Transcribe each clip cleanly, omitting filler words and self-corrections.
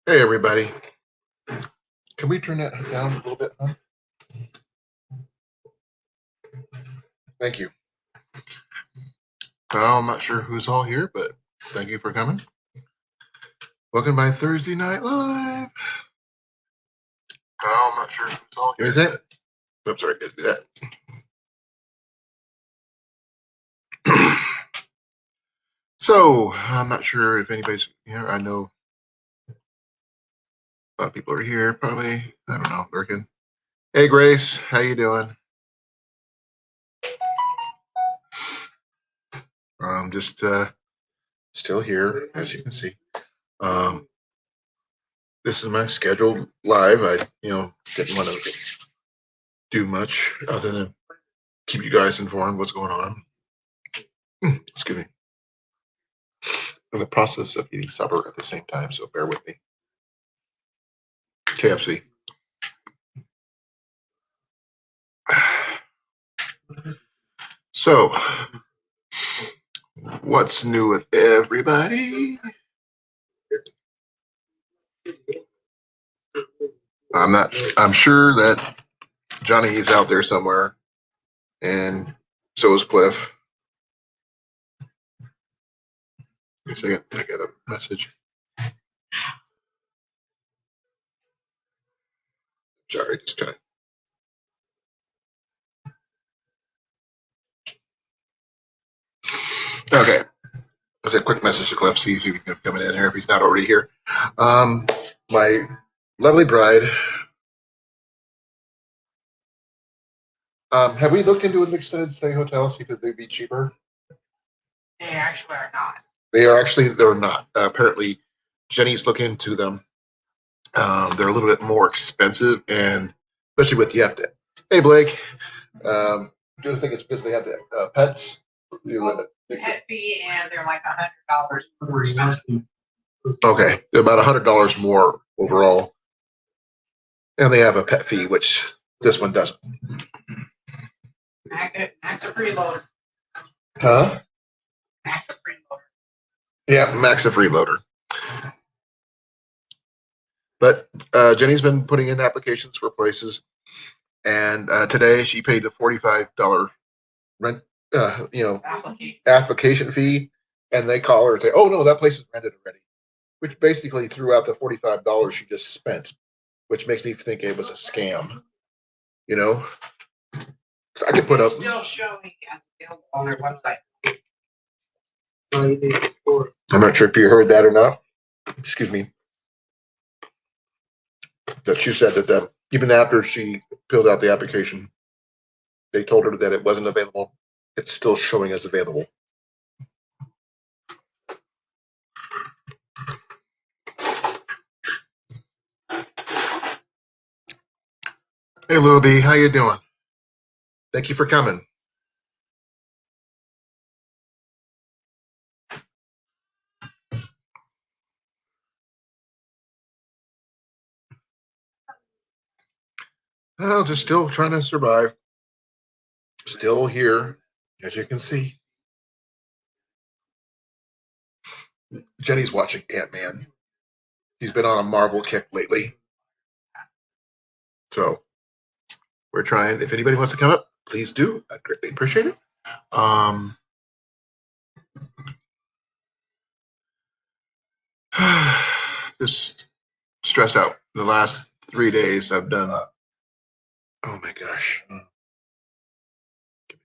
Hey, everybody. Can we turn that down a little bit, huh? Thank you. Well, I'm not sure who's all here, but thank you for coming. Welcome by Thursday Night Live. Well, I'm not sure who's all here. Is that? I'm sorry, did that. So, I'm not sure if anybody's here. I know a lot of people are here, probably. I don't know, lurking. Hey, Grace, how you doing? Just still here, as you can see. This is my scheduled live. I, didn't want to do much other than keep you guys informed what's going on. Excuse me. In the process of eating supper at the same time, so bear with me. KFC. So, what's new with everybody? I'm sure that Johnny is out there somewhere, and so is Cliff. Wait a second, I got a message. Sorry, just trying. Okay. That's a quick message to Cliff, see if he can come in here if he's not already here. My lovely bride. Have we looked into an extended stay hotel, see if they'd be cheaper? They actually are not. They're not. Apparently, Jenny's looking into them. They're a little bit more expensive, and especially with you have to. Hey, Blake. Do you think it's because they have the pets? Pet fee, and they're like $100 more expensive. Okay, they're about $100 more overall, and they have a pet fee, which this one doesn't. Max a freeloader. Huh? Max a freeloader. Yeah, max a freeloader. But Jenny's been putting in applications for places, and today she paid the $45 rent, application fee, and they call her and say, "Oh no, that place is rented already," which basically threw out the $45 she just spent, which makes me think it was a scam. So I could put up. Still showing on their website. I'm not sure if you heard that or not. Excuse me. That she said that even after she filled out the application, they told her that it wasn't available. It's still showing as available. Hey, Lil B, how you doing? Thank you for coming. Well, just still trying to survive. Still here, as you can see. Jenny's watching Ant-Man. He's been on a Marvel kick lately. So we're trying. If anybody wants to come up, please do. I'd greatly appreciate it. Just stressed out. The last 3 days I've done. Oh my gosh. Give me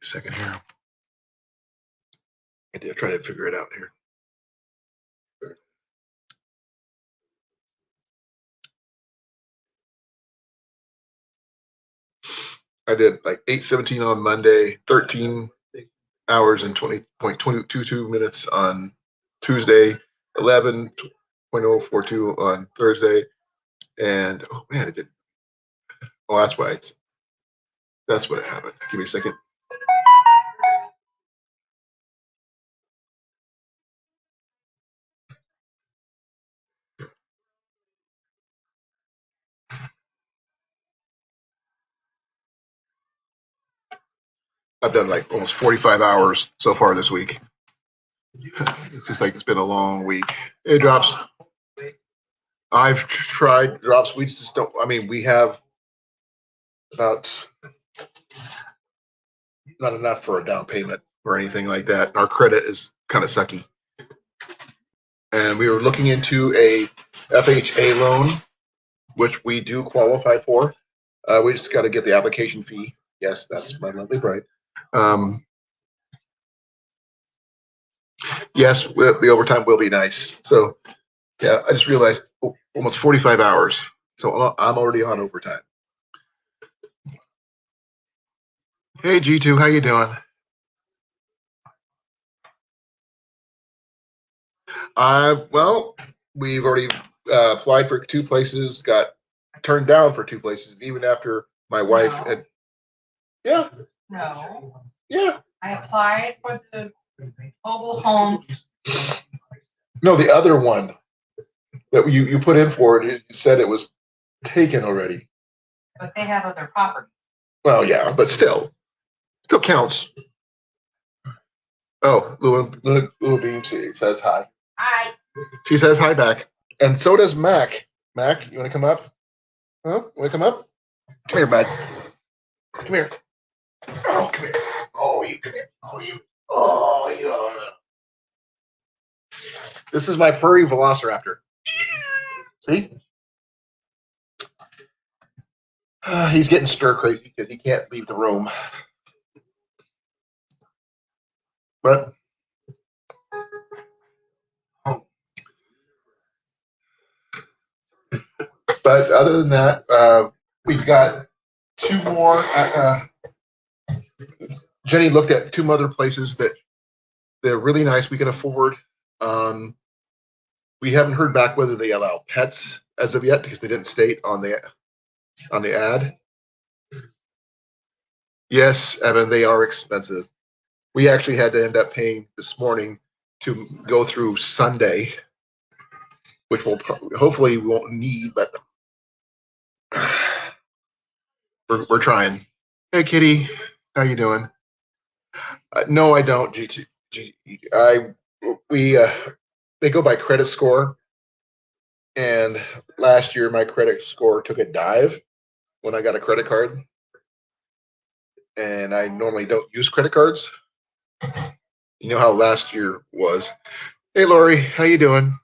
a second here. I did try to figure it out here. I did like 8:17 on Monday, 13 hours and 20.22 minutes on Tuesday, 11:042 on Thursday, and oh man, it did. Oh, that's why that's what happened. Give me a second. I've done like almost 45 hours so far this week. It's just like it's been a long week. Hey, Drops. I've tried drops. We just don't. I mean, we have about not enough for a down payment or anything like that. And our credit is kind of sucky. And we were looking into a FHA loan, which we do qualify for. We just got to get the application fee. Yes, that's my lovely bride. Yes, the overtime will be nice. So, yeah, I just realized almost 45 hours. So I'm already on overtime. Hey, G2, how you doing? Well, we've already applied for 2 places, got turned down for 2 places, even after my wife had. Yeah. No, Yeah. I applied for the mobile home. No, the other one that you put in for it, you said it was taken already. But they have other properties. Well, yeah, but still counts. Oh, Lua Beam says hi. Hi. She says hi back. And so does Mac. Mac, you want to come up? Huh? Want to come up? Come here, bud. Come here. Oh, come here. Oh, you come here. Oh, you. Oh, you. This is my furry velociraptor. See? He's getting stir crazy because he can't leave the room. But other than that, we've got 2 more. Jenny looked at 2 other places that they're really nice. We can afford. We haven't heard back whether they allow pets as of yet because they didn't state on the ad. Yes, Evan, they are expensive. We actually had to end up paying this morning to go through Sunday, which we'll hopefully we won't need, but we're trying. Hey, Kitty, how you doing? No, I don't. G2, they go by credit score, and last year my credit score took a dive when I got a credit card, and I normally don't use credit cards. You know how last year was. Hey, Lori, how you doing?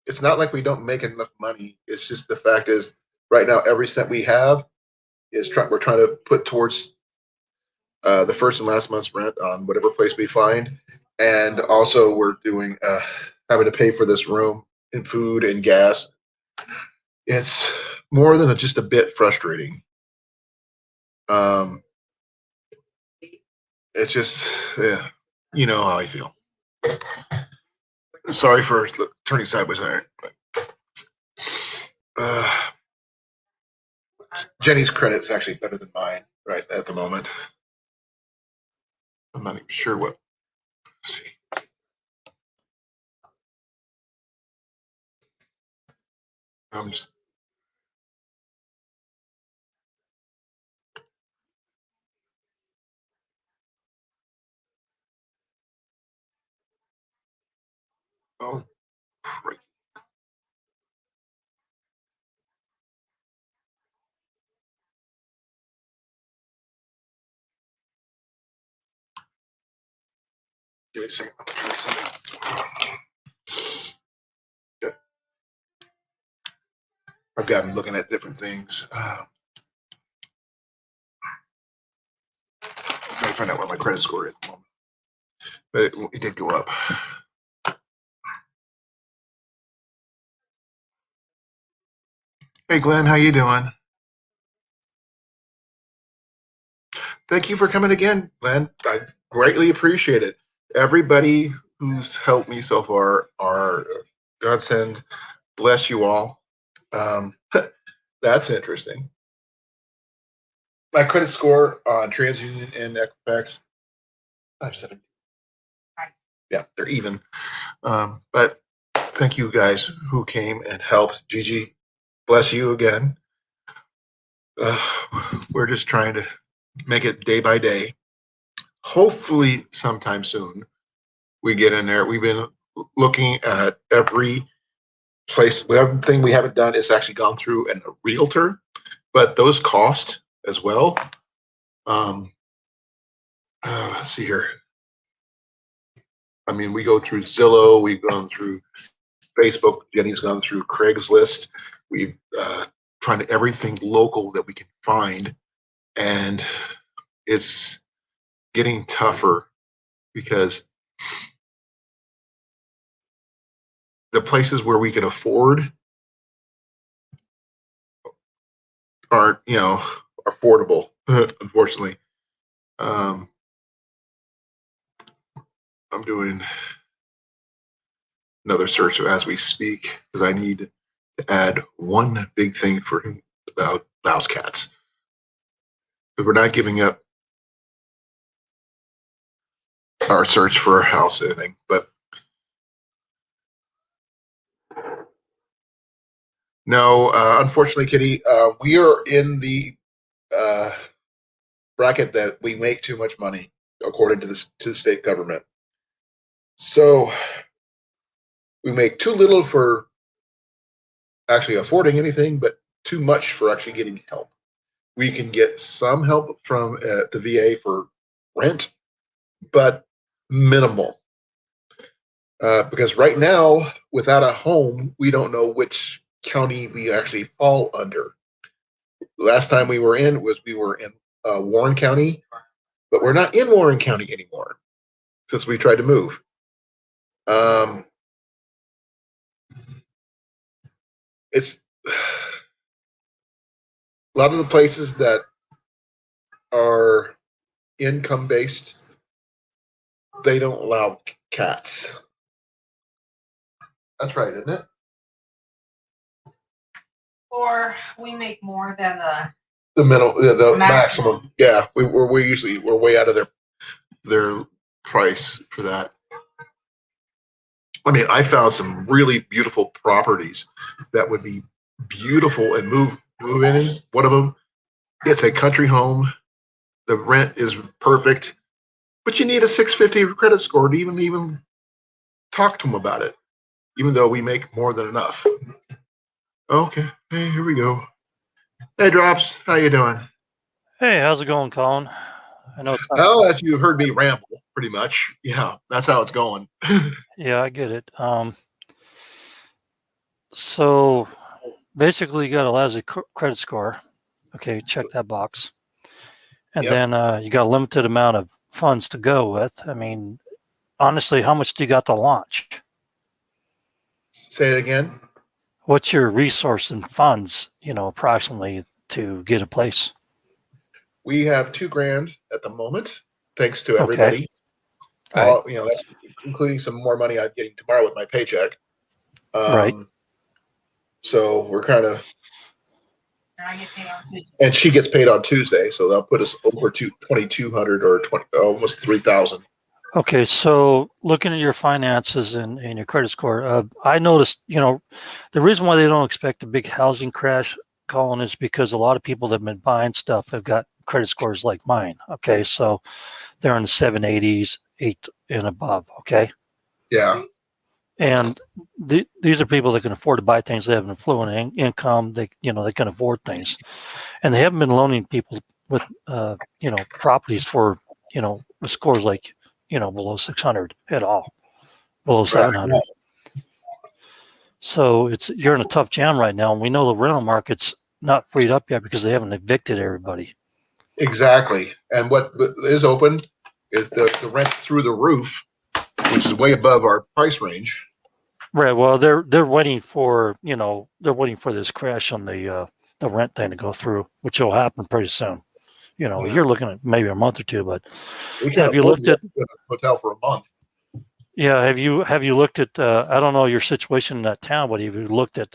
It's not like we don't make enough money. It's just the fact is, right now, every cent we have is we're trying to put towards the first and last month's rent on whatever place we find, and also we're doing having to pay for this room and food and gas. It's more than just a bit frustrating. It's just, yeah, you know how I feel. Sorry for turning sideways on it. Jenny's credit is actually better than mine right at the moment. I'm not even sure what. Let's see. I'm just. Oh, right. Give me a second. I'm trying something. Yeah. I've got looking at different things. I'm trying to find out what my credit score is at the moment. But it did go up. Hey, Glenn, how you doing? Thank you for coming again, Glenn. I greatly appreciate it. Everybody who's helped me so far are godsend. Bless you all. That's interesting. My credit score on TransUnion and Equifax, 570. Yeah, they're even. But thank you guys who came and helped. Gigi, bless you again. We're just trying to make it day by day. hopefully sometime soon we get in there. We've been looking at every place. Everything we haven't done is actually gone through a realtor, but those cost as well. Let's see here. I mean, we go through Zillow, we've gone through Facebook. Jenny's gone through Craigslist. We've trying to everything local that we can find, and it's getting tougher because the places where we can afford aren't, affordable. Unfortunately, I'm doing another search as we speak because I need to add one big thing for him about mouse cats. But we're not giving up our search for a house or anything. But no, unfortunately, Kitty, we are in the uh, bracket that we make too much money, according to the state government. So we make too little for actually affording anything, but too much for actually getting help. We can get some help from the VA for rent, but minimal. Because right now, without a home, we don't know which county we actually fall under. Last time we were in Warren County, but we're not in Warren County anymore since we tried to move. It's a lot of the places that are income based, they don't allow cats. That's right, isn't it? Or we make more than The maximum. maximum. Yeah, we're way out of their price for that. I mean, I found some really beautiful properties that would be beautiful and move in. One of them, it's a country home. The rent is perfect, but you need a 650 credit score to even talk to them about it, even though we make more than enough. Okay, hey, here we go. Hey, Drops, how you doing? Hey, how's it going, Colin? I know it's not. Oh, as you heard me ramble, pretty much. Yeah, that's how it's going. Yeah, I get it. So basically, you got a lousy credit score. Okay, check that box. And Yep. then you got a limited amount of funds to go with. I mean, honestly, how much do you got to launch? Say it again. What's your resource and funds, approximately to get a place? We have $2,000 at the moment, thanks to everybody. Okay. Right. That's including some more money I'm getting tomorrow with my paycheck. Right. So we're kind of, and she gets paid on Tuesday, so they'll put us over to 2,200 or almost 3,000. Okay, so looking at your finances and your credit score, I noticed, the reason why they don't expect a big housing crash, Colin, is because a lot of people that have been buying stuff have got credit scores like mine. Okay, so they're in the 780s, 8 and above. Okay. Yeah. And these are people that can afford to buy things. They have an affluent income. They can afford things, and they haven't been loaning people with, properties for, with scores like, below 600 at all, below 700. Right. So you're in a tough jam right now, and we know the rental market's not freed up yet because they haven't evicted everybody. Exactly. And what is open is the rent through the roof, which is way above our price range. Right. Well, they're waiting for this crash on the rent thing to go through, which will happen pretty soon. You're looking at maybe a month or two, but have you looked at a hotel for a month? Yeah, have you looked at I don't know your situation in that town, but have you looked at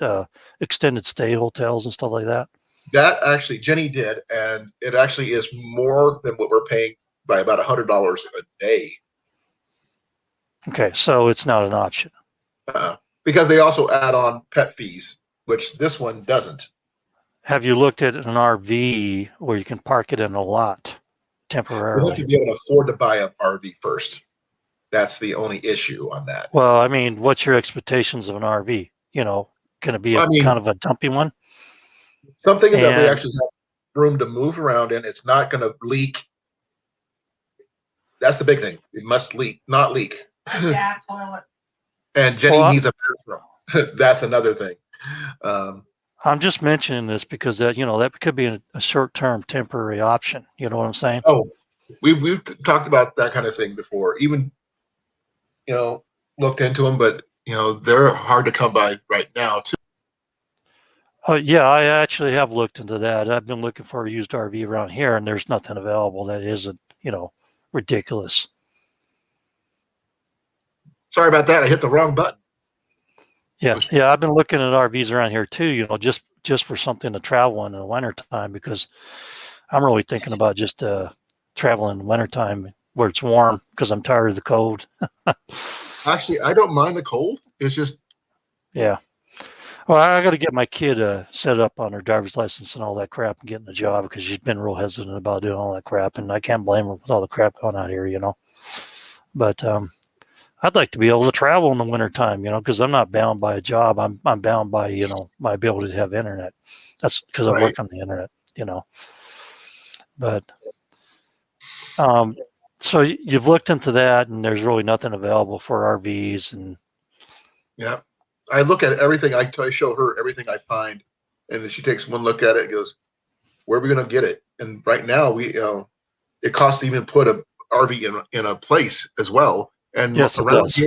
extended stay hotels and stuff like that? That actually Jenny did, and it actually is more than what we're paying by about $100 a day. Okay, so it's not an option. Because they also add on pet fees, which this one doesn't. Have you looked at an RV where you can park it in a lot? You have temporarily. to be able to afford to buy an RV first. That's the only issue on that. Well, I mean, what's your expectations of an RV? You know, can it be a I mean, kind of a dumpy one? something that we And actually have room to move around in. It's not going to leak. That's the big thing. It must not leak. Yeah, toilet. And Jenny well, needs a bathroom. That's another thing. I'm just mentioning this because that that could be a short-term temporary option. You know what I'm saying? Oh, we've talked about that kind of thing before. Even looked into them, but they're hard to come by right now too. Oh yeah, I actually have looked into that. I've been looking for a used RV around here, and there's nothing available that isn't ridiculous. Sorry about that. I hit the wrong button. Yeah, I've been looking at RVs around here too. Just for something to travel in the wintertime, because I'm really thinking about just traveling in the wintertime where it's warm because I'm tired of the cold. Actually, I don't mind the cold. It's just Yeah. Well, I got to get my kid set up on her driver's license and all that crap and getting a job because she's been real hesitant about doing all that crap, and I can't blame her with all the crap going on here, But I'd like to be able to travel in the wintertime, because I'm not bound by a job. I'm bound by my ability to have internet. That's because I right. work on the internet, But so you've looked into that, and there's really nothing available for RVs, and Yeah, I look at everything. I show her everything I find, and then she takes one look at it and goes, "Where are we going to get it?" And right now, it costs to even put a RV in a place as well. And yes, it does.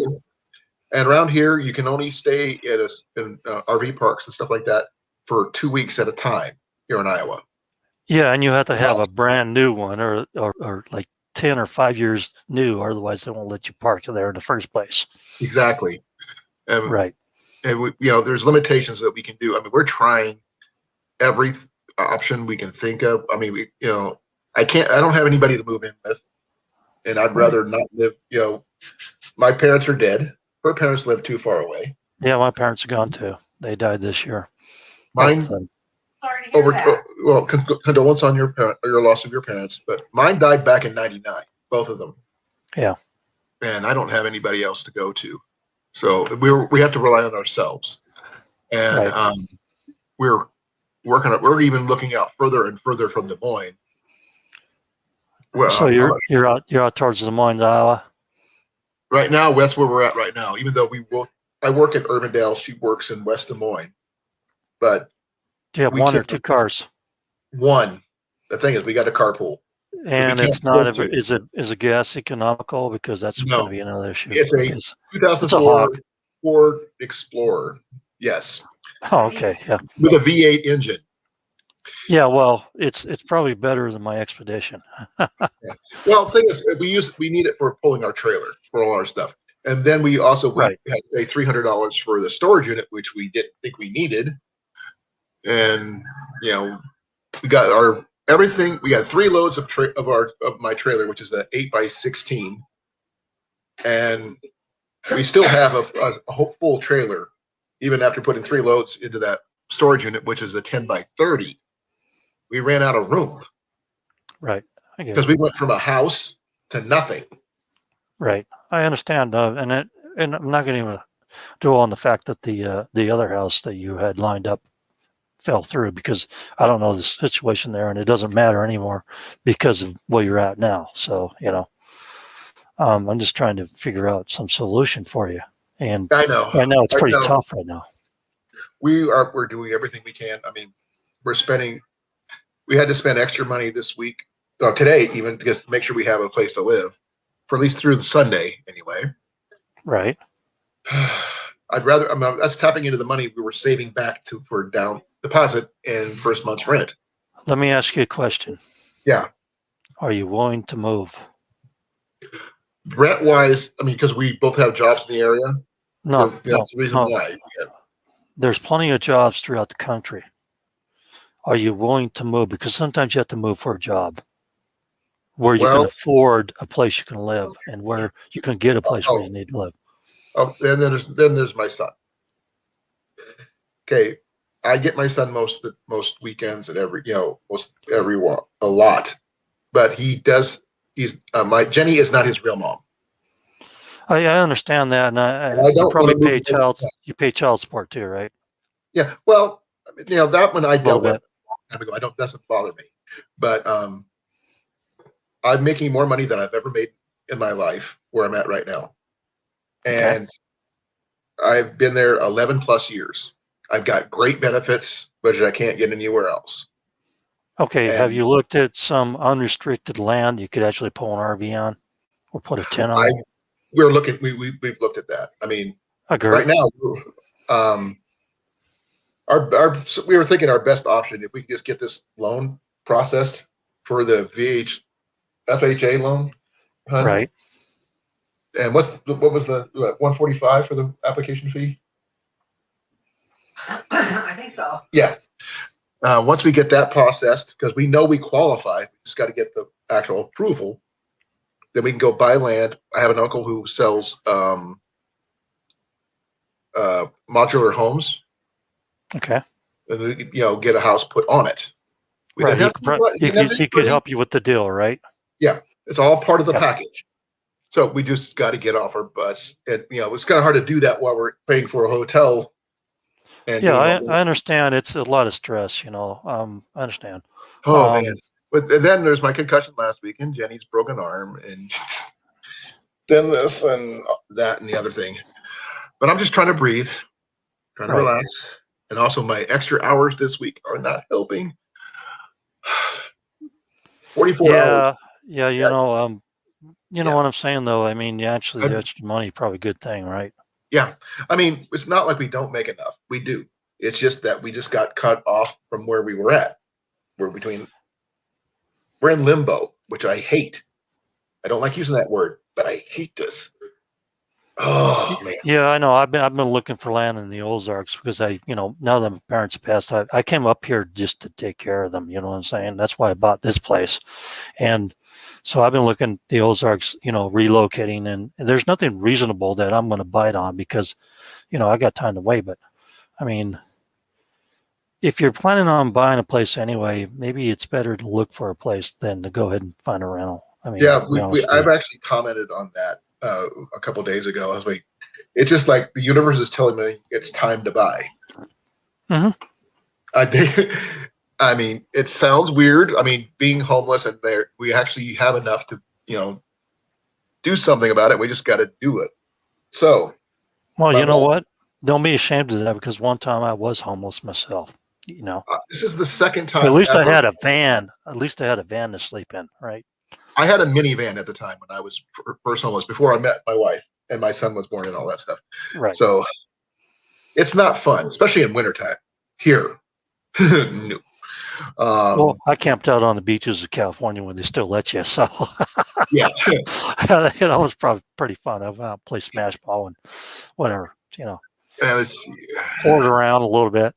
Around here, you can only stay in RV parks and stuff like that for 2 weeks at a time here in Iowa. Yeah, and you have to have a brand new one, or like 10 or 5 years new, otherwise they won't let you park there in the first place. Exactly. Right. And there's limitations that we can do. I mean, we're trying every option we can think of. I mean, I don't have anybody to move in with, and I'd rather not live. My parents are dead. Her parents live too far away. Yeah, my parents are gone too. They died this year. Mine. Sorry to hear that. Well, condolence on your loss of your parents, but mine died back in '99, both of them. Yeah. And I don't have anybody else to go to, so we have to rely on ourselves. And we're working. We're even looking out further and further from Des Moines. Well, so you're out towards Des Moines, Iowa. Right now, that's where we're at right now. Even though I work in Urbandale, she works in West Des Moines. But do you have one or two cars? One. The thing is, we got a carpool, and it's not. Is it gas economical? Because that's going to be another issue. It's a 2004 Ford Explorer. Yes. Oh, okay. Yeah. With a V8 engine. Yeah, well, it's probably better than my Expedition. Yeah. Well, the thing is, we need it for pulling our trailer for all our stuff, and then we also had to pay $300 for the storage unit, which we didn't think we needed. And we got our everything. We got 3 loads of my trailer, which is an 8x16, and we still have a full trailer, even after putting 3 loads into that storage unit, which is a 10x30. We ran out of room. Right. Because we went from a house to nothing. Right. I understand. And I'm not going to dwell on the fact that the other house that you had lined up fell through, because I don't know the situation there, and it doesn't matter anymore because of where you're at now. So, I'm just trying to figure out some solution for you. And I know. Right now it's pretty tough right now. We're doing everything we can. I mean, we had to spend extra money this week, today even, to make sure we have a place to live for at least through the Sunday anyway. Right. That's tapping into the money we were saving back for down deposit and first month's rent. Let me ask you a question. Yeah. Are you willing to move? Rent wise, I mean, because we both have jobs in the area. No, that's the reason why. Yeah. There's plenty of jobs throughout the country. Are you willing to move? Because sometimes you have to move for a job where you can afford a place you can live, and where you can get a place where you need to live. Oh, and then there's my son. Okay, I get my son most weekends and a lot. but he does. He's my Jenny is not his real mom. I understand that, and And I you don't probably want to pay move. you pay child support too, right? Yeah, well, that one I A little dealt with bit. a long time ago. I don't doesn't bother me, but I'm making more money than I've ever made in my life where I'm at right now, Okay. and I've been there 11 plus years. I've got great benefits, which I can't get anywhere else. Okay. Have And you looked at some unrestricted land you could actually pull an RV on or put a tent I on? we're looking. We've looked at that. I mean, right Agree. now, um, our we were thinking our best option if we could just get this loan processed for the FHA loan, hun. Right. And what was the 145 for the application fee? I think so. Yeah. Once we get that processed, because we know we qualify, we just got to get the actual approval. Then we can go buy land. I have an uncle who sells modular homes, Okay. and we could, get a house put on it. We Right. didn't have He didn't have could to he do could anything. help you with the deal, right? Yeah, it's all part of the Yeah. package. So we just got to get off our butts, and it's kind of hard to do that while we're paying for a hotel and Yeah, doing all I this. understand. It's a lot of stress, I understand. Oh man! Um, But and then there's my concussion last week, and Jenny's broken arm, and then this and that and the other thing. But I'm just trying to breathe, trying to right. relax, and also my extra hours this week are not helping. 44 hours. Yeah. Yeah. You know Yeah, what I'm saying though. I mean, actually, the I, extra money probably a good thing, right? yeah. I mean, it's not like we don't make enough. We do. It's just that we just got cut off from where we were at. We're in limbo, which I hate. I don't like using that word, but I hate this. Oh man. Yeah, I know. I've been looking for land in the Ozarks because now that my parents passed, I came up here just to take care of them. You know what I'm saying? That's why I bought this place, and so I've been looking at the Ozarks, relocating, and there's nothing reasonable that I'm going to bite on because, I got time to wait. But I mean, if you're planning on buying a place anyway, maybe it's better to look for a place than to go ahead and find a rental. I mean, Yeah, to be honest with I've you. actually commented on that a couple days ago. I was like, it's just like the universe is telling me it's time to buy. Hmm. I mean, it sounds weird. I mean, being homeless and there, we actually have enough to, do something about it. We just got to do it. So, Well, my you know mom, what? Don't be ashamed of that because one time I was homeless myself. this is the second At time least I ever. had a van. At least I had a van to sleep in, right? I had a minivan at the time when I was first homeless before I met my wife and my son was born and all that stuff. Right. So it's not fun, especially in wintertime here. No. Well, I camped out on the beaches of California when they still let you, so Yeah. it was probably pretty fun. I went out and played smash ball and whatever, It's, poured around a little bit.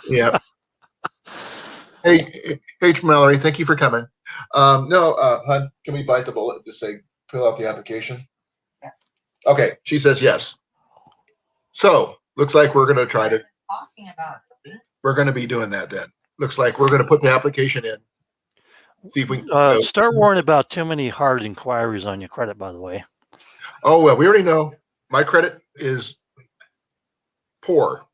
yeah. Hey, Mallory, thank you for coming. No, hun, can we bite the bullet and just say fill out the application? Yeah. Okay, she says yes. So looks like we're gonna try to. Talking about it. We're gonna be doing that then. Looks like we're gonna put the application in. See if we. Start worrying about too many hard inquiries on your credit, by the way. Oh well, we already know my credit is poor.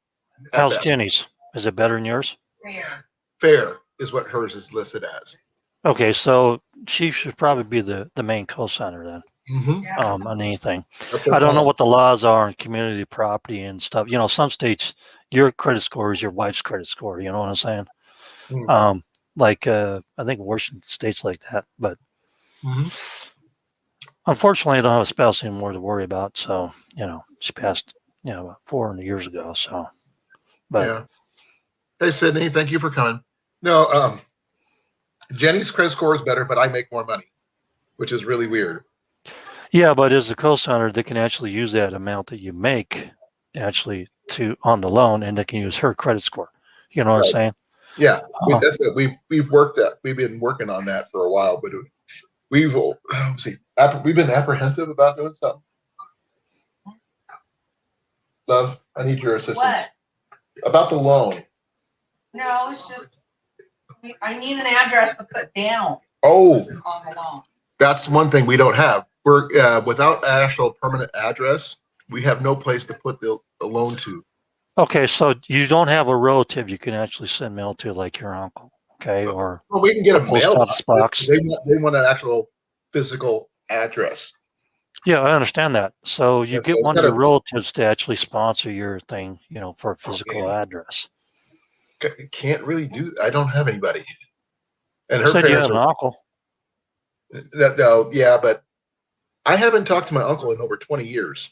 At How's best. Jenny's? Is it better than yours? Fair. Fair is what hers is listed as. Okay, so she should probably be the main co-signer then. Mm-hmm. Yeah. On anything. That's their I don't know plan. what the laws are on community property and stuff. Some states your credit score is your wife's credit score. You know what I'm saying? Mm-hmm. I think Washington states like that, but Mm-hmm. unfortunately, I don't have a spouse anymore to worry about. So she passed 400 years ago. So, but Yeah. Hey, Sydney, thank you for coming. No, Jenny's credit score is better, but I make more money, which is really weird. yeah, but as a co-signer, they can actually use that amount that you make actually on the loan, and they can use her credit score. You know what I'm saying? Yeah, that's it. We've worked that. We've been working on that for a while, but we've we've been apprehensive about doing something. Love, I need your assistance. What? About the loan. No, it's just I need an address to put down. Oh, on the loan. that's one thing we don't have. We're without an actual permanent address. We have no place to put the loan to. Okay, so you don't have a relative you can actually send mail to, like your uncle, okay, or Well, we can get a a post mailbox. office box. They want an actual physical address. Yeah, I understand that. So you And get so one of your relatives to actually sponsor your thing, for a Oh, physical man. address. Can't really do. I don't have anybody. And You her said you parents had an uncle. no, yeah, but I haven't talked to my uncle in over 20 years.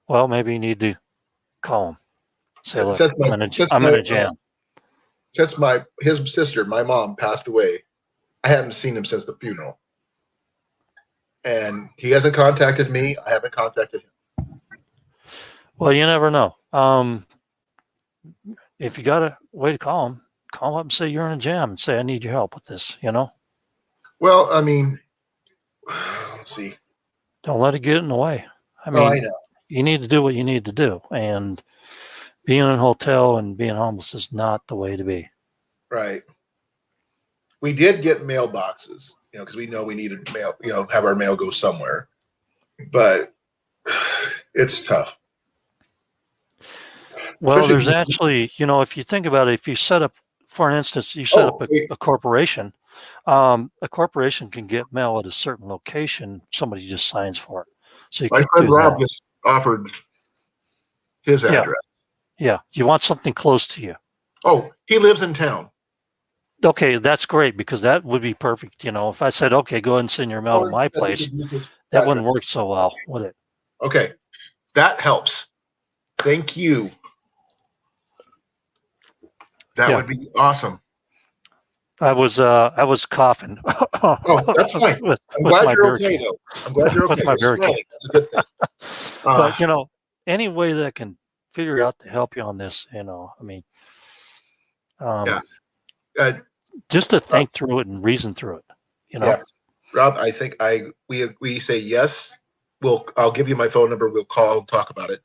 Well, maybe you need to call him. Say, look, Since I'm in a jam. since his sister, my mom, passed away, I haven't seen him since the funeral. And he hasn't contacted me. I haven't contacted him. Well, you never know. If you got a way to call him up and say you're in a jam and say, I need your help with this, Well, I mean, let's see. Don't let it get in the way. I I mean, know. you need to do what you need to do. And being in a hotel and being homeless is not the way to be. Right. We did get mailboxes, because we know we needed mail, have our mail go somewhere. But it's tough. Well, Especially there's actually, if you think about it, if you set up, for instance, you set up a corporation, a corporation can get mail at a certain location. Somebody just signs for it. So you my could friend do Rob that. just offered his address. Yeah. You want something close to you. Oh, he lives in town. Okay, that's great because that would be perfect. If I said, okay, go ahead and send your mail to my place, that wouldn't work so well, would it? Okay, that helps. Thank you. That would be awesome. I was coughing. Oh, that's fine. I'm glad you're okay, though. I'm glad you're okay. You're smiling. That's a good thing. But any way that can figure out to help you on this, I mean, yeah. Just to think through it and reason through it, Yeah, Rob, I think we say yes. I'll give you my phone number. We'll call and talk about it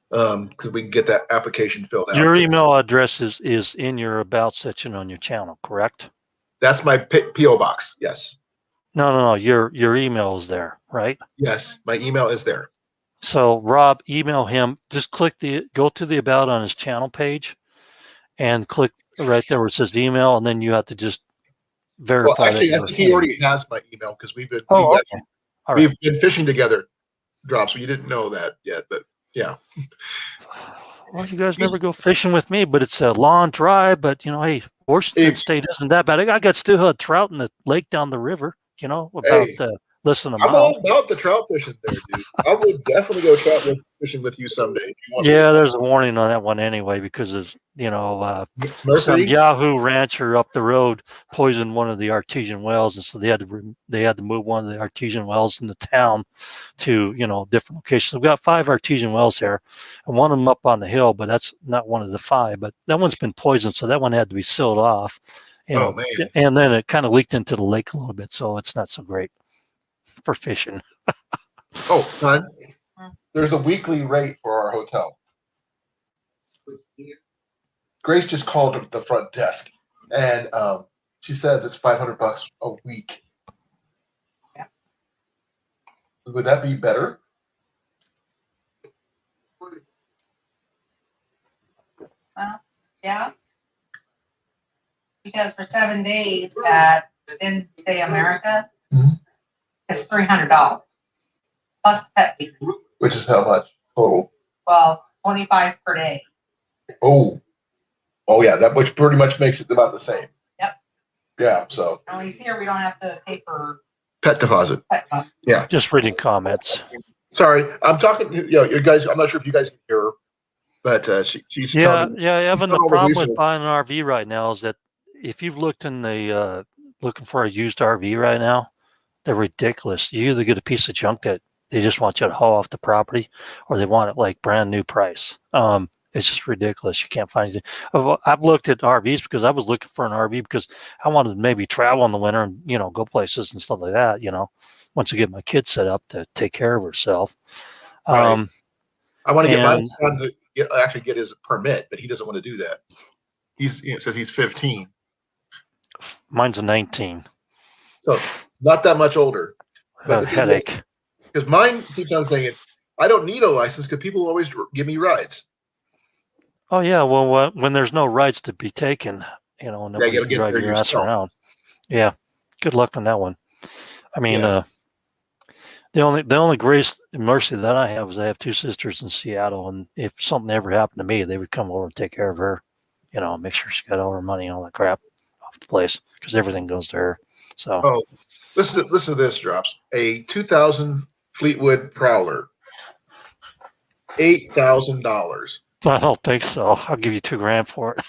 because we can get that application filled out. Your email address is in your about section on your channel, correct? That's my PO box. Yes. No. Your email is there, right? Yes, my email is there. So Rob, email him. Just go to the about on his channel page, and click right there where it says email, and then you have to just verify. Well, actually, I think he already has my email because we've been fishing together, Drop. So you didn't know that yet, but yeah. Well, you guys never go fishing with me, but it's a long drive. But hey, Washington State isn't that bad. I got still had trout in the lake down the river. About less than a mile. I'm all about the trout fishing there, dude. I would definitely go trout fishing with you someday. Yeah, there's a warning on that one anyway because of some Yahoo rancher up the road poisoned one of the artesian wells, and so they had to move one of the artesian wells in the town to different locations. We've got 5 artesian wells here, and one of them up on the hill, but that's not one of the 5. But that one's been poisoned, so that one had to be sealed off. Oh man! And then it kind of leaked into the lake a little bit, so it's not so great for fishing. Oh, son, there's a weekly rate for our hotel. Grace just called the front desk, and she says it's $500 a week. Yeah. Would that be better? Well, yeah. Because for 7 days at Extended Stay America, it's $300 plus pet fee. Which is how much total? Well, $25 per day. Oh yeah, that which pretty much makes it about the same. Yep. Yeah. So. At least here we don't have to pay for pet deposit. Yeah. Just reading comments. Sorry, I'm talking. You guys. I'm not sure if you guys can hear her, but she's telling me. Yeah. Evan, the problem with buying an RV right now is that if you've looked in the looking for a used RV right now, they're ridiculous. You either get a piece of junk that they just want you to haul off the property, or they want it like brand new price. It's just ridiculous. You can't find anything. I've looked at RVs because I was looking for an RV because I wanted to maybe travel in the winter and go places and stuff like that. Once I get my kid set up to take care of herself. Right. I want to get my son to actually get his permit, but he doesn't want to do that. Says he's 15. Mine's a 19. So not that much older. But the thing Headache. because mine keeps on thinking, I don't need a license because people always give me rides. Oh yeah, well, when there's no rights to be taken, Yeah, you nobody got to can get drive there your ass yourself. around. Yeah, good luck on that one. I mean, Yeah. the only grace and mercy that I have is I have two sisters in Seattle, and if something ever happened to me, they would come over and take care of her. Make sure she got all her money and all that crap off the place because everything goes to her. So. Oh, listen to this, Drops. A 2000 Fleetwood Prowler, $8,000. I don't think so. I'll give you $2,000 for it.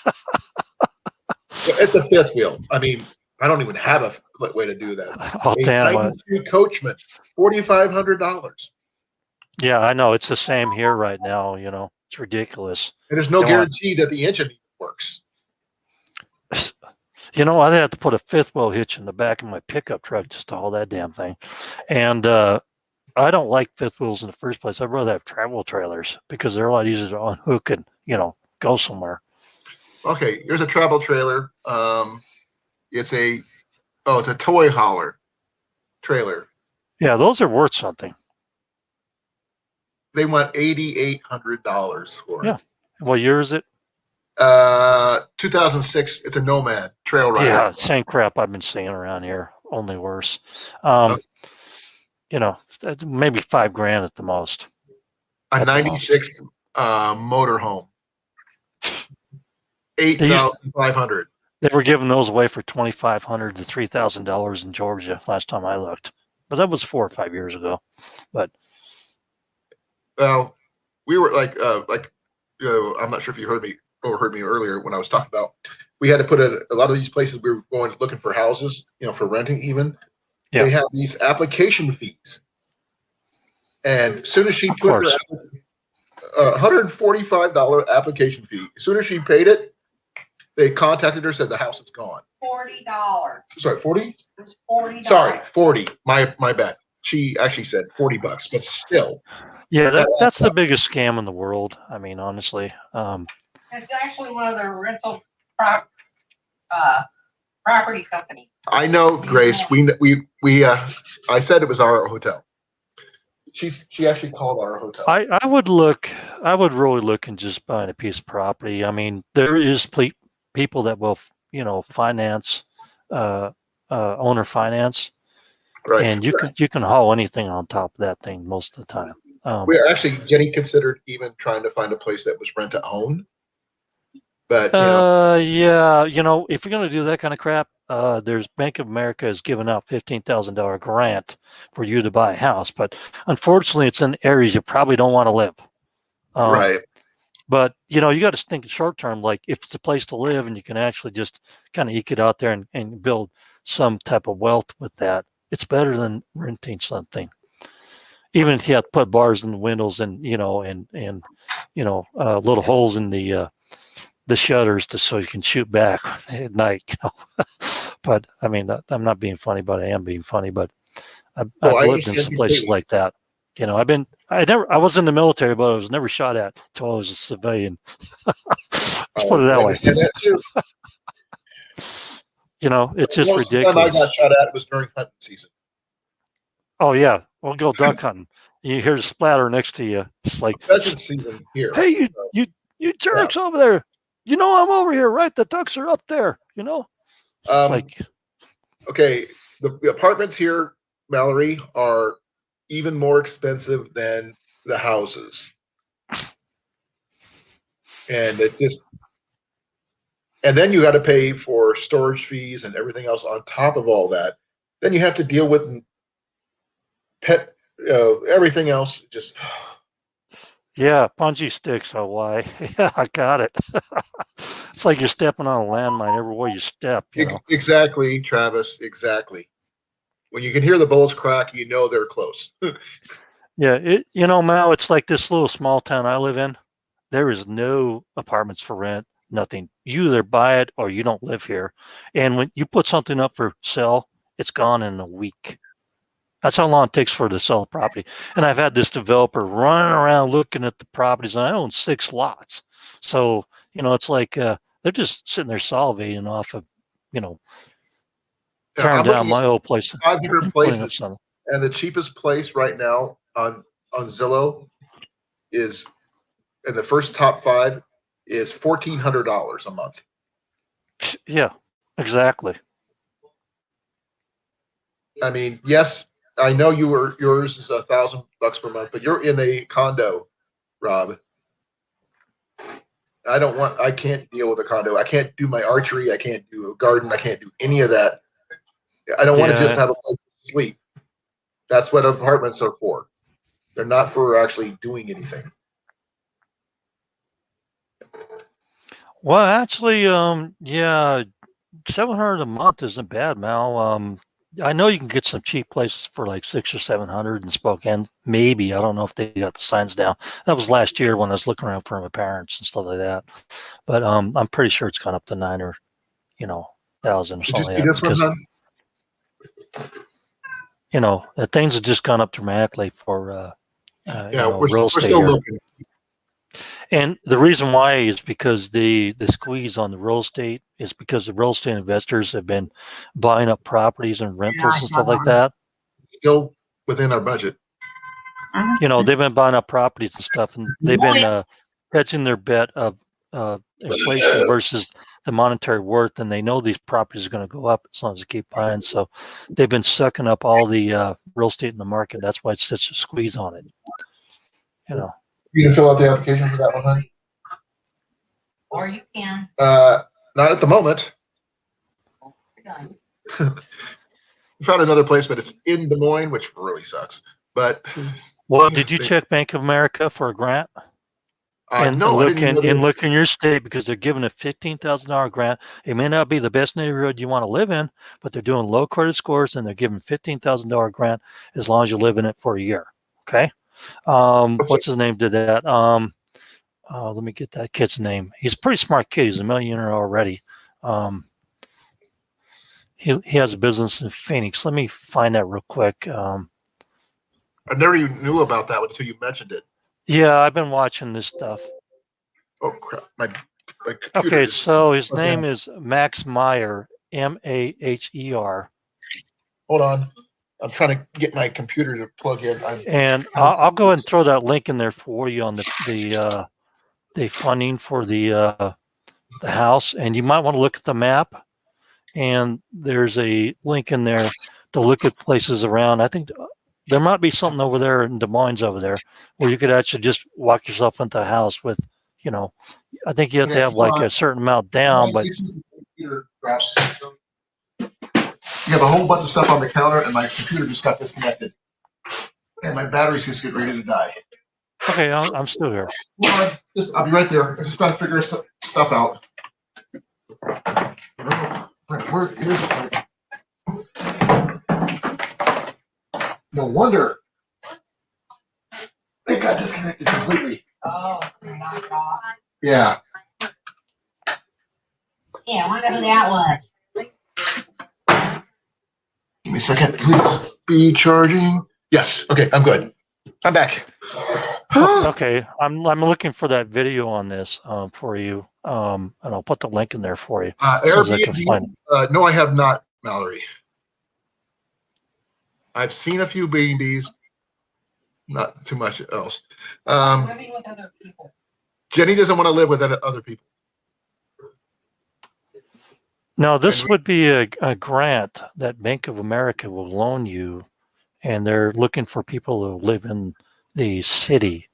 It's a fifth wheel. I mean, I don't even have a way to do that. Oh A damn! 92 Coachman, $4,500. Yeah, I know it's the same here right now. It's ridiculous. And there's no They want- guarantee that the engine works. I'd have to put a fifth wheel hitch in the back of my pickup truck just to haul that damn thing. And I don't like fifth wheels in the first place. I'd rather have travel trailers because they're a lot easier to unhook and go somewhere. Okay, here's a travel trailer. It's a toy hauler trailer. Yeah, those are worth something. They want $8,800 for it. Yeah. What year is it? 2006. It's a Nomad Trail Rider. Yeah, same crap I've been seeing around here, only worse. Okay. Maybe $5,000 at the most. A 96 motorhome. 8,500. They were giving those away for $2,500 to $3,000 in Georgia last time I looked, but that was 4 or 5 years ago. But well, we were I'm not sure if you overheard me earlier when I was talking about we had to put a lot of these places we were going looking for houses, for renting even. Yeah. They have these application fees, and as soon as she put her $145 application fee, as soon as she paid it, they contacted her, said the house is gone. $40. Sorry, 40? It was $40. Sorry, 40. My bad. She actually said $40, but still. Yeah, that's the biggest scam in the world. I mean, honestly. It's actually one of the rental property companies. I know, Grace. I said it was our hotel. She actually called our hotel. I would really look into just buying a piece of property. I mean, there is people that will, finance, owner finance, right, and you can haul anything on top of that thing most of the time. We are actually Jenny considered even trying to find a place that was rent to own. But yeah, if you're going to do that kind of crap, there's Bank of America has given out $15,000 grant for you to buy a house, but unfortunately, it's in areas you probably don't want to live. Right. But you got to think short term. Like if it's a place to live and you can actually just kind of eke it out there and build some type of wealth with that, it's better than renting something. Even if you have to put bars in the windows and little holes in the shutters so you can shoot back at night. But I mean, I'm not being funny, but I am being funny. But I've lived in some places like that. I was in the military, but I was never shot at until I was a civilian. Let's put it that way. That too. It's just ridiculous. The time I got shot at was during hunting season. Oh yeah, we'll go duck hunting. You hear the splatter next to you. It's like pheasant season here. Hey, you jerks over there! I'm over here, right? The ducks are up there. It's okay. The apartments here, Mallory, are even more expensive than the houses, and then you got to pay for storage fees and everything else on top of all that. Then you have to deal with pet, everything else. Just yeah, bungee sticks. Oh, why? Yeah, I got it. It's like you're stepping on a landmine everywhere you step. Exactly, Travis. Exactly. When you can hear the bullets crack, they're close. Yeah, Mal, it's like this little small town I live in. There is no apartments for rent, nothing. You either buy it or you don't live here. And when you put something up for sale, it's gone in a week. That's how long it takes for to sell a property. And I've had this developer running around looking at the properties, and I own 6 lots. So, it's like they're just sitting there salivating off of, tearing I'm down looking my at old place 5 different and putting up places, something. and the cheapest place right now on Zillow is, in the first top 5, is $1,400 a month. Yeah, exactly. I mean, yes, I know yours is $1,000 per month, but you're in a condo, Rob. I can't deal with a condo. I can't do my archery. I can't do a garden. I can't do any of that. I don't want to just Yeah. have a place to sleep. That's what apartments are for. They're not for actually doing anything. Well, actually, yeah, 700 a month isn't bad, Mal. I know you can get some cheap places for like 600 or 700 in Spokane. Maybe. I don't know if they got the signs down. That was last year when I was looking around for my parents and stuff like that. But I'm pretty sure it's gone up to 9 or, 1,000 or Did you something see like that this one, because, hon? things have just gone up dramatically for, Yeah, real we're estate still here. looking. And the reason why is because the squeeze on the real estate is because the real estate investors have been buying up properties and rentals and stuff like that. Still within our budget. They've been buying up properties and stuff, and they've been hedging their bet of inflation versus the monetary worth, and they know these properties are going to go up as long as they keep buying. So they've been sucking up all the real estate in the market. That's why it's such a squeeze on it. You can fill out the application for that one, hon? Or you can. Not at the moment. Done. We found another place, but it's in Des Moines, which really sucks. But Well, did you check Bank of America for a grant? And no, I look didn't even know look in your state because they're giving a $15,000 grant. It may not be the best neighborhood you want to live in, but they're doing low credit scores and they're giving $15,000 grant as long as you live in it for a year. Okay. What's his name did that? Let me get that kid's name. He's a pretty smart kid. He's a millionaire already. He has a business in Phoenix. Let me find that real quick. I never even knew about that one until you mentioned it. Yeah, I've been watching this stuff. Oh crap! My computer. Okay, so his name is Max Meyer, Maher. Hold on, I'm trying to get my computer to plug in. And I'll go ahead and throw that link in there for you on the funding for the house. And you might want to look at the map. And there's a link in there to look at places around. I think there might be something over there in Des Moines over there where you could actually just walk yourself into a house with, I think you have to have like a certain amount down, but You have a whole bunch of stuff on the counter, and my computer just got disconnected, and my battery's just getting ready to die. okay, I'm still here. Well, I'll be right there. I just got to figure stuff out. Where is it? No wonder it got disconnected completely. Oh, knock off. Yeah. Yeah, I want to go to that one. Give me a second, please. Be charging. Yes. Okay, I'm good. I'm back. Okay, I'm looking for that video on this for you, and I'll put the link in there for you. As I can find Airbnb? No, I have not, Mallory. I've seen a few B&Bs, not too much else. Living with other people. Jenny doesn't want to live with other people. Now, this would be a grant that Bank of America will loan you, and they're looking for people who live in the city.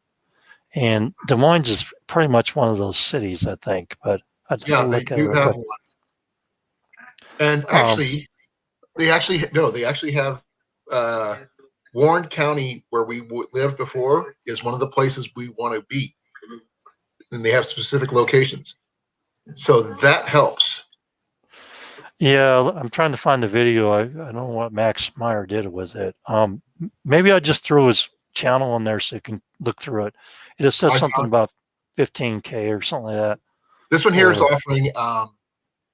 And Des Moines is pretty much one of those cities, I think. But I'd Yeah, they look at do it have quick. one. And actually, they actually have Warren County, where we lived before, is one of the places we want to be. And they have specific locations. So that helps. Yeah, I'm trying to find the video. I don't know what Max Meyer did with it. Maybe I just threw his channel on there so you can look through it. It just says something about 15K or something like that. This one here is offering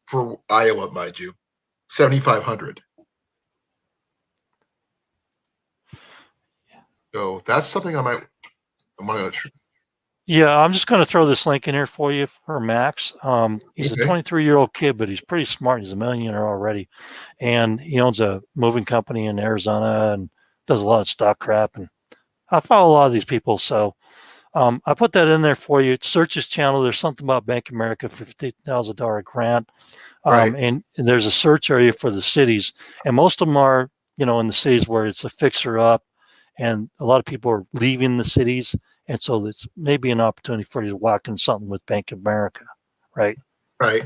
for Iowa, mind you, 7,500. So that's something I'm gonna. Yeah, I'm just going to throw this link in here for you for Max. He's a Okay. 23-year-old kid, but he's pretty smart. He's a millionaire already, and he owns a moving company in Arizona and does a lot of stock crap. And I follow a lot of these people, so I put that in there for you. Search his channel. There's something about Bank of America, $50,000 grant, Right. and there's a search area for the cities, and most of them are, in the cities where it's a fixer up, and a lot of people are leaving the cities, and so it's maybe an opportunity for you to walk in something with Bank of America, right? Right.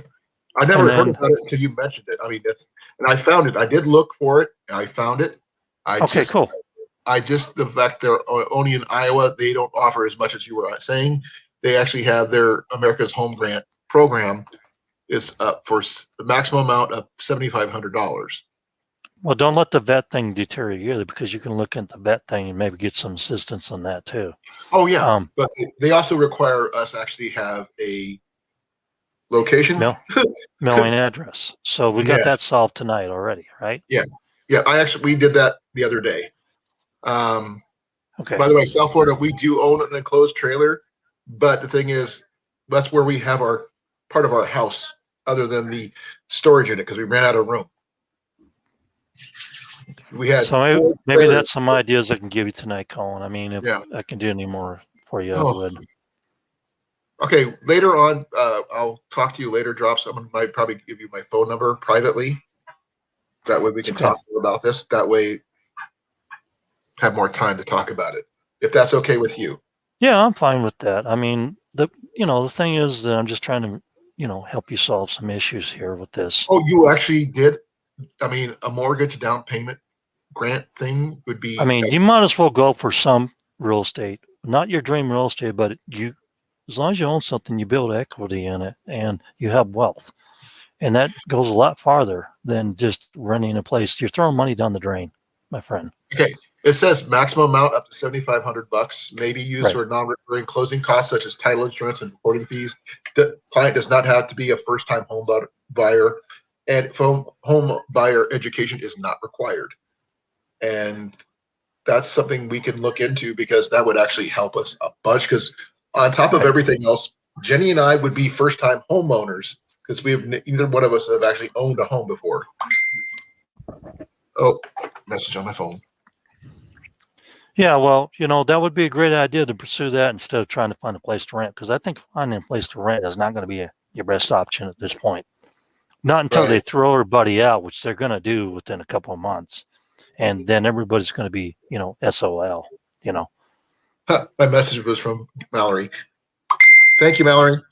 I And never heard then, about it until you mentioned it. I mean, and I found it. I did look for it, and I found it. I okay, just, cool. the fact they're only in Iowa, they don't offer as much as you were saying. They actually have their America's Home Grant program is up for the maximum amount of $7,500. Well, don't let the vet thing deter you either, because you can look at the vet thing and maybe get some assistance on that too. Oh yeah, Um, but they also require us actually have a location. Mailing address. So we got Yeah, that solved tonight already, right? yeah. We did that the other day. Okay. By the way, South Florida, we do own an enclosed trailer, but the thing is, that's where we have our part of our house, other than the storage in it, because we ran out of room. We had So maybe, 4 maybe trailers. that's some ideas I can give you tonight, Colin. I mean, if Yeah. I can do any more for you, I Oh, would. okay. Later on, I'll talk to you later. Drop someone might probably give you my phone number privately. That way we can Okay. talk about this. That way, have more time to talk about it. If that's okay with you. Yeah, I'm fine with that. I mean, the thing is that I'm just trying to, help you solve some issues here with this. Oh, you actually did? I mean, a mortgage down payment grant thing would be. I mean, you might as well go for some real estate, not your dream real estate, but as long as you own something, you build equity in it and you have wealth. And that goes a lot farther than just renting a place. You're throwing money down the drain, my friend. Okay. It says maximum amount up to $7,500 may be used Right. for non-recurring closing costs such as title insurance and recording fees. The client does not have to be a first-time home buyer, and home buyer education is not required. And that's something we can look into, because that would actually help us a bunch. Because on top of Right. everything else, Jenny and I would be first-time homeowners, because neither one of us have actually owned a home before. Oh, message on my phone. Yeah, well, that would be a great idea to pursue that instead of trying to find a place to rent, because I think finding a place to rent is not going to be your best option at this point. Not until they Right. throw everybody out, which they're going to do within a couple of months. And then everybody's going to be, SOL, My message was from Mallory. Thank you, Mallory.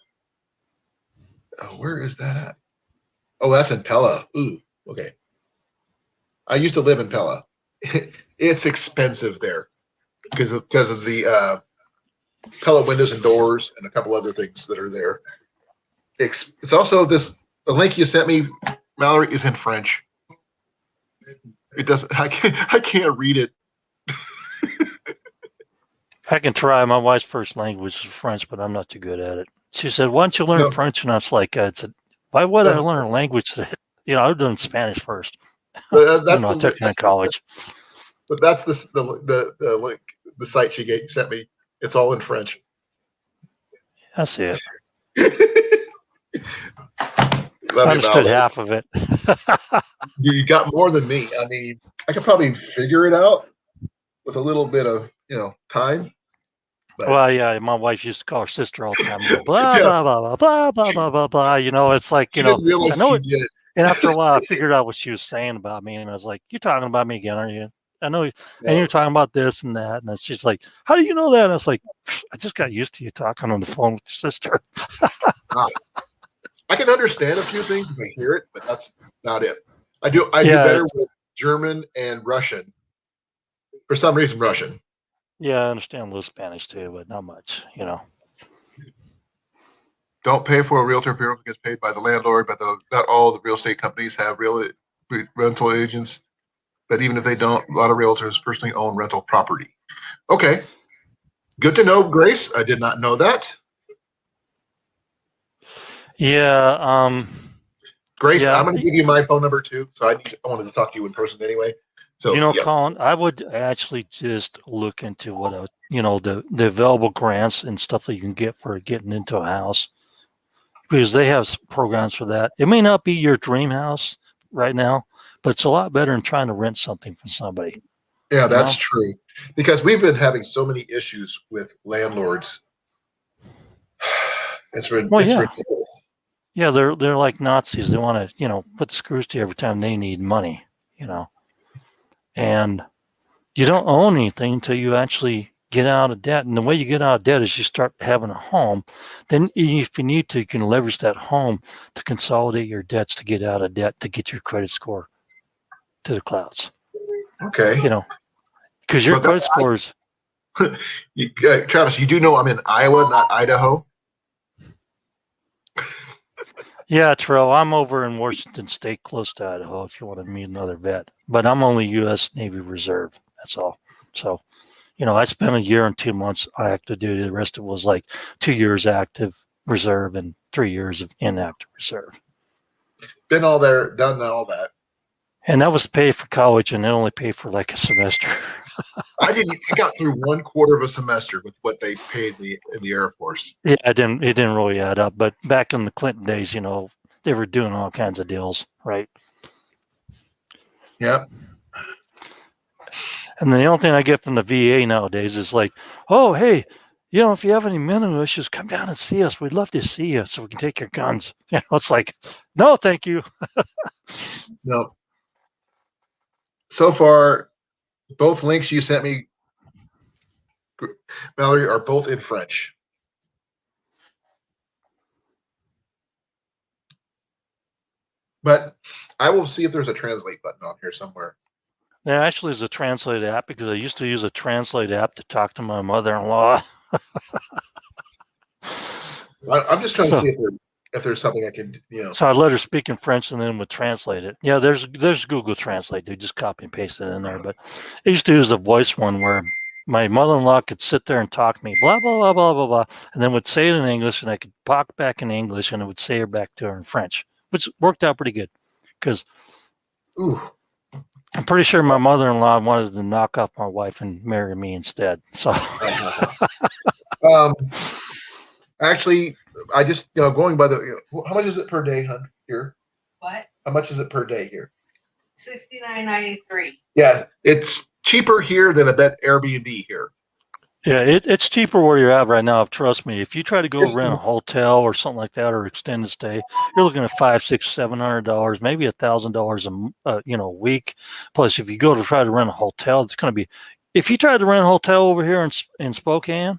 Oh, where is that at? Oh, that's in Pella. Ooh, okay. I used to live in Pella. It's expensive there because of the Pella windows and doors and a couple other things that are there. It's also the link you sent me, Mallory, is in French. It doesn't. I can't read it. I can try. My wife's first language is French, but I'm not too good at it. She said, "Why don't you learn No. French?" And I was like, I said, "Why would I learn a language that I was doing Spanish first?" That's I took it in college. But that's the link, the site sent me. It's all in French. I see it. Love I you, understood Mal. half of it. You got more than me. I mean, I could probably figure it out with a little bit of time. But Well, yeah, my wife used to call her sister all the time. Go, blah, yeah, blah, blah, blah, blah, blah, blah, blah, blah. It's like, she didn't I realize know she it. did. And after a while, I figured out what she was saying about me. And I was like, "You're talking about me again, aren't you? I know. And you're talking about this and that." And she's like, "How do you know that?" And I was like, "I just got used to you talking on the phone with your sister." I can understand a few things if I hear it, but that's not it. I do Yeah, better with German and Russian. For some reason, Russian. yeah, I understand a little Spanish too, but not much, Don't pay for a realtor. Bureau gets paid by the landlord, but not all the real estate companies have rental agents. But even if they don't, a lot of realtors personally own rental property. Okay. Good to know, Grace. I did not know that. Yeah. Grace, Yeah. I'm going to give you my phone number too. So I wanted to talk to you in person anyway. So yeah, Colin, I would actually just look into what the available grants and stuff that you can get for getting into a house, because they have programs for that. It may not be your dream house right now, but it's a lot better than trying to rent something from somebody. yeah, You that's know? true. Because we've been having so many issues with landlords. Well, It's yeah, ridiculous. yeah, they're like Nazis. They want to put the screws to you every time they need money. You know, and you don't own anything until you actually get out of debt. And the way you get out of debt is you start having a home. Then, if you need to, you can leverage that home to consolidate your debts to get out of debt to get your credit score to the clouds. Okay, Because your but credit scores. Travis, you do know I'm in Iowa, not Idaho. Yeah, Terrell, I'm over in Washington State, close to Idaho, if you want to meet another vet. But I'm only U.S. Navy Reserve. That's all. So, I spent a year and 2 months active duty. The rest of it was like 2 years active reserve and 3 years of inactive reserve. Been all there, done all that. And that was paid for college, and they only paid for like a semester. I got through 1/4 of a semester with what they paid me in the Air Force. Yeah, it didn't really add up. But back in the Clinton days, they were doing all kinds of deals, right? Yep. And the only thing I get from the VA nowadays is like, oh, hey, if you have any mental issues, come down and see us. We'd love to see you so we can take your guns. It's like, no, thank you. No. So far, both links you sent me, Mallory, are both in French. But I will see if there's a translate button on here somewhere. There actually is a translate app, because I used to use a translate app to talk to my mother-in-law. I'm just trying to see if there's something I can, So I let her speak in French and then would translate it. Yeah, there's Google Translate, dude. Just copy and paste it in there. But I used to use a voice one where my mother-in-law could sit there and talk to me, blah, blah, blah, blah, blah, blah, and then would say it in English, and I could talk back in English, and it would say it back to her in French, which worked out pretty good, because I'm pretty sure my mother-in-law wanted to knock off my wife and marry me instead. So actually, I just going by the how much is it per day, hun, here? What? How much is it per day here? $69.93. Yeah, it's cheaper here than a bet Airbnb here. yeah, it's cheaper where you're at right now. Trust me. If you try to go rent a hotel or something like that, or extended stay, you're looking at $500, $600, $700, maybe $1,000 a week. Plus, if you go to try to rent a hotel, it's going to be. If you try to rent a hotel over here in Spokane,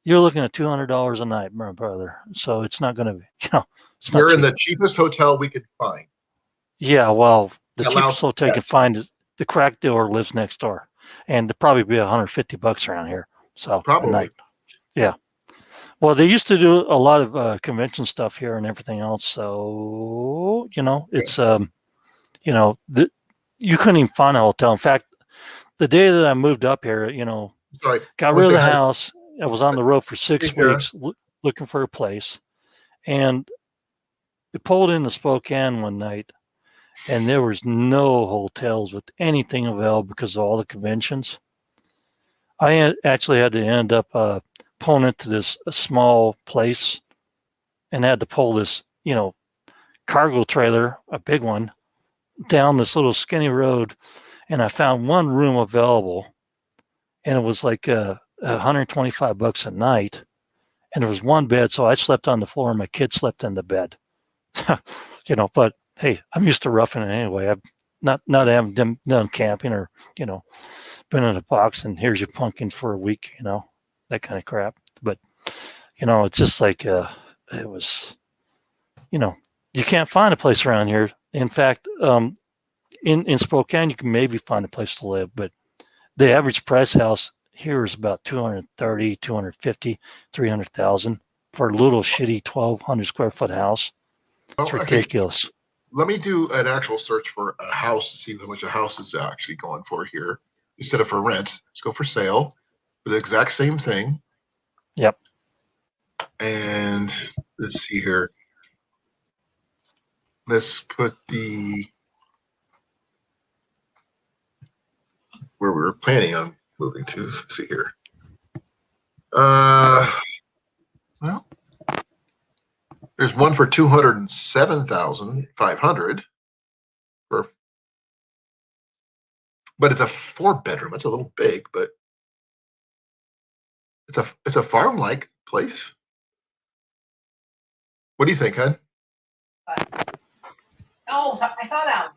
you're looking at $200 a night, my brother. So it's not going to be. It's not. You're cheap. in the cheapest hotel we could find. Yeah, well, the cheapest hotel you can find, the crack dealer lives next door, and it'd probably be $150 around here. So probably, a night. Yeah. Well, they used to do a lot of convention stuff here and everything else. So it's you couldn't even find a hotel. In fact, the day that I moved up here, got rid of the house. I was on the road for 6 weeks looking for a place, and we pulled into Spokane one night, and there was no hotels with anything available because of all the conventions. I actually had to end up pulling into this small place, and had to pull this, cargo trailer, a big one, down this little skinny road, and I found one room available, and it was like $125 a night, and there was one bed, so I slept on the floor, and my kid slept in the bed. But hey, I'm used to roughing it anyway. I've not having done camping or been in a box, and here's your pumpkin for a week, that kind of crap. But it's just like it was. You can't find a place around here. In fact, in Spokane, you can maybe find a place to live, but the average price house here is about 230, 250, 300,000 for a little shitty 1,200 square foot house. It's ridiculous. Okay. Let me do an actual search for a house to see how much a house is actually going for here. Instead of for rent, let's go for sale for the exact same thing. Yep. And let's see here. Let's put the where we were planning on moving to. Let's see here. Well, there's one for 207,500 for, but it's a 4-bedroom. It's a little big, but it's a farm-like place. What do you think, hon? Oh, I saw that one.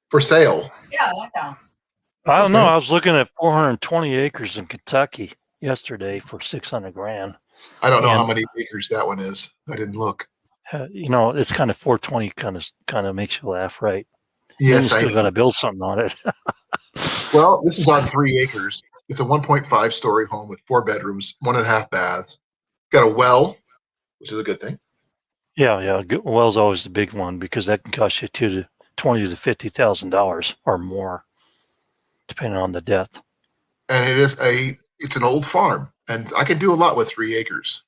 For sale. Yeah, I like that one. I don't know. Okay. I was looking at 420 acres in Kentucky yesterday for 600 grand. I don't know how And- many acres that one is. I didn't look. It's kind of 420 kind of makes you laugh, right? Then you Yes, I still know. got to build something on it. Well, this is on 3 acres. It's a 1.5-story home with 4 bedrooms, 1.5 baths. Got a well, which is a good thing. Yeah. Well's always the big one because that can cost you $20,000 to $50,000 or more, depending on the depth. And it's an old farm, and I can do a lot with 3 acres.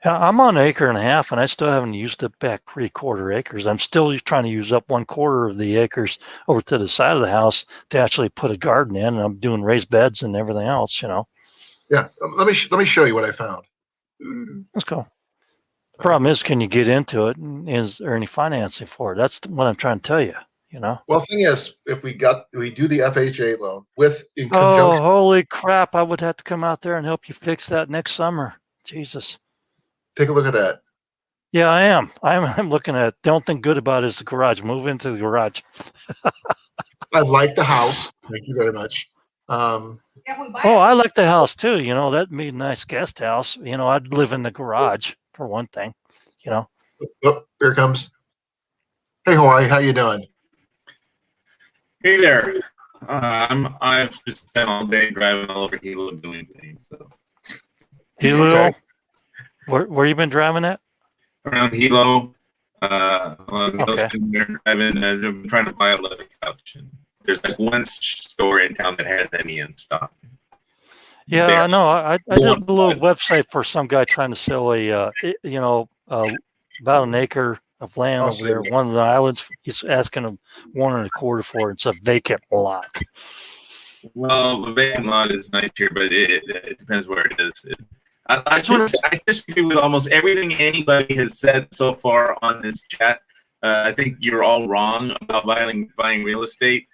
Yeah, I'm on 1.5 acres, and I still haven't used up back 3/4 acres. I'm still trying to use up 1/4 of the acres over to the side of the house to actually put a garden in, and I'm doing raised beds and everything else. Yeah, let me show you what I found. Let's go. The problem is, can you get into it? And is there any financing for it? That's what I'm trying to tell you. Well, the thing is, if we do the FHA loan in Oh, conjunction. holy crap! I would have to come out there and help you fix that next summer. Jesus. Take a look at that. Yeah, I am. I'm looking at. The only thing good about it is the garage. Move into the garage. I like the house. Thank you very much. Yeah, we buy Oh, it. I like the house too. That'd be a nice guest house. I'd live in the garage for one thing. Oh, here it comes. Hey, Hawaii, how you doing? Hey there. I've just spent all day driving all over Hilo doing things. So Hilo, Okay. where you been driving at? around Hilo, on the Okay. ocean there, driving. I've been trying to buy a leather couch. And there's like one store in town that has any in stock. Yeah, There. I know. I did a Going little on. website for some guy trying to sell about an acre of land I'll over see there, you. one of the islands. He's asking him 1.25 for it. It's a vacant lot. Well, the vacant lot is nice here, but it depends where it is. I just want to say I disagree with almost everything anybody has said so far on this chat. I think you're all wrong about buying real estate.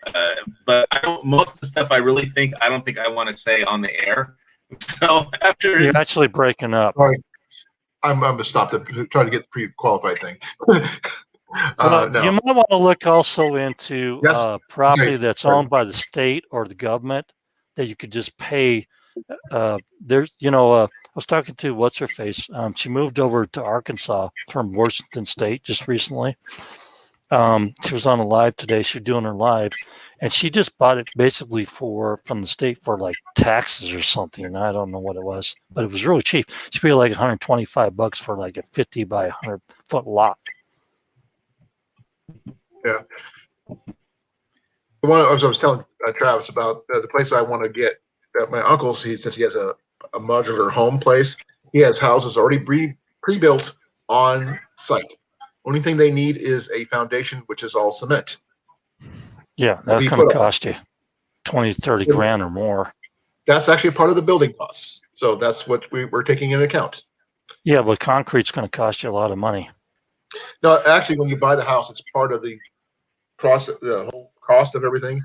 But most of the stuff I don't think I want to say on the air. So after You're actually breaking up. Sorry, I'm gonna stop trying to get the pre-qualified thing. Well, No. you might want to look also into Yes. property Okay. that's owned by the state or the government that you could just pay. I was talking to what's her face. She moved over to Arkansas from Washington State just recently. She was on a live today. She's doing her live, and she just bought it basically from the state for like taxes or something. I don't know what it was, but it was really cheap. She paid like $125 for like a 50 by 100-foot lot. Yeah. The one I was telling Travis about the place I want to get. My uncle, since he has a modular home place, he has houses already pre-built on site. Only thing they need is a foundation, which is all cement. Yeah, Be that's going put to on. cost you 20, 30 grand or more. That's actually part of the building costs. So that's what we're taking into account. Yeah, but concrete's going to cost you a lot of money. No, actually, when you buy the house, it's part of the process, the whole cost of everything.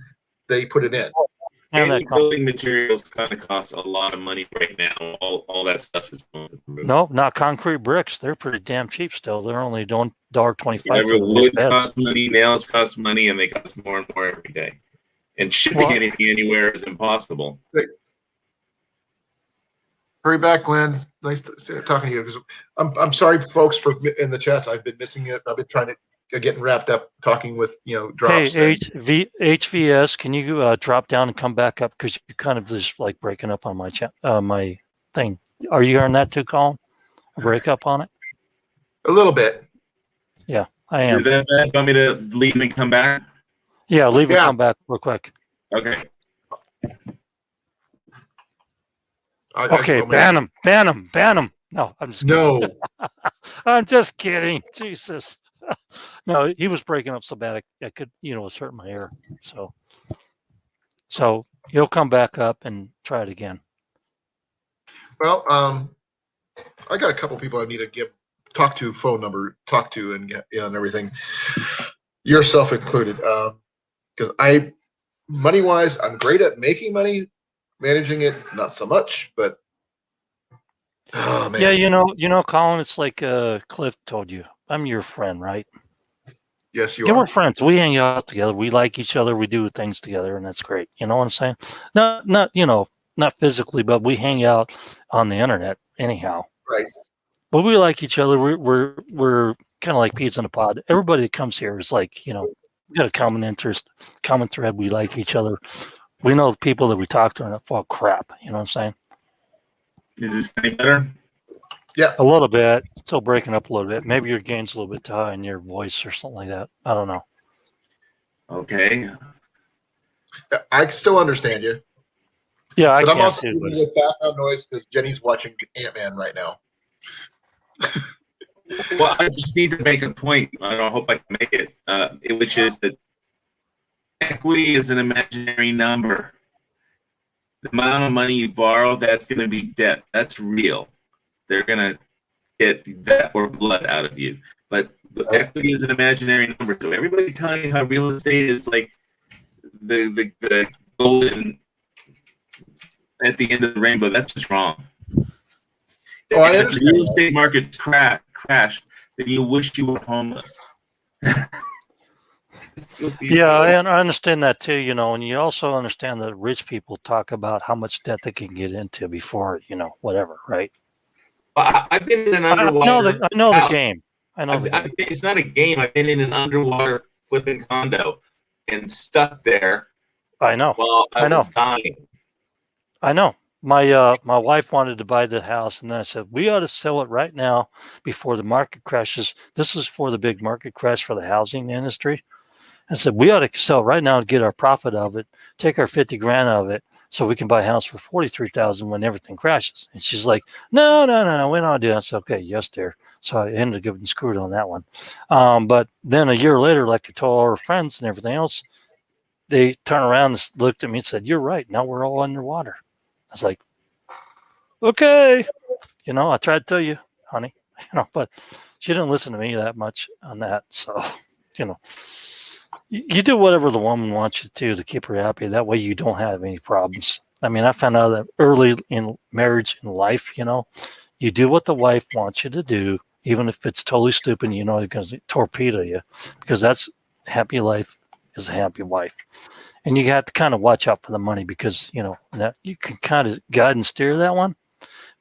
They put it in. And any that building materials kind of cost a lot of money right now. All that stuff is going through. no, not concrete bricks. They're pretty damn cheap still. They're only doing $1.25 Yeah, for the wood beds. costs money, nails cost money, and they cost more and more every day. And shipping Well- anything anywhere is impossible. Hurry back, Glenn. Nice talking to you. Because I'm sorry, folks, for in the chats. I've been missing it. I've been trying to getting wrapped up talking with drops. Hey, HVS, can you drop down and come back up because you kind of just like breaking up on my chat, my thing. Are you hearing that too, Colin? A break up on it? A little bit. Yeah, I am. Is that bad? Want me to leave and come back? Yeah, leave and Yeah. come back real quick. Okay. Okay, ban him. No, I'm just kidding. No. I'm just kidding. Jesus. No, he was breaking up so bad I could, it was hurting my ear. So So you'll come back up and try it again. Well, I got a couple people I need to talk to, phone number, talk to, and get and everything. Yourself included, because money wise, I'm great at making money, managing it not so much. But oh man, Yeah, Colin, it's like Cliff told you. I'm your friend, right? yes, you Yeah, are. we're friends. We hang out together. We like each other. We do things together, and that's great. You know what I'm saying? Not physically, but we hang out on the internet anyhow. Right. But we like each other. We're kind of like peas in a pod. Everybody that comes here is like, we got a common interest, common thread. We like each other. We know the people that we talk to are not full crap. You know what I'm saying? Is this any better? Yeah. A little bit. Still breaking up a little bit. Maybe your gain's a little bit too high in your voice or something like that. I don't know. Okay. I still understand you. Yeah, I but I'm can also too. dealing with background noise because Jenny's watching Ant-Man right now. Well, I just need to make a point. I hope I can make it, which is that equity is an imaginary number. The amount of money you borrow, that's going to be debt. That's real. They're going to get that or blood out of you. But equity is an imaginary number. So everybody telling you how real estate is like the golden at the end of the rainbow, that's just wrong. Oh, I if understand. the real estate markets crash, then you wish you were homeless. Yeah, I understand that too, and you also understand that rich people talk about how much debt they can get into before, whatever, right? I've been in an underwater. I know the game. I know the game. It's not a game. I've been in an underwater flipping condo and stuck there. I know. While I was dying. I know. My wife wanted to buy the house, and then I said we ought to sell it right now before the market crashes. This is for the big market crash for the housing industry. I said we ought to sell right now and get our profit of it, take our 50 grand of it, so we can buy a house for 43,000 when everything crashes. And she's like, no, we're not doing that. I said, okay, yes, dear. So I ended up getting screwed on that one. But then a year later, like I told our friends and everything else, they turned around and looked at me and said, you're right. Now we're all underwater. I was like, okay, I tried to tell you, honey, but she didn't listen to me that much on that. So, you do whatever the woman wants you to keep her happy. That way you don't have any problems. I mean, I found out that early in marriage and life, you do what the wife wants you to do, even if it's totally stupid, it's going to torpedo you, because that's happy life is a happy wife. And you have to kind of watch out for the money because, that you can kind of guide and steer that one.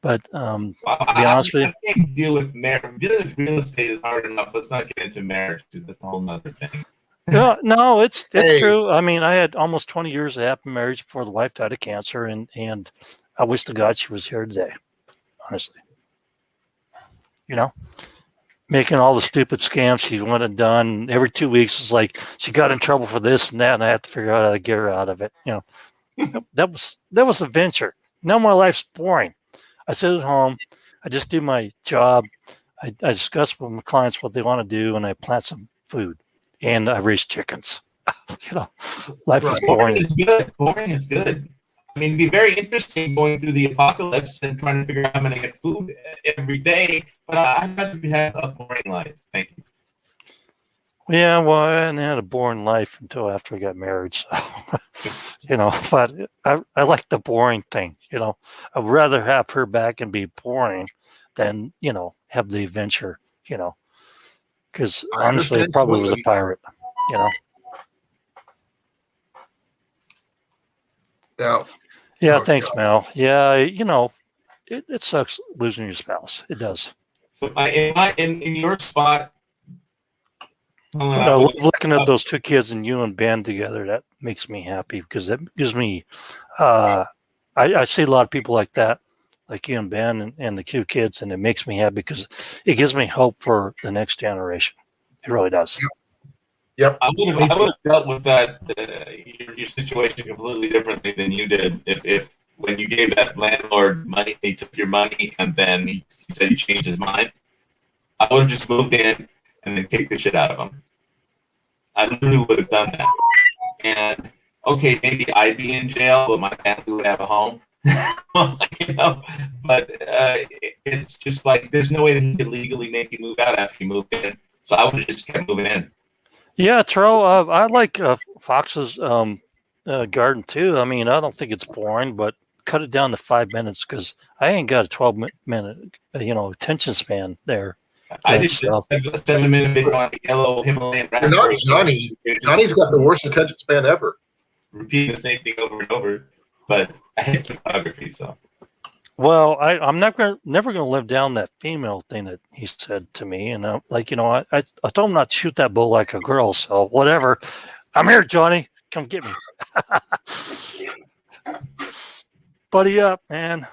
But to be honest with you, I can't deal with marriage. Dealing with real estate is hard enough. Let's not get into marriage because that's a whole other thing. No, it's true. I mean, I had almost 20 years of happy marriage before the wife died of cancer, and I wish to God she was here today, honestly. Making all the stupid scams she went and done every 2 weeks is like she got in trouble for this and that, and I have to figure out how to get her out of it. That was a venture. Now my life's boring. I sit at home, I just do my job, I discuss with my clients what they want to do, and I plant some food, and I raise chickens. Life is boring. Boring is good. I mean, it'd be very interesting going through the apocalypse and trying to figure out how to get food every day. But I'd rather have a boring life. Thank you. Yeah, well, I had a boring life until after I got married. So, but I like the boring thing. I'd rather have her back and be boring than, have the adventure, because honestly, I probably was a pirate, Yeah, oh, thanks, God. Mel. Yeah, it sucks losing your spouse. It does. So in your spot, But I love looking at those two kids and you and Ben together. That makes me happy because that gives me, I see a lot of people like that, like you and Ben and the two kids, and it makes me happy because it gives me hope for the next generation. It really does. Yep. I would have dealt with that your situation completely differently than you did if when you gave that landlord money, he took your money and then he said he changed his mind. I would have just moved in and then kicked the shit out of him. I literally would have done that. And okay, maybe I'd be in jail, but my family would have a home. You know, but it's just like there's no way that he could legally make you move out after you moved in. So I would have just kept moving in. Yeah, Terrell, I like Fox's garden too. I mean, I don't think it's boring, but cut it down to 5 minutes because I ain't got a 12-minute, attention span there. I Yeah, did so- a 7-minute video on the yellow Himalayan You're not raspberry. Johnny. It just Johnny's got the worst attention span ever. repeating the same thing over and over. But I hate photography, so. Well, I'm never gonna live down that female thing that he said to me, and I told him not to shoot that bull like a girl. So whatever, I'm here, Johnny. Come get me, buddy up, man.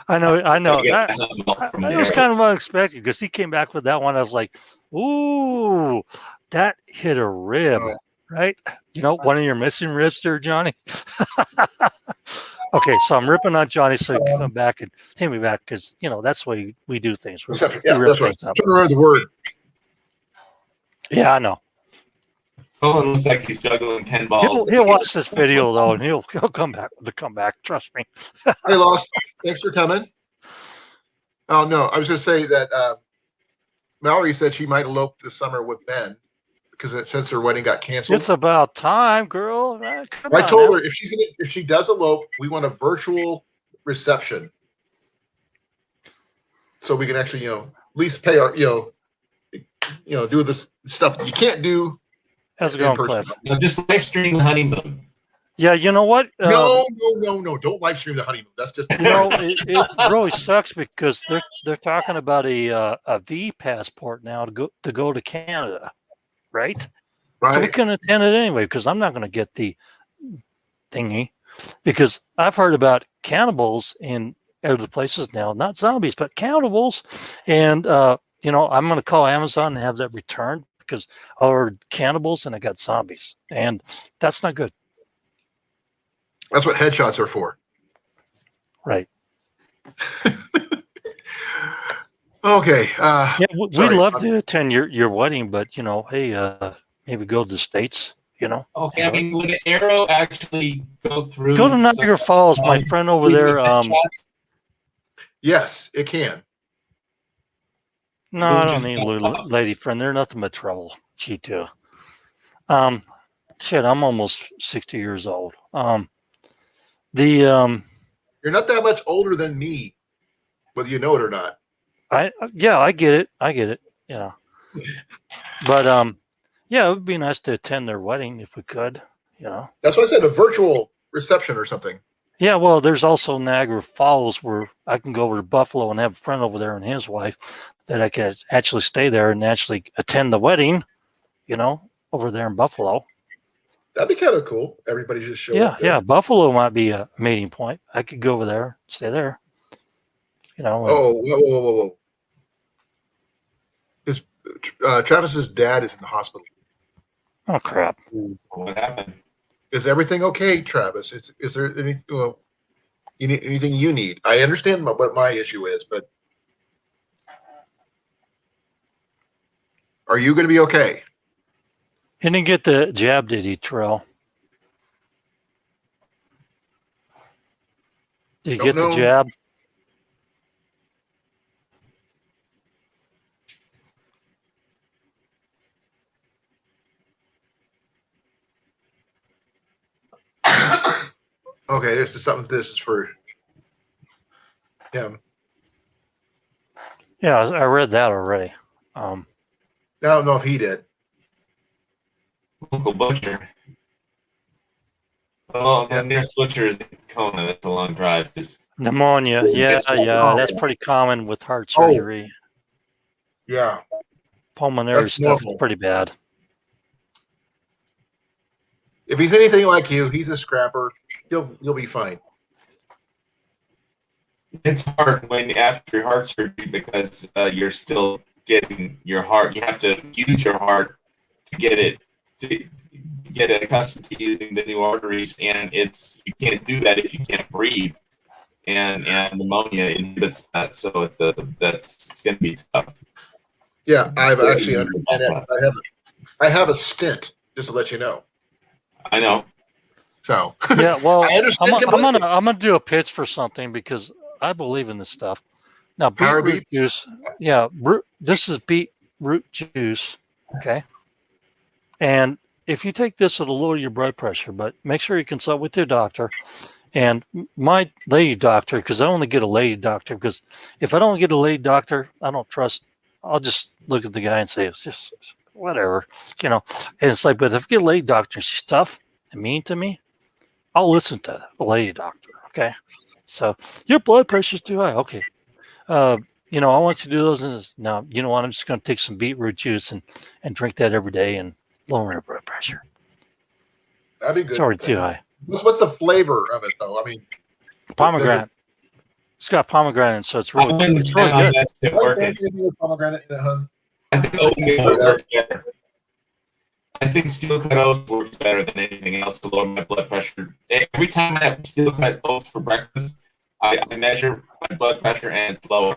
I know. It was kind of unexpected because he came back with that one. I was like, ooh, that hit a rib, right? One of your missing ribs there, Johnny. Okay, so I'm ripping on Johnny, so he come back and take me back because that's the way we do things. We rip that's right. things up. Couldn't remember the word. Yeah, I know. Colin looks like he's juggling 10 balls. He'll watch this video though, and he'll come back with the comeback. Trust me. Hey, Lost. Thanks for coming. Oh no, I was going to say that Mallory said she might elope this summer with Ben because since her wedding got canceled. It's about time, girl. I told her if she does elope, we want a virtual reception, so we can actually at least pay our do this stuff that you can't do. How's it going, Cliff? Just live stream the honeymoon. Yeah, you know what? No, don't live stream the honeymoon. That's just it really sucks because they're talking about a V passport now to go to Canada, right? Right. So we couldn't attend it anyway because I'm not going to get the thingy because I've heard about cannibals in other places now, not zombies, but cannibals. And, I'm going to call Amazon and have that returned because I ordered cannibals and I got zombies. And that's not good. That's what headshots are for. Right. Okay. We'd love to attend your wedding, but, hey, maybe go to the States, Okay, I mean, would an arrow actually go through? Go to Niagara Falls. My friend over there. Yes, it can. No, I don't need a little lady friend. They're nothing but trouble. She too. Shit, I'm almost 60 years old. You're not that much older than me, whether you know it or not. I get it. Yeah. But yeah, it would be nice to attend their wedding if we could, That's what I said, a virtual reception or something. Yeah, well, there's also Niagara Falls where I can go over to Buffalo and have a friend over there and his wife that I can actually stay there and actually attend the wedding, over there in Buffalo. That'd be kind of cool. Everybody just show up. Yeah, Buffalo might be a meeting point. I could go over there, stay there. Oh, whoa. Travis's dad is in the hospital. Oh crap! What happened? Is everything okay, Travis? Is there anything? You need anything you need? I understand what my issue is, but are you going to be okay? He didn't get the jab, did he, Terrell? Did he get the jab? Okay, this is for him. Yeah, I read that already. I don't know if he did. Uncle Butcher. Oh, the nearest butcher is in Kona. That's a long drive. Pneumonia. Yeah, that's pretty common with heart surgery. Yeah. Pulmonary stuff is pretty bad. If he's anything like you, he's a scrapper. You'll be fine. It's hard when after your heart surgery because you're still getting your heart. You have to use your heart to get it accustomed to using the new arteries, and you can't do that if you can't breathe, and pneumonia inhibits that. So it's going to be tough. Yeah, I've actually understand that. I have a stent, just to let you know. I know. So Yeah, well, I understand completely. I'm gonna do a pitch for something because I believe in this stuff. Now, Power beetroot beats. juice, yeah, this is beetroot juice, okay? And if you take this, it'll lower your blood pressure, but make sure you consult with your doctor. And my lady doctor, because I only get a lady doctor, because if I don't get a lady doctor, I don't trust, I'll just look at the guy and say, it's just whatever, you know. And it's like, but if I get a lady doctor, she's tough and mean to me, I'll listen to the lady doctor, okay? So your blood pressure's too high. Okay. Uh, you know, I want you to do those. And no, you know what? I'm just going to take some beetroot juice and drink that every day and lower your blood pressure. That'd be It's good. already too high. What's the flavor of it though? I mean, Pomegranate. It's got pomegranate, so it's really good. What do you do with pomegranate in it, huh? I think oatmeal would work better. I think steel cut oats works better than anything else to lower my blood pressure. Every time I have steel cut oats for breakfast, I measure my blood pressure and it's lower.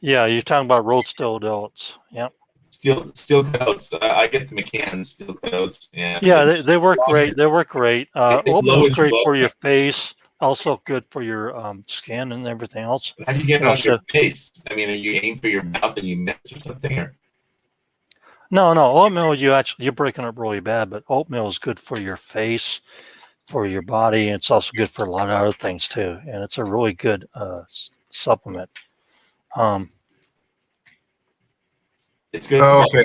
Yeah, you're talking about road stilled oats. Yep. Steel cut oats. I get the McCann's steel cut oats. Yeah, they work great. They work great. Oatmeal's great for your pressure. face. Also good for your skin and everything else. How do you get it know, on so- your face? I mean, are you aim for your mouth and you miss or something? Or? No, oatmeal you're breaking up really bad, but oatmeal is good for your face, for your body, and it's also good for a lot of other things too. And it's a really good supplement. It's good. Oh, okay.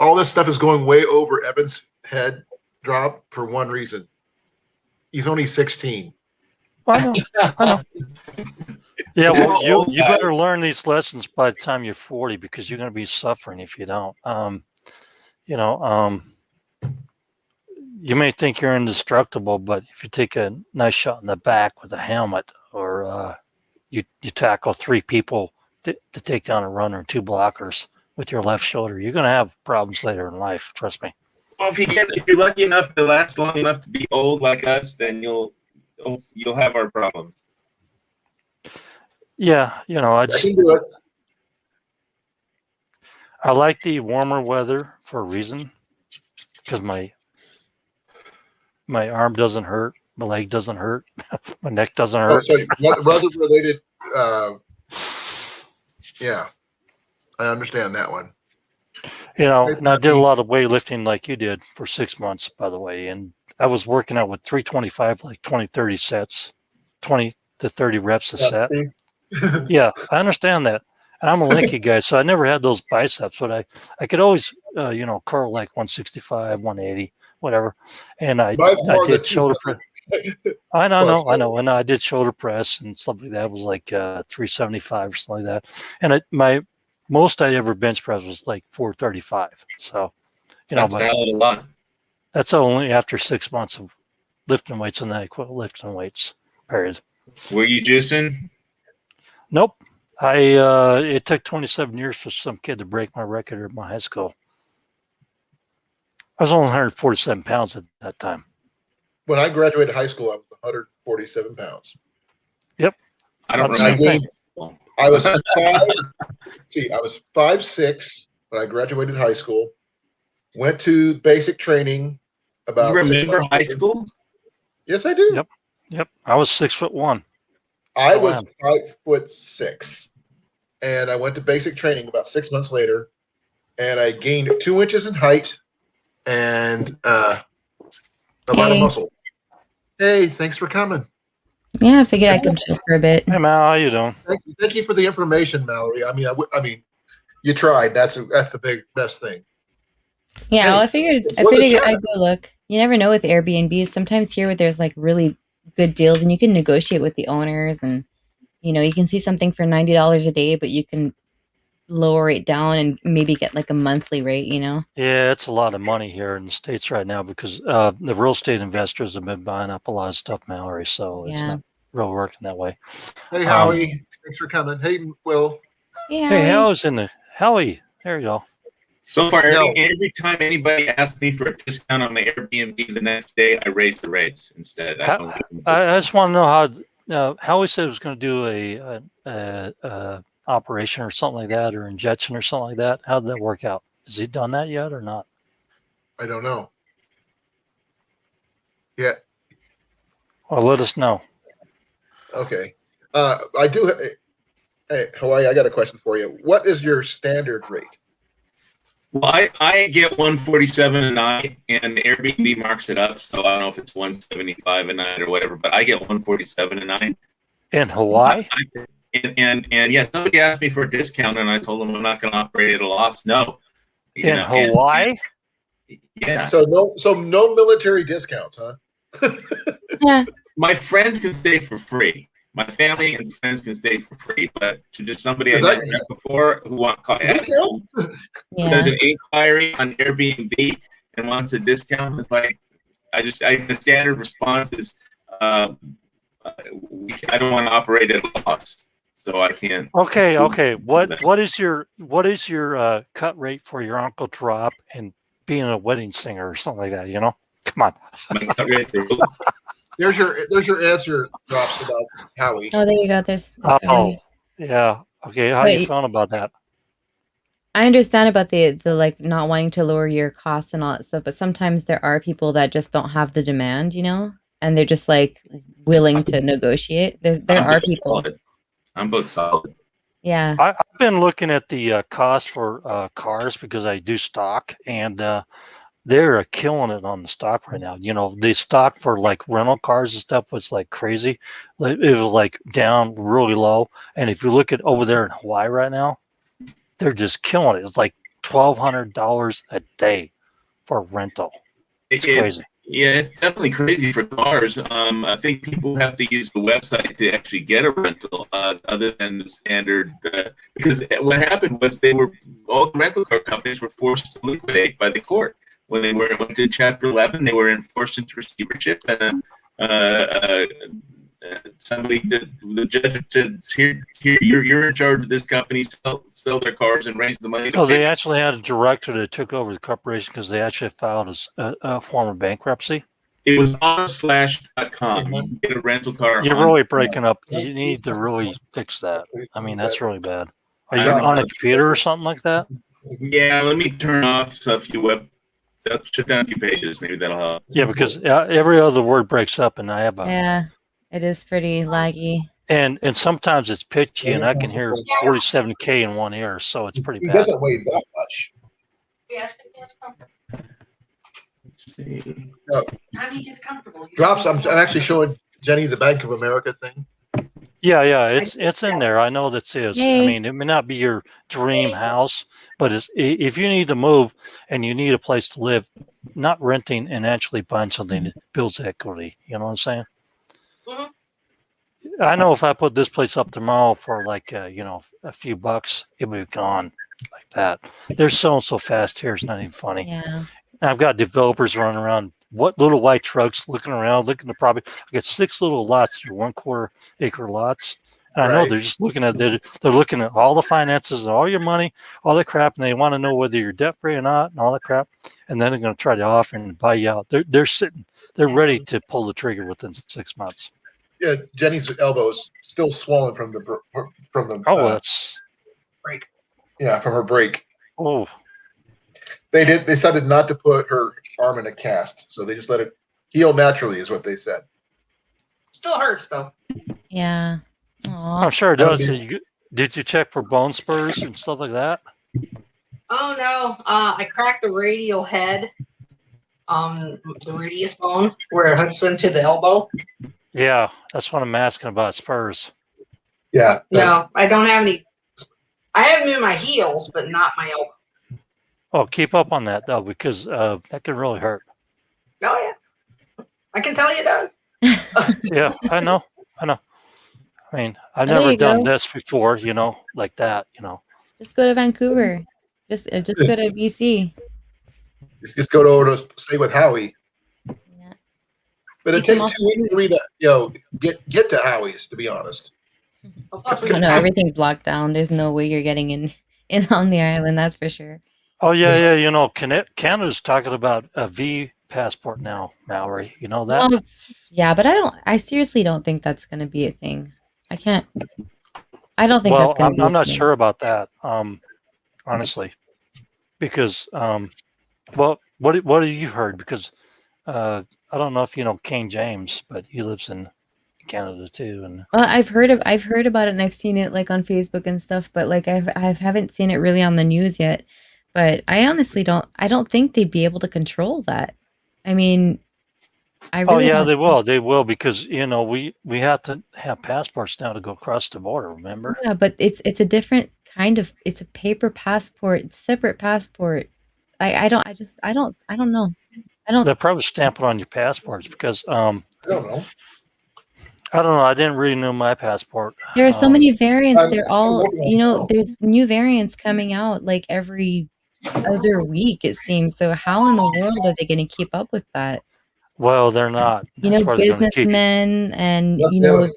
All this stuff is going way over Evan's head drop for one reason. He's only 16. I know. Yeah, well, you better learn these lessons by the time you're 40 because you're going to be suffering if you don't. You may think you're indestructible, but if you take a nice shot in the back with a helmet, or you tackle 3 people to take down a runner and 2 blockers with your left shoulder, you're going to have problems later in life. Trust me. Well, if you're lucky enough to last long enough to be old like us, then you'll have our problems. Yeah, I can do it. I like the warmer weather for a reason, because my arm doesn't hurt, my leg doesn't hurt, my neck doesn't Oh, hurt. so weather related. Yeah, I understand that one. And I did a lot of weightlifting like you did for 6 months, by the way. And I was working out with 325, like 20, 30 sets, 20 to 30 reps a set. Yeah, I understand that. And I'm a lanky guy, so I never had those biceps, but I could always, curl like 165, 180, whatever. And I did shoulder press. I know. And I did shoulder press and stuff like that. It was like 375 or something like that. And my most I ever bench press was like 435. So, That's a lot. That's only after 6 months of lifting weights, and then I quit lifting weights. Period. Were you juicing? Nope. It took 27 years for some kid to break my record at my high school. I was only 147 pounds at that time. When I graduated high school, I was 147 pounds. Yep. I don't remember. remember. I was I was 5'6" when I graduated high school. Went to basic training about. You remember high school? Yes, I do. Yep. I was 6'1". I was 5'6", and I went to basic training about 6 months later, and I gained 2 inches in height and a lot of muscle. Hey, thanks for coming. Yeah, I figured I'd come chill for a bit. Hey, Mal, how you doing? Thank you for the information, Mallory. I mean, you tried. That's the best thing. Yeah, well, I figured I'd go look. You never know with Airbnbs. Sometimes here there's like really good deals, and you can negotiate with the owners, and you can see something for $90 a day, but you can lower it down and maybe get like a monthly rate. Yeah, it's a lot of money here in the States right now because the real estate investors have been buying up a lot of stuff, Mallory. So it's not real working that way. Hey, Howie, thanks for coming. Hey, Will. Hey, Howie. There you go. So far, every time anybody asks me for a discount on my Airbnb, the next day I raise the rates instead. I just want to know how he said he was going to do a operation or something like that, or injection or something like that. How did that work out? Has he done that yet or not? I don't know. Yeah. Well, let us know. Okay. I do. Hey, Hawaii, I got a question for you. What is your standard rate? Well, I get 147 a night, and Airbnb marks it up, so I don't know if it's 175 a night or whatever, but I get 147 a night. In Hawaii? And yeah, somebody asked me for a discount, and I told them I'm not going to operate at a loss. No, In Hawaii? Yeah. So no military discounts, huh? Yeah. My friends can stay for free. My family and friends can stay for free, but to just somebody I Is never that- met before who Discount? Yeah. does an inquiry on Airbnb and wants a discount, it's like the standard response is I don't want to operate at a loss, so I can't. Okay. What is your cut rate for your Uncle Drop and being a wedding singer or something like that? You know, come on. My cut rate for There's your answer, Drops, about Howie. Oh, there you go. There's Oh, yeah. Okay. How you Wait. feeling about that? I understand about the like not wanting to lower your costs and all that stuff, but sometimes there are people that just don't have the demand, you know, and they're just like willing to negotiate. There I'm are booked people. solid. I'm booked solid. Yeah. I've been looking at the cost for cars because I do stock, and they're killing it on the stock right now. You know, the stock for like rental cars and stuff was like crazy. It was like down really low. And if you look at over there in Hawaii right now, they're just killing it. It's like $1,200 a day for rental. It's crazy. Yeah, it's definitely crazy for cars. I think people have to use the website to actually get a rental, other than the standard. Because what happened was all the rental car companies were forced to liquidate by the court when they went to Chapter 11. They were enforced into receivership, and the judge said, "Here, you're in charge of this company. Sell their cars and raise the money." So they actually had a director that took over the corporation because they actually filed a form of bankruptcy. It was r/.com. You can get a rental car. You're really breaking up. You need to really fix that. I mean, that's really bad. Are you on a computer or something like that? Yeah, let me turn off a few shut down a few pages. Maybe that'll help. Yeah, because every other word breaks up, and I have a Yeah. It is pretty laggy. and sometimes it's pitchy, and I can hear 47K in one ear, so it's pretty He bad. doesn't weigh that much. Let's see. How do you get comfortable? Drops. I'm actually showing Jenny the Bank of America thing. Yeah, it's in there. I know that's is. Hey. I mean, it may not be your dream house, but if you need to move and you need a place to live, not renting and actually buying something that builds equity. You know what I'm saying? Mhm. I know if I put this place up tomorrow for like a few bucks, it would be gone like that. They're selling so fast here; it's not even funny. Yeah. And I've got developers running around, what little white trucks, looking around, looking at the property. I got 6 little lots, they're 1/4 acre lots. And I know Right. they're just looking at they're looking at all the finances and all your money, all the crap, and they want to know whether you're debt free or not, and all that crap. And then they're going to try to offer and buy you out. They're sitting, they're ready to pull the trigger within 6 months. Yeah, Jenny's elbow is still swollen from the Oh, that's break. Yeah, from her break. oh. They decided not to put her arm in a cast, so they just let it heal naturally, is what they said. Still hurts though. Yeah. I'm Aw. sure it That would does. be- Did you check for bone spurs and stuff like that? Oh no, I cracked the radial head, the radius bone where it hooks into the elbow. Yeah, that's what I'm asking about spurs. Yeah. No, I don't have any. I have them in my heels, but not my elbow. Oh, keep up on that though, because that can really hurt. Oh yeah, I can tell you it does. Yeah, I know. I mean, I've Oh, there never you done go. this before, like that, Just go to Vancouver. Just go to BC. Just go over to stay with Howie. Yeah. But it Eat some takes 2 weeks for me to, get to Howie's, to be honest. Well, plus we Oh, no, have- everything's blocked down. There's no way you're getting in on the island. That's for sure. Oh yeah. Canada's talking about a V passport now, Mallory. You know that? Oh, yeah, but I seriously don't think that's going to be a thing. I don't think Well, that's going to be a I'm not thing. sure about that, honestly, because well, what have you heard? Because I don't know if you know King James, but he lives in Canada too. And Well, I've heard about it and I've seen it like on Facebook and stuff, but like I haven't seen it really on the news yet. But I honestly don't think they'd be able to control that. I mean, I oh really yeah, don't. they will because we have to have passports now to go across the border. Remember? Yeah, but it's a different kind of it's a paper passport, it's separate passport. I don't know. I don't They'll probably stamp it on your passports because I don't know. I don't know. I didn't really know my passport. There are so many variants. They're I'm all, looking at it now. there's new variants coming out like every other week, it seems. So how in the world are they going to keep up with that? Well, they're not. That's why they're going to keep. Businessmen and, That's the other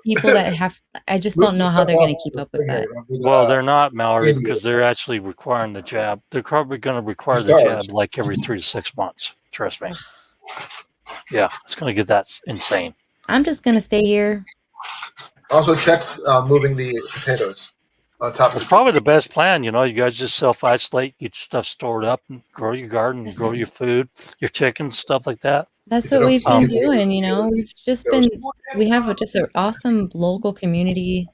people that have, I just don't know how they're going to keep up with that. Well, they're not, Mallory, because they're actually requiring the jab. They're probably going to require the jab like every 3 to 6 months. Trust me. Yeah, it's going to get that insane. I'm just going to stay here. Also check moving the potatoes on top. It's probably the best plan. You guys just self-isolate, get your stuff stored up, and grow your garden, grow your food, your chickens, stuff like that. That's what we've been doing, We've just we have just an awesome local community,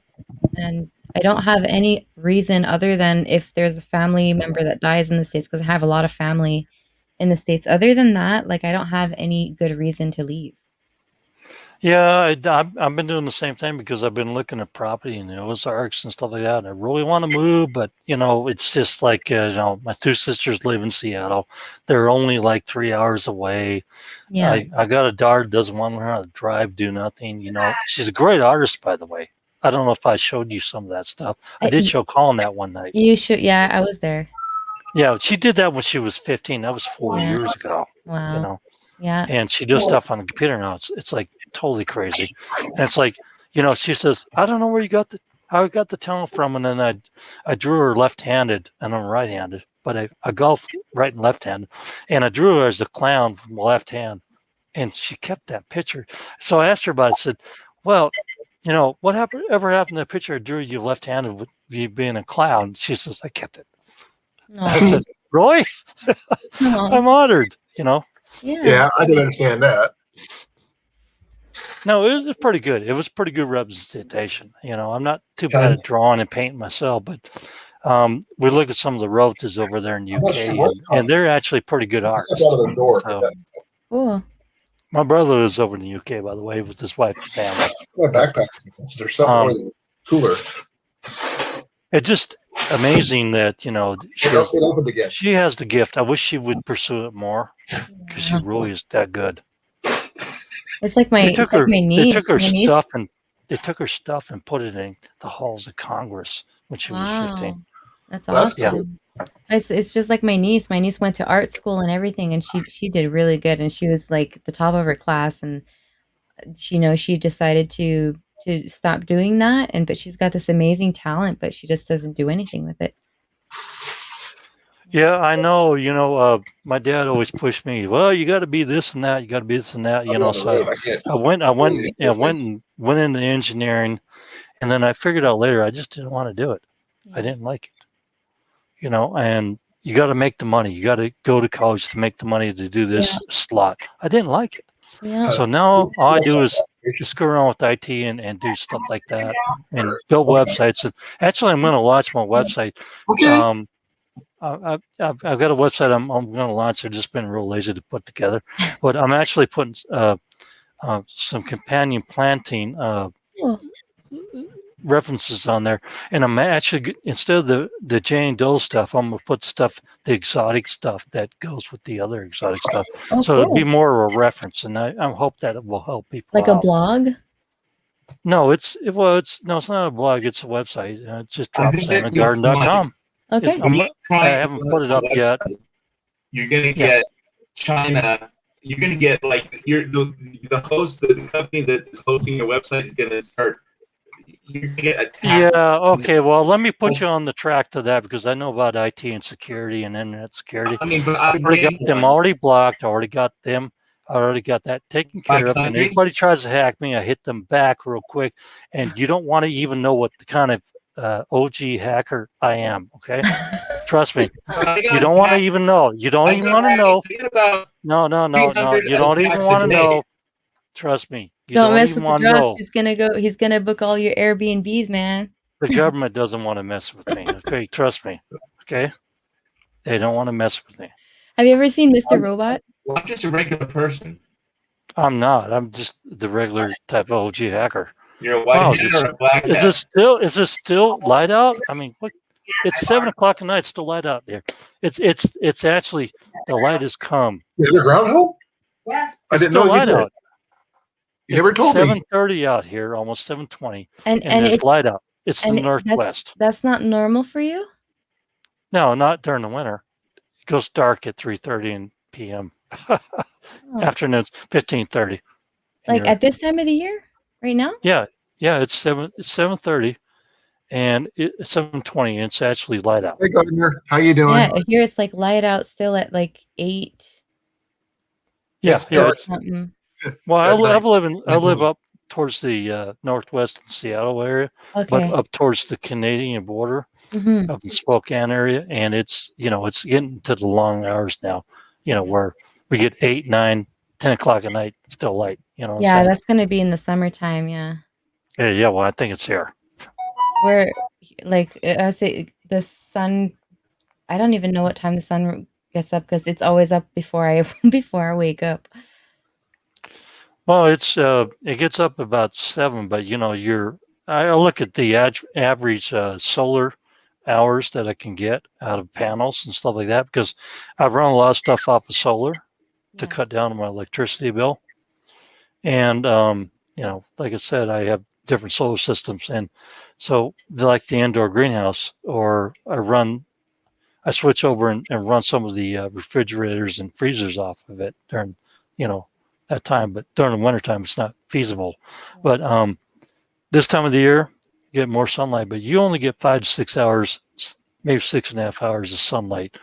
and I don't have any reason other than if there's a family member that dies in the States, because I have a lot of family in the States. Other than that, like, I don't have any good reason to leave. Yeah, I've been doing the same thing because I've been looking at property in the Ozarks and stuff like that. And I really want to move, but it's just like my 2 sisters live in Seattle. They're only like 3 hours away. Yeah, I got a daughter that doesn't want to learn how to drive, do nothing. She's a great artist, by the way. I don't know if I showed you some of that stuff. I did show Colin that one night. you should. Yeah, I was there. Yeah, she did that when she was 15. That was 4 years ago. Wow. Yeah. And she does stuff on the computer now. It's like totally crazy. And it's like, she says, I don't know where how I got the talent from. And then I drew her left-handed and I'm right-handed, but I golf right and left-handed. And I drew her as a clown from the left hand. And she kept that picture. So I asked her about it. I said, well, what ever happened to the picture I drew you left-handed with you being a clown? She says, I kept it. I said, really? I'm honored, Yeah, I can understand that. No, it was pretty good. It was pretty good representation. I'm not too bad at drawing and painting myself, but we look at some of the relatives over there in UK, and they're actually pretty good artists. So, cool. my brother lives over in the UK, by the way, with his wife and family. My backpack. There's something cooler. It's just amazing that she has the gift. I wish she would pursue it more because she really is that good. It's like my niece. They took her stuff and put it in the halls of Congress when she was 15. That's awesome. Yeah. It's just like my niece. My niece went to art school and everything, and she did really good, and she was like the top of her class. And she decided to stop doing that, but she's got this amazing talent, but she just doesn't do anything with it. Yeah, I know. My dad always pushed me. Well, you got to be this and that. You got to be this and that. So I went into engineering, and then I figured out later I just didn't want to do it. I didn't like it. And you got to make the money. You got to go to college to make the money to do this slot. I didn't like it. Yeah. So now all I do is just go around with IT and do stuff like that and build websites. And actually, I'm going to launch my website. Okay. I've got a website I'm going to launch. I've just been real lazy to put together, but I'm actually putting some companion planting references on there, and I'm actually, instead of the Jane Doe stuff, I'm going to put the exotic stuff that goes with the other exotic stuff. So it'll be more of a reference, and I hope that it will help people. Like a blog? No, it's not a blog. It's a website. Just dropsalmongarden.com. Okay. I haven't put it up yet. You're gonna get China. You're gonna get like the host, the company that is hosting your website is gonna start. You're gonna get attacked. Yeah. Okay. Well, let me put you on the track to that because I know about IT and security and internet security. But I already got them already blocked. I already got that taken care of. And anybody tries to hack me, I hit them back real quick. And you don't want to even know what the kind of OG hacker I am. Okay. Trust me. I You got don't want to back- even know. You don't I even got want to back- know. I get about No. You 300 don't even attacks a want to day. know. Trust me. You Don't don't mess even with the want to drops. know. He's gonna book all your Airbnbs, man. The government doesn't want to mess with me. Okay, trust me. Okay, they don't want to mess with me. Have you ever seen Mr. Robot? Well, I'm just a regular person. I'm not. I'm just the regular type of OG hacker. You're a white Wow, hat or a black hat? is it still light out? I mean, what? It's 7 o'clock at night. It's still light out there. It's actually the light has come. Is there groundhog? Yes. I It's didn't still know you light did. out. You never told me. 7:30 out here, almost 7:20, And and there's it's light out. It's the and northwest. that's not normal for you? No, not during the winter. It goes dark at 3:30 p.m. Oh. Afternoons 15:30. Like at this time of the year? Right now? Yeah, it's 7:30, and it's 7:20, and it's actually light out. Hey, Governor, how you doing? Yeah, here it's like light out still at like 8. Yeah, It's dark. Something. Well, At I live up towards the northwest Seattle area, but Okay. up towards the Canadian border, Hmm. up in Spokane area, and it's it's getting to the long hours now. Where we get 8, 9, 10 o'clock at night still light. You know what I'm Yeah, saying? that's gonna be in the summertime. Yeah, Yeah. Well, I think it's here. where like I say the sun. I don't even know what time the sun gets up because it's always up before I before I wake up. Well, it gets up about 7, but I look at the average solar hours that I can get out of panels and stuff like that because I run a lot of stuff off of solar to Yeah. cut down on my electricity bill. And like I said, I have different solar systems, and so like the indoor greenhouse, or I switch over and run some of the refrigerators and freezers off of it during that time, but during the wintertime it's not feasible. But this time of the year you get more sunlight, but you only get 5 to 6 hours, maybe 6.5 hours of sunlight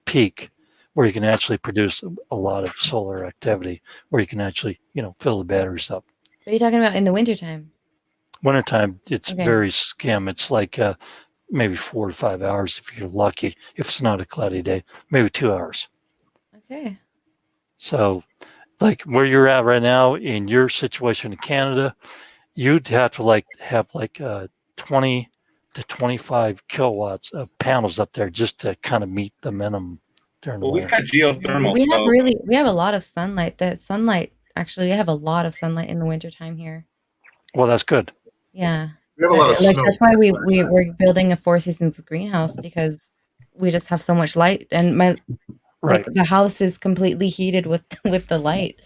peak, where you can actually produce a lot of solar activity, where you can actually fill the batteries up. So you're talking about in the wintertime? Wintertime it's Okay. very skim. It's like maybe 4 to 5 hours if you're lucky, if it's not a cloudy day, maybe 2 hours. Okay. So like where you're at right now in your situation in Canada, you'd have to have 20 to 25 kilowatts of panels up there just to kind of meet the minimum during the Well, we've winter. got geothermal. We have a lot of sunlight. Actually, we have a lot of sunlight in the wintertime here. Well, that's good. Yeah. We have a lot of Like snow. that's why we're building a 4 seasons greenhouse, because we just have so much light, and Right. the house is completely heated with the light,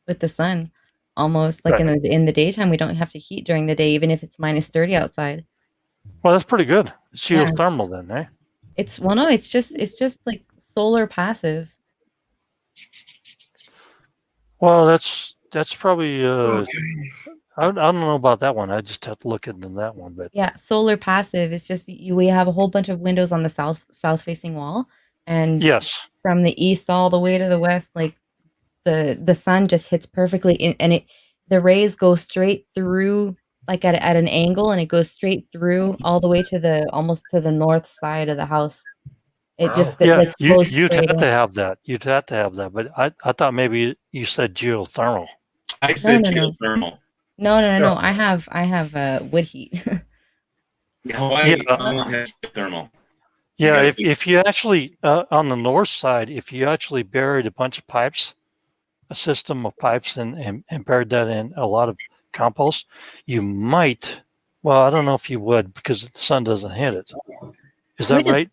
with the sun. Almost like Right. in the daytime we don't have to heat during the day, even if it's minus 30 outside. Well, that's pretty good. It's Yeah. geothermal then, eh? It's just like solar passive. Well, that's probably Okay. I don't know about that one. I just have to look into that one, but Yeah, solar passive. It's just we have a whole bunch of windows on the south facing wall, and yes. from the east all the way to the west, like the sun just hits perfectly in, and the rays go straight through, like at an angle, and it goes straight through all the way to almost to the north side of the house. It Wow. just Yeah, like goes you'd straight have to in. have that. You'd have to have that, but I thought maybe you said geothermal. I said No. geothermal. No. I have wood heat. Hawaii Yeah. only has geothermal. Yeah, Yeah. if you actually on the north side, if you actually buried a bunch of pipes, a system of pipes, and buried that in a lot of compost, you might. Well, I don't know if you would because the sun doesn't hit it. Is We that just- right?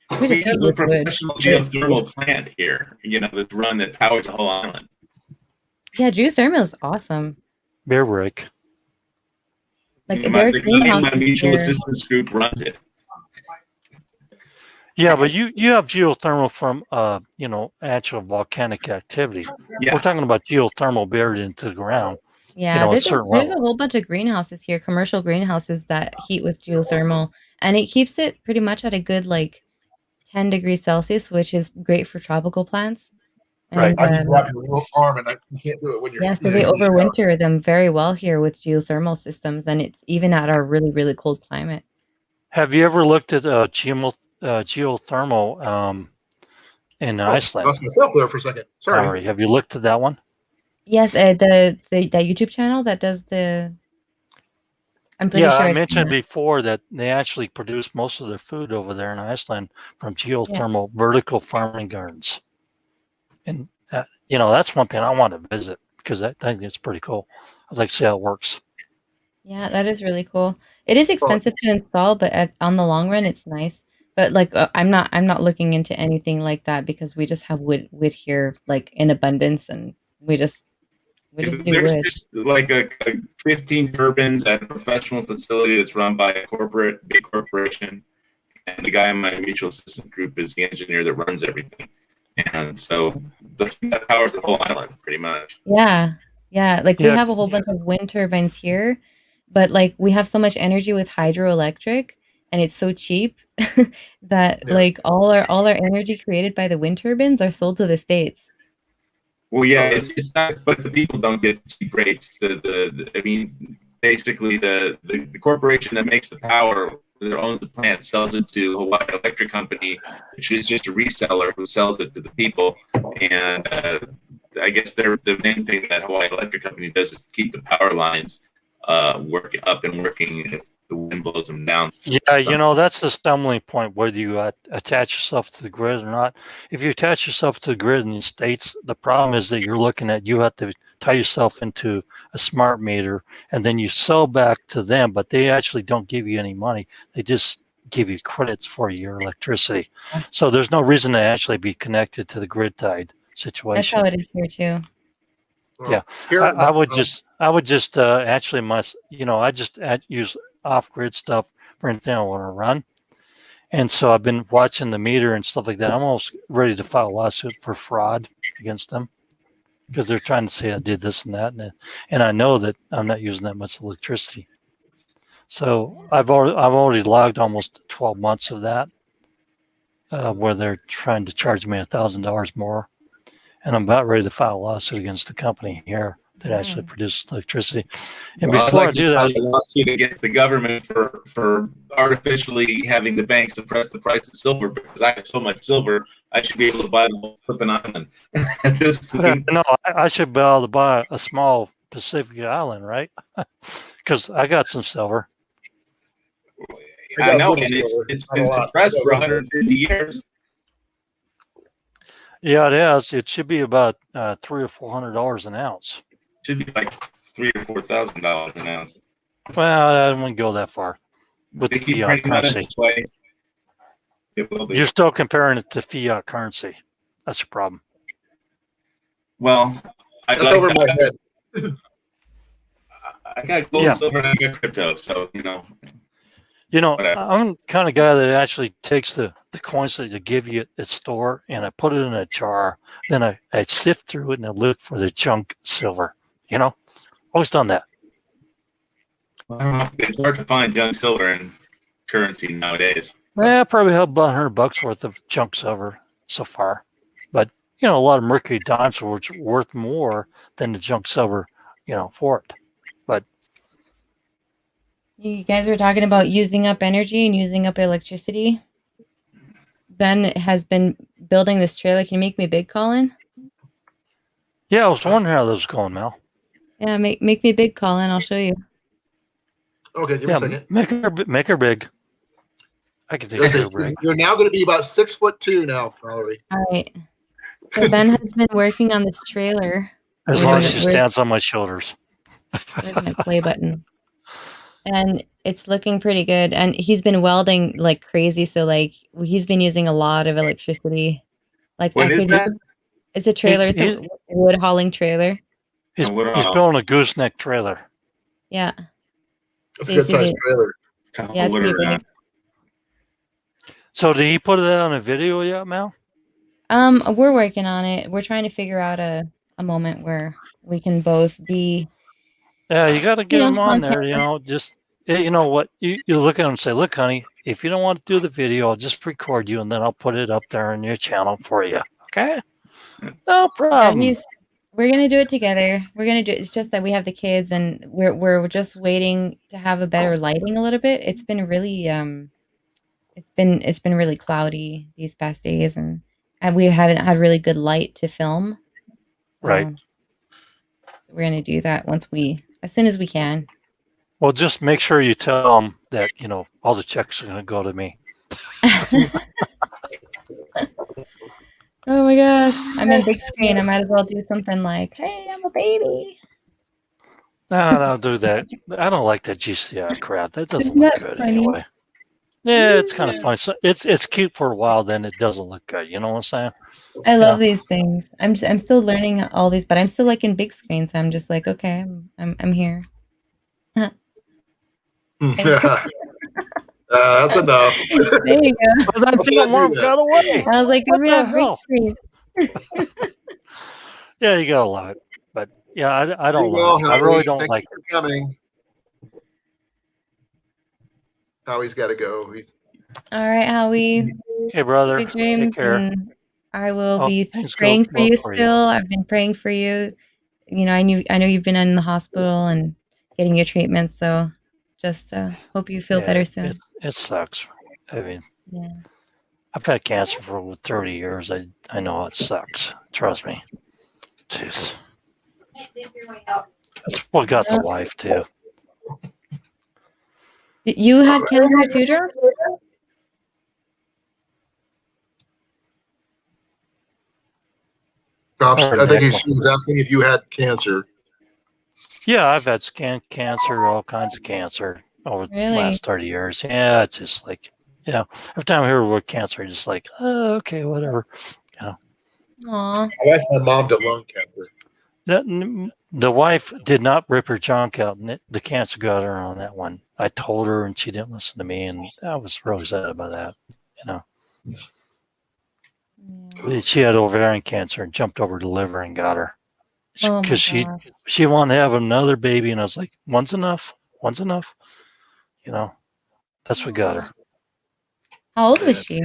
We We just have heat a with wood. professional geothermal plant here, that's run that powers the whole island. Yeah, geothermal is awesome. Bear break. Like my, their the guy in my greenhouses mutual here. assistance group runs it. Yeah, but you have geothermal from actual volcanic activity. Yeah. We're talking about geothermal buried into the ground. Yeah, a there's certain there's a level. whole bunch of greenhouses here, commercial greenhouses that heat with geothermal, and it keeps it pretty much at a good 10 degrees Celsius, which is great for tropical plants. Right. And I just wrap your little arm, and you can't do it when you're. yeah, so they overwinter them very well here with geothermal systems, and it's even at our really, really cold climate. Have you ever looked at geothermal in I Iceland. lost myself there for a second. Sorry. Valerie, have you looked at that one? Yes, the that YouTube channel that does the. I'm pretty Yeah, sure I I've seen mentioned that. before that they actually produce most of their food over there in Iceland from Yeah. geothermal vertical farming gardens. And, that's one thing I want to visit because I think it's pretty cool. I'd like to see how it works. Yeah, that is really cool. It is expensive to install, but on the long run, it's nice. But like, I'm not looking into anything like that because we just have wood here, like in abundance, and we just do There's wood. just like a 15 turbines at a professional facility that's run by a big corporation. And the guy in my mutual assistant group is the engineer that runs everything. And so that powers the whole island pretty much. Yeah, yeah. Like we Yeah, have a whole bunch of wind turbines here, but like we have so much energy with hydroelectric, and it's so cheap that Yeah. like all our energy created by the wind turbines are sold to the States. Well, yeah, it's not, but the people don't get cheap rates. I mean, basically, the corporation that makes the power, that owns the plant, sells it to Hawaii Electric Company, which is just a reseller who sells it to the people. And I guess the main thing that Hawaii Electric Company does is keep the power lines working up and working if the wind blows them down. Yeah, that's the stumbling point, whether you attach yourself to the grid or not. If you attach yourself to the grid in the States, the problem is that you have to tie yourself into a smart meter, and then you sell back to them, but they actually don't give you any money. They just give you credits for your electricity. So there's no reason to actually be connected to the grid tied That's situation. how it is here too. Well, Yeah, here, I would just actually I just use off grid stuff for anything I want to run. And so I've been watching the meter and stuff like that. I'm almost ready to file a lawsuit for fraud against them because they're trying to say I did this and that, and I know that I'm not using that much electricity. So I've already logged almost 12 months of that, where they're trying to charge me $1,000 more, and I'm about ready to file a lawsuit against the company here that actually produces electricity. And Well, before I'd like I do to file that, a lawsuit against the government for artificially having the bank suppress the price of silver because I have so much silver, I should be able to buy the whole flipping island at this point. no, I should be able to buy a small Pacific island, right? Because I got some silver. I know, and it's been suppressed for 150 years. Yeah, it has. It should be about $300 or $400 an ounce. Should be like $3,000 or $4,000 an ounce. Well, I wouldn't go that far with the They keep fiat printing money currency. this way. It will be. You're still comparing it to fiat currency. That's the problem. Well, that's over my head. I got gold, silver, and I got crypto, so whatever. I'm the kind of guy that actually takes the coins that they give you at the store and I put it in a jar. Then I sift through it and I look for the junk silver. Always done that. I don't know. It's hard to find junk silver in currency nowadays. I probably have about $100 worth of junk silver so far. But, a lot of mercury dimes are worth more than the junk silver, for it. But You guys were talking about using up energy and using up electricity. Ben has been building this trailer. Can you make me big, Colin? yeah, I was wondering how this was going, Mel. Yeah, make me big, Colin. I'll show you. Okay, give me a second. Make her big. I can take her big. You're now going to be about 6'2" now, Valerie. All right. So Ben has been working on this trailer. As long as she stands on my shoulders. Where's my play button? And it's looking pretty good. And he's been welding like crazy. So like he's been using a lot of electricity. Like what is that? It's a trailer. It's a wood hauling trailer. He's building a gooseneck trailer. Yeah. That's a good sized trailer. Yeah, it's pretty big. So did he put it on a video yet, Mel? We're working on it. We're trying to figure out a moment where we can both be. Yeah, you got to get him on there. Just what you look at him and say, "Look, honey, if you don't want to do the video, I'll just record you and then I'll put it up there on your channel for you." Okay, no problem. Yeah, we're gonna do it together. We're gonna do it. It's just that we have the kids and we're just waiting to have a better lighting a little bit. It's been really it's been really cloudy these past days, and we haven't had really good light to film. Right. We're gonna do that as soon as we can. Well, just make sure you tell them that all the checks are going to go to me. Oh my gosh, I'm in big screen. I might as well do something like, "Hey, I'm a baby." No, don't do that. I don't like that GCI crap. That doesn't Isn't look that good funny? anyway. Yeah, it's kind of funny. So it's cute for a while, then it doesn't look good. You know what I'm saying? I love Yeah. these things. I'm still learning all these, but I'm still like in big screen, so I'm just like, okay, I'm here. That's enough. There you go. Because I didn't want them got away. I was like, What we the have big hell? screen. Yeah, you gotta love it. But yeah, I don't Well, like it. I really don't thank like you for coming. Howie's got to go. All right, Howie. it. Hey, brother, Sweet dreams, take care. and I will Oh, be things go praying for well you for you. still. I've been praying for you. I know you've been in the hospital and getting your treatment, so just hope you feel better soon. It sucks. I mean, Yeah. I've had cancer for over 30 years. I know it sucks. Trust me. Jeez. That's what got the wife, too. You had cancer too, Joe? I think she was asking if you had cancer. Yeah, I've had cancer, all kinds of cancer over the last 30 years. Yeah, it's just like, every time I hear the word cancer, I'm just like, oh, okay, whatever. Aw. I asked my mom to lung cancer. The wife did not rip her junk out, and the cancer got her on that one. I told her, and she didn't listen to me, and I was really sad about that. She had ovarian cancer and jumped over the liver and got her because she wanted to have another baby, and I was like, one's enough. One's enough. That's what got her. How old was she?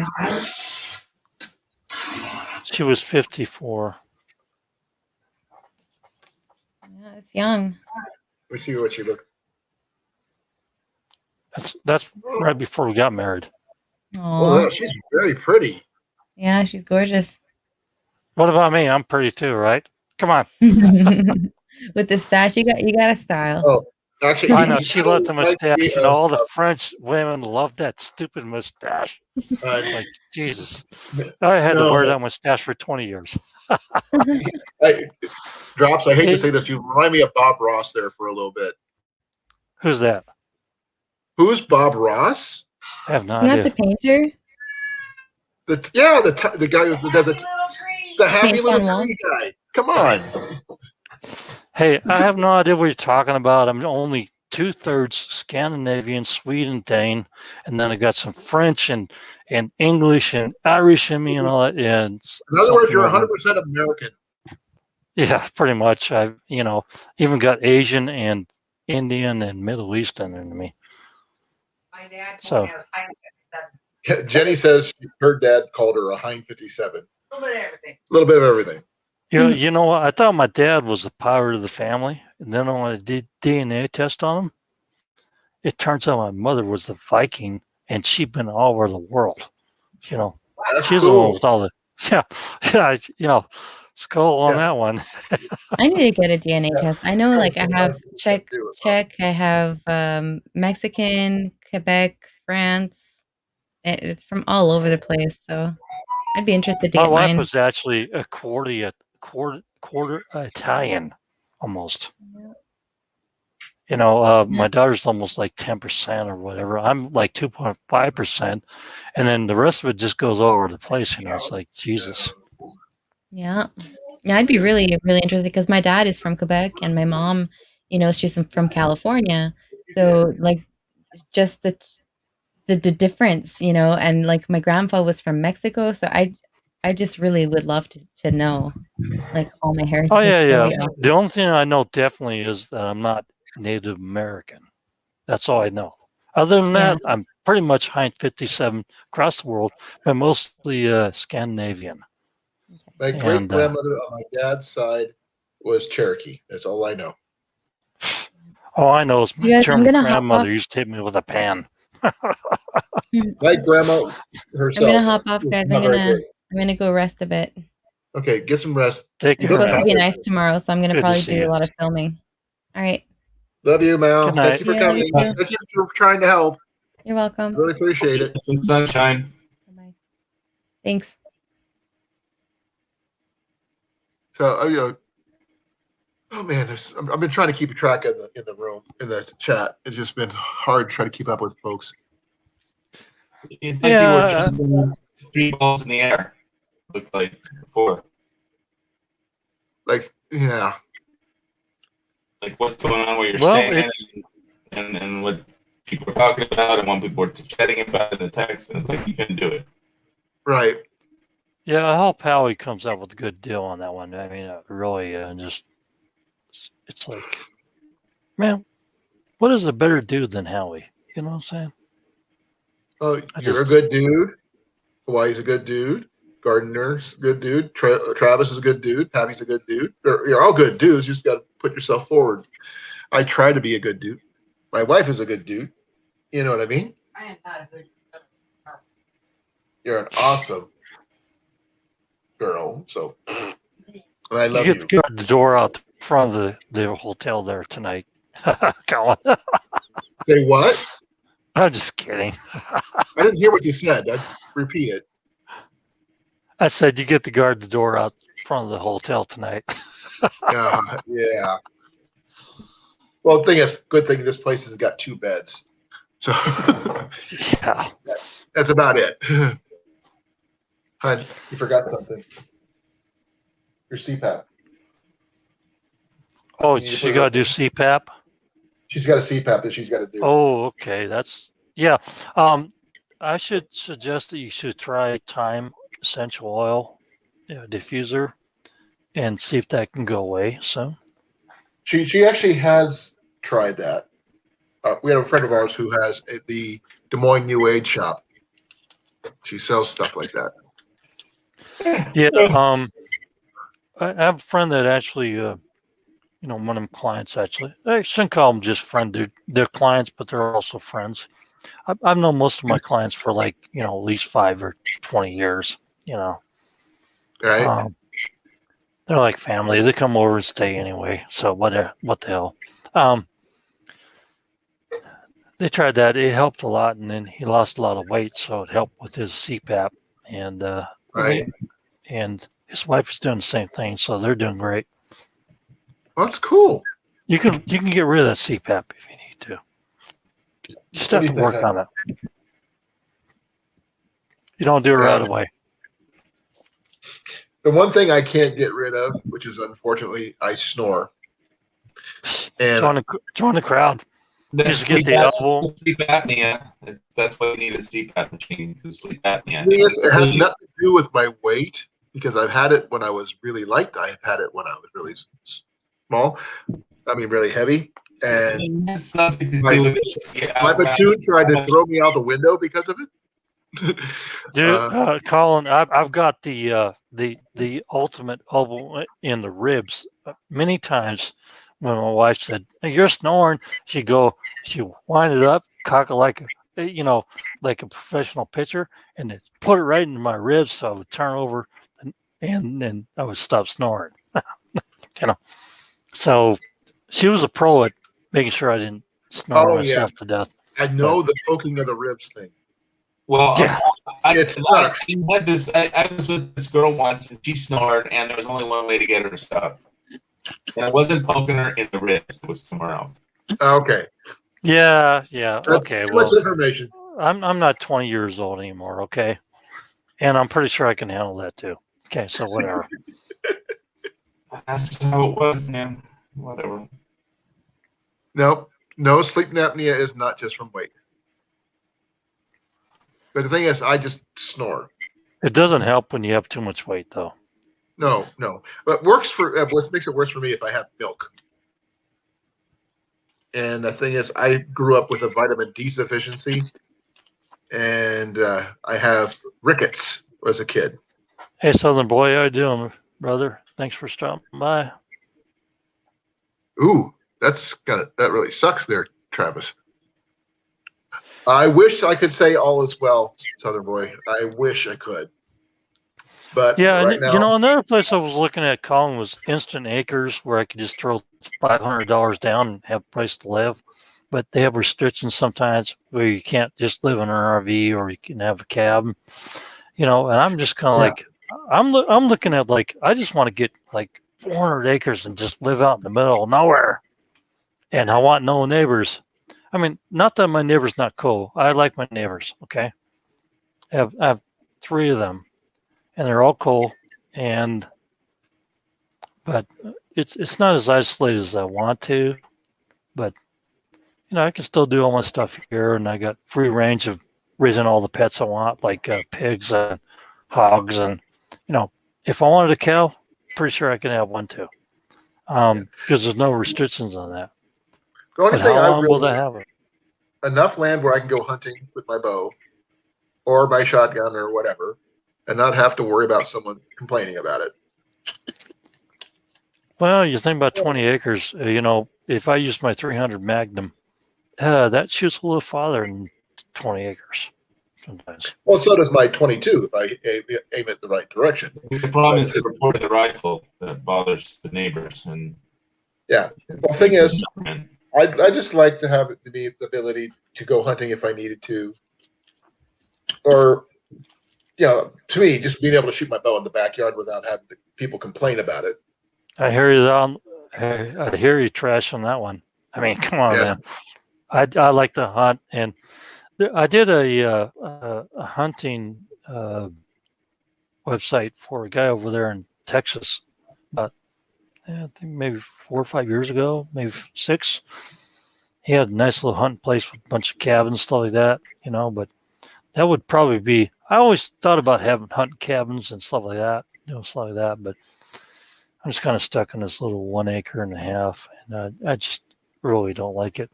She was 54. Yeah, it's young. Let me see what she looked. That's right before we got married. Oh, she's very pretty. Yeah, she's gorgeous. What about me? I'm pretty too, right? Come on. With the stash, you got a style. Oh, actually, I know she loved the mustache. All the French women loved that stupid mustache. Like Jesus, I had to wear that mustache for 20 years. Drops. I hate to say this, you remind me of Bob Ross there for a little bit. Who's that? Who's Bob Ross? I have no idea. Not the painter? The guy who does the happy little tree guy. Come on. Hey, I have no idea what you're talking about. I'm only 2/3 Scandinavian, Sweden, Dane, and then I got some French and English and Irish in me and all that. And in other words, you're 100% American. Yeah, pretty much. I've even got Asian and Indian and Middle Eastern in me. My dad so. Jenny says her dad called her a Hein 57. A little bit of everything. A little bit of everything. You know what? I thought my dad was the pirate of the family, and then when I did DNA test on him, it turns out my mother was the Viking, and she'd been all over the world. She's the one with all the skull on that one. I need to get a DNA test. I know, like I have Czech. I have Mexican, Quebec, France. It's from all over the place, so I'd be interested to get mine. My wife was actually a quarter Italian, almost. My daughter's almost like 10% or whatever. I'm like 2.5%, and then the rest of it just goes all over the place. It's like Jesus. Yeah, I'd be really, really interested because my dad is from Quebec and my mom, she's from California. So like, just the difference, and like my grandpa was from Mexico, so I just really would love to know like all my heritage. Oh yeah. The only thing I know definitely is that I'm not Native American. That's all I know. Other than that, I'm pretty much Hein 57 across the world, but mostly Scandinavian. My great grandmother on my dad's side was Cherokee. That's all I know. All I know is my German grandmother used to hit me with a pan. Like Grandma herself. I'm gonna hop off, She's guys. not very great. I'm gonna go rest a bit. Okay, get some rest. Take You It's care. look supposed to be tired. nice tomorrow, so I'm gonna Good to probably see do you. a lot of filming. All right. Love you, Mal. Good night. Thank you for Yeah, love coming. you too. Thank you for trying to help. You're welcome. Really appreciate it. Some sunshine. Bye. Thanks. So, oh man, I've been trying to keep track of in the room, in the chat. It's just been hard trying to keep up with folks. It's like Yeah. you were jumping 3 balls in the air. Looked like before. Like, yeah. Like what's going on where you're Well, staying and what people are talking about and what people are chatting about in the text, and it's like you couldn't do it. Right. Yeah, I hope Howie comes up with a good deal on that one. I mean, really, it's like, man, what is a better dude than Howie? You know what I'm saying? Oh, you're a good dude. Hawaii's a good dude. Gardner's a good dude. Travis is a good dude. Pappy's a good dude. You're all good dudes. You just got to put yourself forward. I try to be a good dude. My wife is a good dude. You know what I mean? I am not a good. You're an awesome girl. So, and I love You you. get to guard the door out the front of the hotel there tonight. Colin. Say what? I'm just kidding. I didn't hear what you said. Repeat it. I said you get to guard the door out front of the hotel tonight. Yeah. Well, the thing is, good thing this place has got 2 beds. So Yeah. that's about it. Hun, you forgot something. Your CPAP. Oh, You need to she put it got up. to do CPAP? She's got a CPAP that she's got to do. Oh, okay. Yeah. I should suggest that you should try Thyme essential oil diffuser and see if that can go away soon. She actually has tried that. We have a friend of ours who has the Des Moines New Age shop. She sells stuff like that. Yeah. I have a friend that actually, one of them clients actually. I shouldn't call them just friend. They're clients, but they're also friends. I've known most of my clients for at least 5 or 20 years. Right? They're like family. They come over and stay anyway. So what the hell? They tried that. It helped a lot, and then he lost a lot of weight, so it helped with his CPAP. And Right. And his wife is doing the same thing, so they're doing great. Well, that's cool. You can get rid of that CPAP if you need to. You just have to work on it. You don't do it right away. The one thing I can't get rid of, which is unfortunately, I snore. And join the crowd. Just get the elbow. Sleep apnea. That's why you need a CPAP machine. Because sleep apnea. It has nothing to do with my weight because I've had it when I was really light. I've had it when I was really small. I mean, really heavy. And my platoon tried to throw me out the window because of it. Dude, Colin, I've got the ultimate elbow in the ribs many times. When my wife said, "Hey, you're snoring," she wind it up, cock it like a professional pitcher, and then put it right into my ribs, so I would turn over, and then I would stop snoring. So she was a pro at making sure I didn't snore myself to death. I know the poking of the ribs thing. Well, yeah. It sucks. I was with this girl once, and she snored, and there was only one way to get her to stop. And I wasn't poking her in the ribs; it was somewhere else. Okay. Yeah. That's Okay. too much information. I'm not 20 years old anymore. Okay, and I'm pretty sure I can handle that too. Okay, so whatever. That's how it was, man. Whatever. No, sleep apnea is not just from weight. But the thing is, I just snore. It doesn't help when you have too much weight, though. No. But what makes it worse for me if I have milk. And the thing is, I grew up with a vitamin D deficiency, and I have rickets as a kid. Hey, Southern boy, how you doing, brother? Thanks for stopping by. Ooh, that really sucks there, Travis. I wish I could say all is well, Southern Boy. I wish I could. But Yeah, right and now, another place I was looking at calling was Instant Acres, where I could just throw $500 down and have a place to live. But they have restrictions sometimes where you can't just live in an RV or you can have a cabin. And I'm just kind of like, I'm looking at like, I just want to get like 400 acres and just live out in the middle of nowhere. And I want no neighbors. I mean, not that my neighbor's not cool. I like my neighbors. Okay, I have 3 of them, and they're all cool. But it's not as isolated as I want to. But I can still do all my stuff here, and I got free range of raising all the pets I want, like pigs and hogs, and if I wanted a cow, pretty sure I can have one too, because there's no restrictions on that. the only But thing how I long will really that have it? enough land where I can go hunting with my bow or my shotgun or whatever, and not have to worry about someone complaining about it. Well, you think about 20 acres. If I use my 300 Magnum, that shoots a little farther than 20 acres sometimes. Well, so does my 22 if I aim it the right direction. The problem is the report of the rifle that bothers the neighbors. And yeah, the thing is, I just like to have the ability to go hunting if I needed to, or to me, just being able to shoot my bow in the backyard without having people complain about it. I hear you on. I hear you trash on that one. I mean, come on, man. I like to hunt, and I did a hunting website for a guy over there in Texas about I think maybe 4 or 5 years ago, maybe 6. He had a nice little hunting place with a bunch of cabins, stuff like that, but that would probably be, I always thought about having hunting cabins and stuff like that, stuff like that, but I'm just kind of stuck in this little 1.5 acres, and I just really don't like it.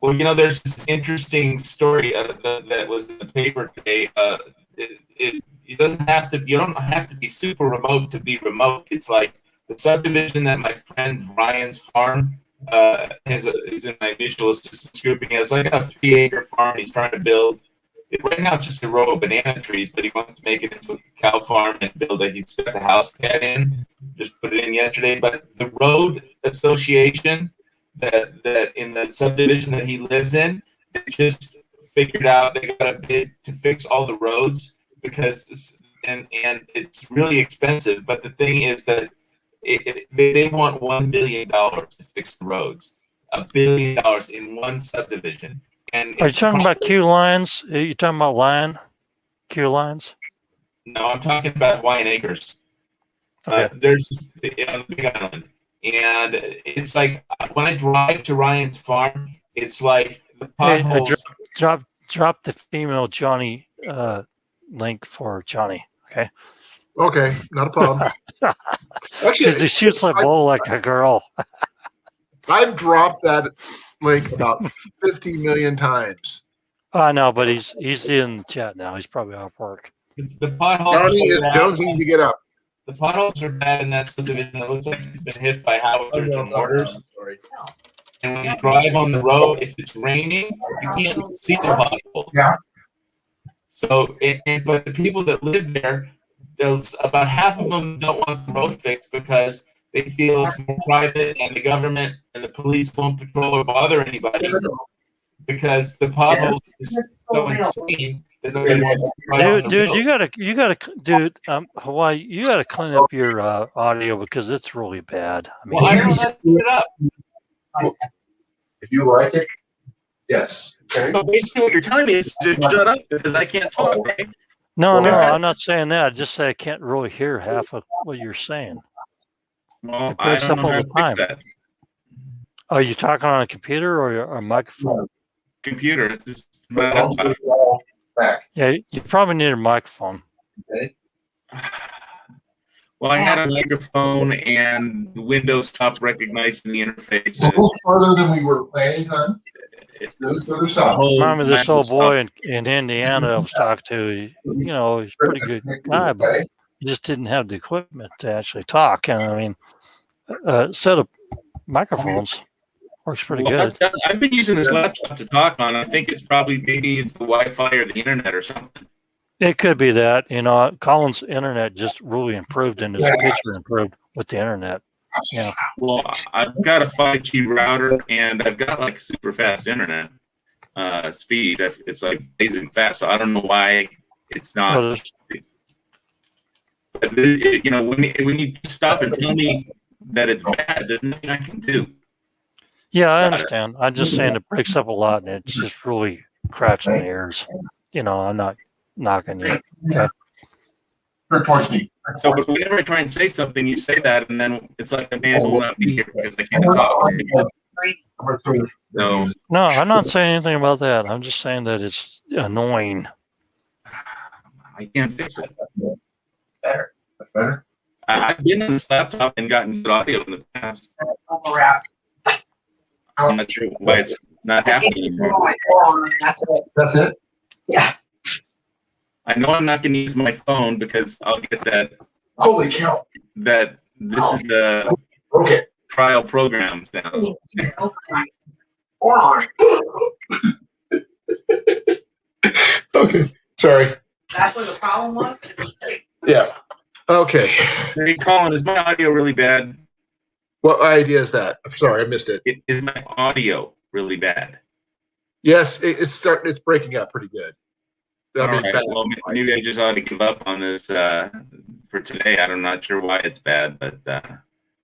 Well, there's this interesting story that was in the paper today. It doesn't have to. You don't have to be super remote to be remote. It's like the subdivision that my friend Ryan's farm is in my mutual assistance group. He has like a 3-acre farm he's trying to build. Right now it's just a row of banana trees, but he wants to make it into a cow farm and build it. He's got the house pad in, just put it in yesterday. But the road association that in the subdivision that he lives in, they just figured out they got a bid to fix all the roads because and it's really expensive. But the thing is that they want $1 billion to fix the roads, $1 billion in one subdivision. And are you talking about queue lines? Are you talking about queue lines? No, I'm talking about Hawaiian Acres. Okay. There's on the Big Island, and it's like when I drive to Ryan's farm, it's like the potholes. Hey, drop the female Johnny link for Johnny. Okay. Okay, not a problem. Actually, because he shoots like bow like a girl. I've dropped that link about 50 million times. I know, but he's in the chat now. He's probably off work. The potholes. Johnny is jonesing to get up. The potholes are bad in that subdivision. It looks like he's been hit by howitzers or mortars. And when you drive on the road, if it's raining, you can't see the potholes. Yeah. So, but the people that live there, about half of them don't want the road fixed because they feel it's more private, and the government and the police won't patrol or bother anybody because the potholes is so insane that nobody wants to Dude, you gotta, Hawaii, you gotta clean up your audio because it's really bad. I mean, well, I don't have to put it up. If you like it, yes. Okay. So basically, what you're telling me is to shut up because I can't talk, right? No, I'm not saying that. I just say I can't really hear half of what you're saying. Well, I don't know how to fix that. Are you talking on a computer or a microphone? Computer. It's just yeah, you probably need a microphone. Okay. Well, I had a microphone and Windows stopped recognizing the interface. A little further than we were planning, huh? Further south. Remember this old boy in Indiana I was talking to? He's a pretty good guy, but he just didn't have the equipment to actually talk. And I mean, set up microphones Works pretty Well, good. I've been using this laptop to talk on. I think it's probably maybe it's the Wi-Fi or the internet or something. It could be that, you know, Colin's internet just really improved and his picture improved with the internet. Yeah. Well, I've got a 5G router and I've got like super fast internet speed. It's like blazing fast. So I don't know why it's not. Well, You know, when you stop and tell me that it's bad, there's nothing I can do. yeah, I understand. I'm just saying it breaks up a lot and it's just really cracks in the ears. You know, I'm not knocking you. Okay. Towards me. So but whenever I try and say something, you say that, and then it's like I may as well not be here because I can't talk. No, No, I'm not saying anything about that. I'm just saying that it's annoying. I can't fix it. Better. Better. I've been on this laptop and gotten good audio in the past. I'm not sure why it's not happening anymore. That's it. That's it. Yeah. I know I'm not going to use my phone because I'll get that. Holy cow. That this is the Okay. trial program sound. Okay. Sorry. That's what the problem was? Yeah. Okay. Hey, Colin, is my audio really bad? What idea is that? I'm sorry, I missed it. Is my audio really bad? Yes, it's breaking up pretty good. All right. Well, maybe I just ought to give up on this for today. I'm not sure why it's bad, but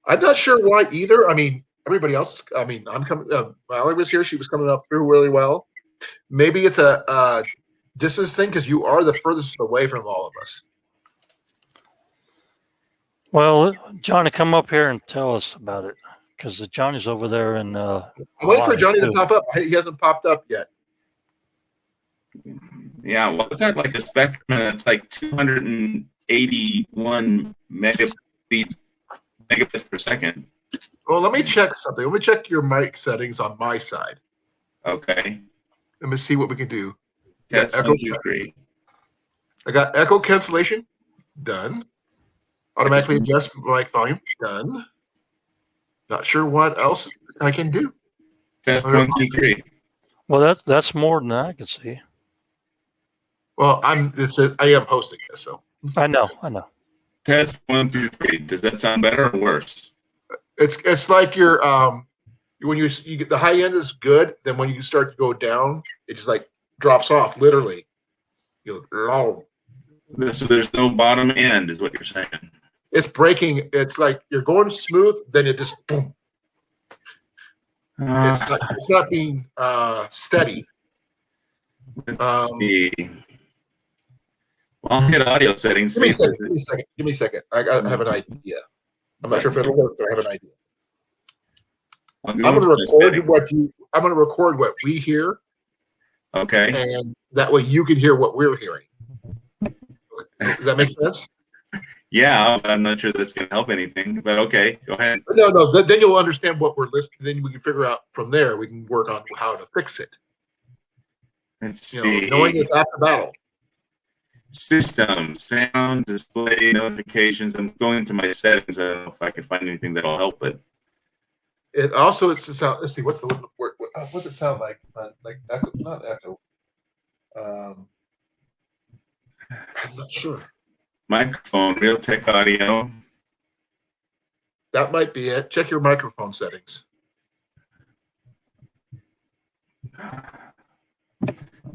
I'm not sure why either. I mean, everybody else. I mean, I'm coming. Valerie was here; she was coming up through really well. Maybe it's a distance thing because you are the furthest away from all of us. Well, Johnny, come up here and tell us about it because Johnny's over there in. I'm waiting for Johnny to pop up. He hasn't popped up yet. Yeah, well, I've got like a spectrum that's like 281 megabits per second. Well, let me check something. Let me check your mic settings on my side. Okay. Let me see what we can do. That's echo. 1, 2, 3. I got echo cancellation done. Automatically adjust mic volume done. Not sure what else I can do. Test 1, 2, 3. Well, that's more than I can see. Well, I am hosting this, so I know. Test 1, 2, 3. Does that sound better or worse? it's like your when you get the high end is good, then when you start to go down, it just like drops off literally. So there's no bottom end, is what you're saying. It's breaking. It's like you're going smooth, then it just boom. It's not being steady. Let's see. Well, I'll hit audio settings. Give me a second. I have an idea. I'm not sure if it'll work, but I have an idea. I'm going to record what we hear. Okay. And that way you can hear what we're hearing. Does that make sense? Yeah, I'm not sure that's going to help anything, but okay, go ahead. No. Then you'll understand what we're listening. Then we can figure out from there. We can work on how to fix it. Let's see. Knowing is half the battle. System, sound, display, notifications. I'm going to my settings. I don't know if I can find anything that'll help it. It also it's the sound. Let's see. What's the word? What's it sound like? Like echo? Not echo. I'm not sure. Microphone, Realtek audio. That might be it. Check your microphone settings.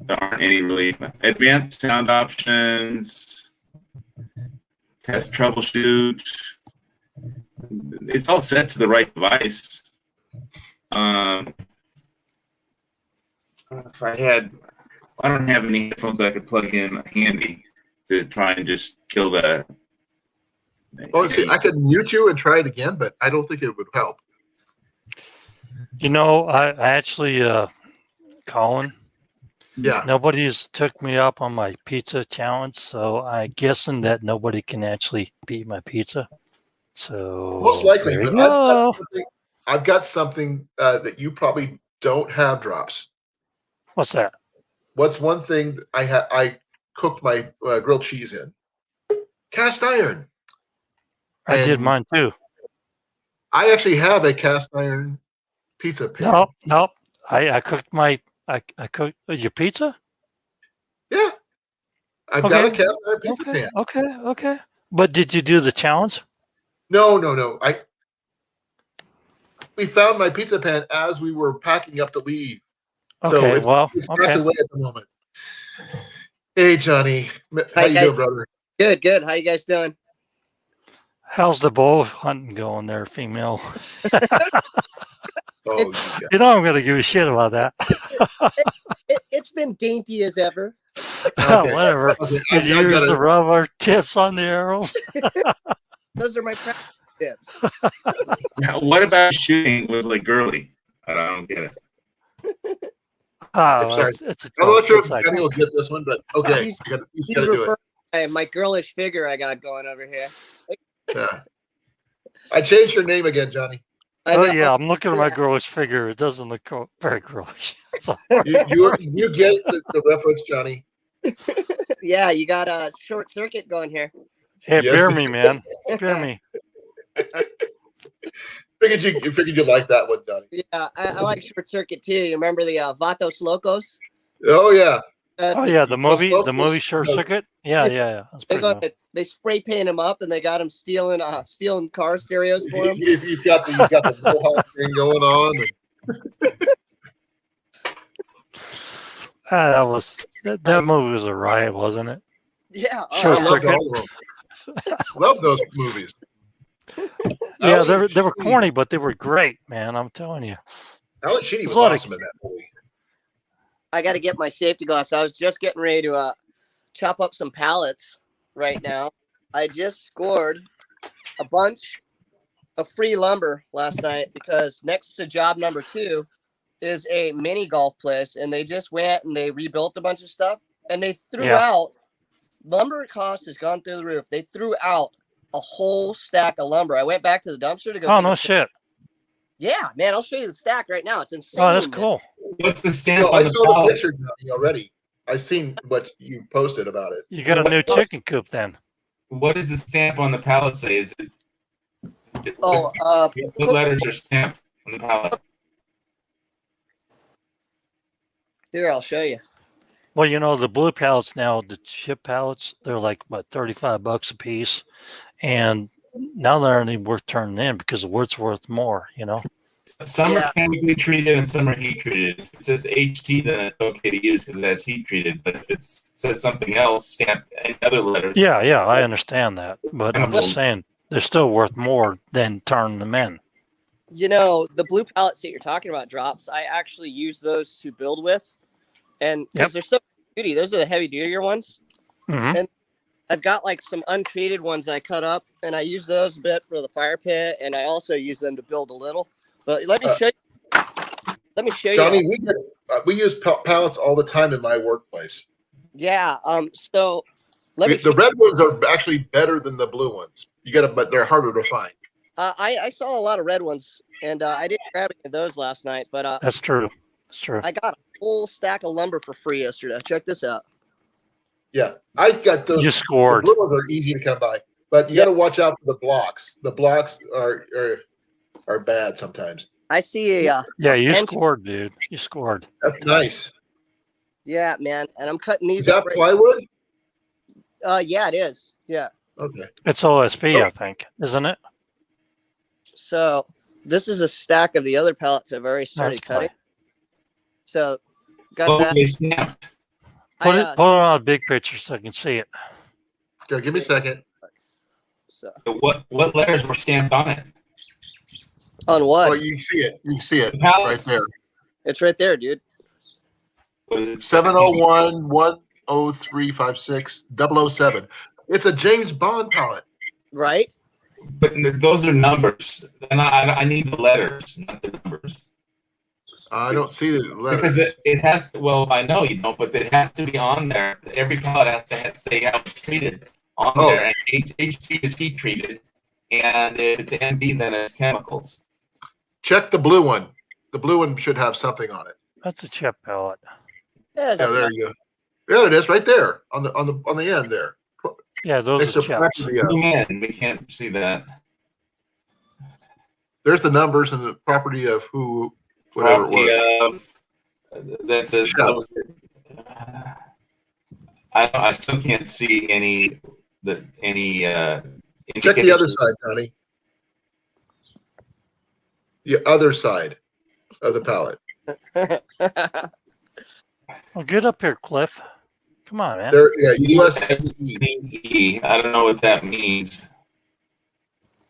There aren't any really advanced sound options. Test troubleshoot. It's all set to the right device. If I don't have any headphones that I could plug in handy to try and just kill the. Well, see, I could mute you and try it again, but I don't think it would help. I actually, Colin. Yeah. Nobody's took me up on my pizza challenge, so I'm guessing that nobody can actually beat my pizza. So most likely, but I've got something that you probably don't have, Drops. What's that? What's one thing I cooked my grilled cheese in? Cast iron. I did mine too. I actually have a cast iron pizza pan. No. I cooked I cooked your pizza. Yeah, I've got a cast iron pizza pan. Okay. But did you do the challenge? No. We found my pizza pan as we were packing up to leave. Okay, So it's packed away at the moment. Hey, Johnny. How you doing, brother? Good. How you guys doing? How's the bow hunting going there, female? Oh, you know I'm going to give a shit about that. It's been dainty as ever. Okay. Whatever. Okay, Did you use the rubber tips on the arrows? Those are my practice tips. Now, what about shooting with like girly? I don't get it. I'm sorry. I'm not sure if Kenny will get this one, but okay. He's got to do it. My girlish figure I got going over here. Yeah. I changed your name again, Johnny. Yeah, I'm looking at my girlish figure. It doesn't look very girlish. You get the reference, Johnny. Yeah, you got a short circuit going here. Hey, yes. Bear me, man. Bear me. Figured you'd like that one, Johnny. Yeah, I like short circuit too. You remember the Vatos Locos? Oh yeah. The movie Short Circuit. Yeah. That's they spray paint him up, and they got him stealing car stereos for him. He's got the mohawk thing going on. That movie was a riot, wasn't it? Yeah, Short Circuit. Love those movies. Yeah, they were corny, but they were great, man. I'm telling you. Alan Sheedy was awesome in that movie. I got to get my safety glass. I was just getting ready to chop up some pallets right now. I just scored a bunch of free lumber last night because next to job number 2 is a mini golf place, and they just went and they rebuilt a bunch of stuff, and they threw out lumber cost has gone through the roof. They threw out a whole stack of lumber. I went back to the dumpster to go. Oh, no shit. Yeah, man, I'll show you the stack right now. It's insane. Oh, that's cool. What's the stamp on I the saw pallet? the picture already. I seen what you posted about it. You got a new chicken coop then. What does the stamp on the pallet say? Is it? What letters are stamped on the pallet? Here, I'll show you. Well, you know, the blue pallets now, the chip pallets, they're like about $35 a piece, and now they aren't even worth turning in because the wood's worth more. You know. Some are chemically treated and some are heat treated. If it says HT, then it's okay to use because that's heat treated. But if it says something else, stamped in other letters. Yeah, I understand that. But I'm just saying they're still worth more than turning them in. You know, the blue pallets that you're talking about, Drops, I actually use those to build with. And because they're so duty, those are the heavy duty ones. Mm-hmm. And I've got like some untreated ones that I cut up, and I use those a bit for the fire pit, and I also use them to build a little. But let me show you. Let me show Johnny, you. we use pallets all the time in my workplace. Yeah. So the red ones are actually better than the blue ones. But they're harder to find. I saw a lot of red ones, and I didn't grab any of those last night. But that's true. That's true. I got a whole stack of lumber for free yesterday. Check this out. Yeah, I got those. You scored. The blue ones are easy to come by, but you got to watch out for the blocks. The blocks are bad sometimes. I see a you scored, dude. You scored. That's nice. Yeah, man. And I'm cutting these. Is that plywood? Yeah, it is. Yeah. Okay. It's OSB, I think, isn't it? So this is a stack of the other pallets I've already started cutting. So got that. Put it on a big picture so I can see it. Okay, give me a second. So what letters were stamped on it? On what? Oh, you can see it. You can see it right there. It's right there, dude. What is it? 701-10356-007. It's a James Bond palette. Right. But those are numbers, and I need the letters, not the numbers. I don't see the letters. Because it has to, well, I know you don't, but it has to be on there. Every pallet has to say how it's treated on there. And HT is heat treated. And if it's MB, then it's chemicals. Check the blue one. The blue one should have something on it. That's a chip pallet. Yeah, there you go. There it is, right there on the end there. Yeah, those are chips. We can't see that. There's the numbers and the property of who whatever it was. That's a. Shut up. I still can't see any Check the other side, Johnny. The other side of the pallet. Well, get up here, Cliff. Come on, man. There, yeah, USCE. E. I don't know what that means.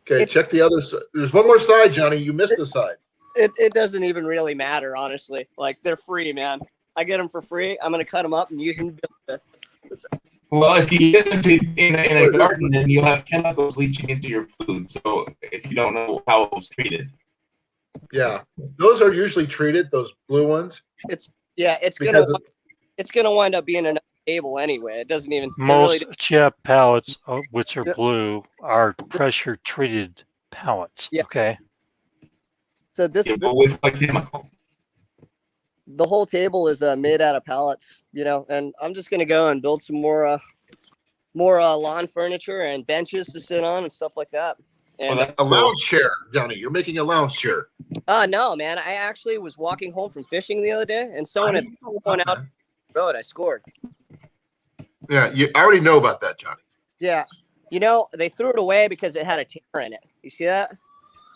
Okay, check the other side. There's one more side, Johnny. You missed the side. It doesn't even really matter, honestly. Like, they're free, man. I get them for free. I'm gonna cut them up and use them to build with. Well, if you get them in a garden, then you'll have chemicals leaching into your food. So if you don't know how it was treated. Yeah, those are usually treated. Those blue ones. It's gonna wind up being another table anyway. It doesn't even. Most really, chip pallets, which are Yep. blue, are pressure treated pallets. Yep. Okay. so this Yeah, but with a chemical. the whole table is made out of pallets, and I'm just gonna go and build some more lawn furniture and benches to sit on and stuff like that. Well, And that's A cool. lounge chair, Johnny. You're making a lounge chair. no, man, I actually was walking home from fishing the other day, and someone had one out the road. I scored. Yeah, I already know about that, Johnny. Yeah, they threw it away because it had a tear in it. You see that?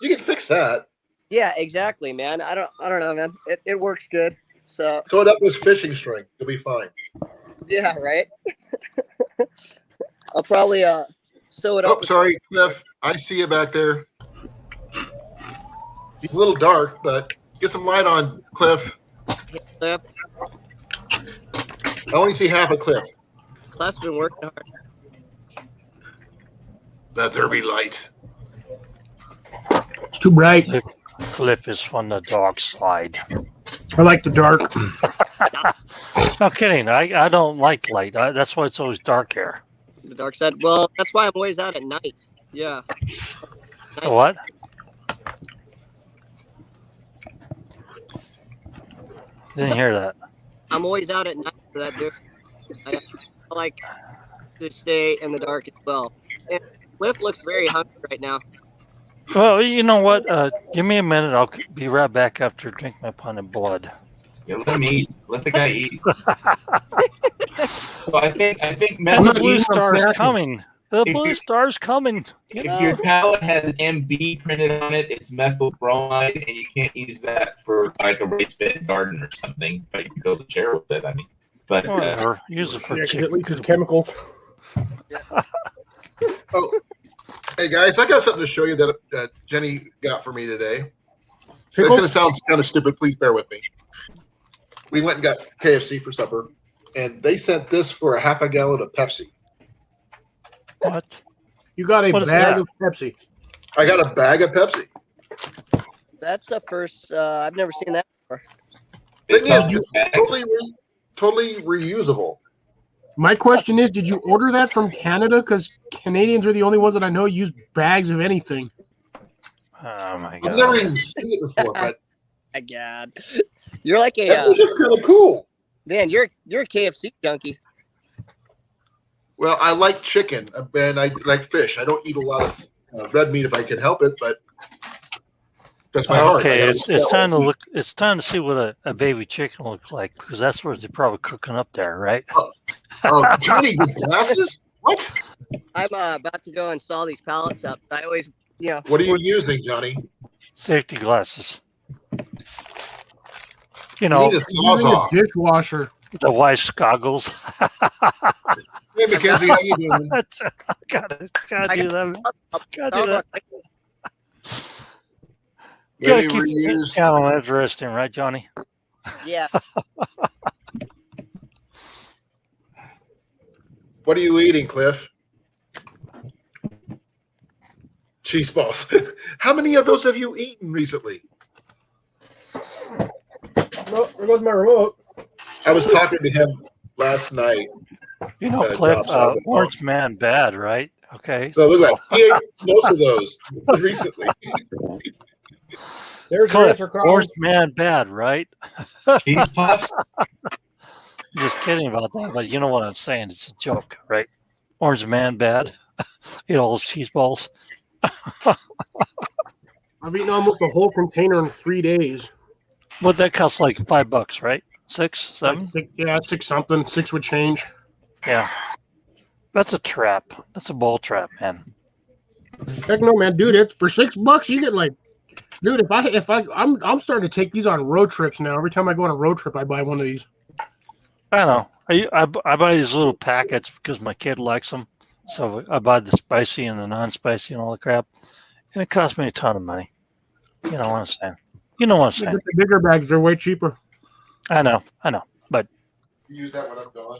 You can fix that. Yeah, exactly, man. I don't know, man. It works good. So Sew it up with fishing string. You'll be fine. yeah, right. I'll probably sew it up. Oh, sorry, Cliff. I see you back there. It's a little dark, but get some light on, Cliff. Cliff. I only see half a Cliff. Cliff's been working hard. Let there be light. It's too bright. Cliff is from the dark side. I like the dark. No kidding. I don't like light. That's why it's always dark here. The dark side. Well, that's why I'm always out at night. Yeah. What? Didn't hear that. I'm always out at night for that dude. I like to stay in the dark as well. And Cliff looks very hungry right now. Well, you know what? Give me a minute. I'll be right back after I drink my pint of blood. Yeah, let him eat. Let the guy eat. So I think And I'm the not blue eating, I'm star's fasting. coming. The If blue you- star's coming. You if know? your pallet has an MB printed on it, it's methyl bromide, and you can't use that for like a raised bed garden or something. But you can build a chair with it. I mean, but Whatever. Use it for Yeah, 'cause chicken. it leaches chemicals. Oh, hey guys, I got something to show you that Jenny got for me today. It's Pickles? going to sound kind of stupid. Please bear with me. We went and got KFC for supper, and they sent this for a half a gallon of Pepsi. What? You got a What is bag that? of Pepsi. I got a bag of Pepsi. That's the first. I've never seen that before. Thing is, Pepsi it's bags. totally reusable. My question is, did you order that from Canada? Because Canadians are the only ones that I know use bags of anything. Oh my I've never god. even seen it before, but My God, you're like that a was just kind of cool. man. You're a KFC junkie. Well, I like chicken and I like fish. I don't eat a lot of red meat if I can help it, but that's my heart. I Okay, gotta it's look that time to way. look. It's time to see what a baby chicken looks like because that's what they're probably cooking up there, right? Oh, Johnny with glasses? What? I'm about to go install these pallets up. I always, What are you using, Johnny? Safety glasses. You You know, need a Using sawzall. a dishwasher. the wife's goggles. Hey, Mackenzie, how you doing? gotta I do that. Gotta do that. Maybe Gotta keep the reuse. count on interesting, right, Johnny? Yeah. What are you eating, Cliff? Cheese balls. How many of those have you eaten recently? No, there goes my remote. I was talking to him last night. You know, Yeah, Cliff, drops out of the orange man bad, right? Okay. So look like he ate most of those recently. There's your Cliff, answer, Carl. orange man bad, right? cheese puffs. Just kidding about that, but you know what I'm saying. It's a joke, right? Orange man bad. Eat all those cheese balls. I've eaten almost a whole container in 3 days. What that costs like $5, right? 6, Like 7? six, yeah, 6 something. 6 would change. Yeah. That's a trap. That's a bull trap, man. Heck no, man, dude. It's for $6 you get like, dude. I'm starting to take these on road trips now. Every time I go on a road trip, I buy one of these. I know. I buy these little packets because my kid likes them. So I buy the spicy and the non-spicy and all the crap. And it costs me a ton of money. You know what I'm saying? You know what I'm You saying? get the bigger bags; they're way cheaper. I know. But Use that when I'm gone.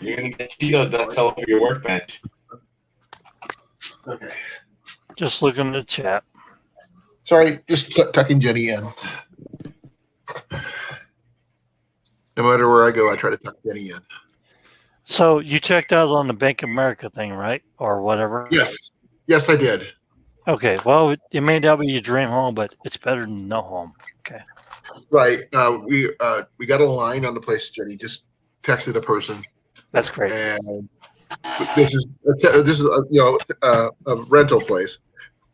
You're gonna get Cheeto dust all over your workbench. Okay. just looking at the chat. Sorry, just tucking Jenny in. No matter where I go, I try to tuck Jenny in. So you checked out on the Bank of America thing, right? Or whatever? Yes. Yes, I did. Okay. Well, it may not be your dream home, but it's better than no home. Okay. Right. We got a line on the place. Jenny just texted a person, That's great. and this is a rental place.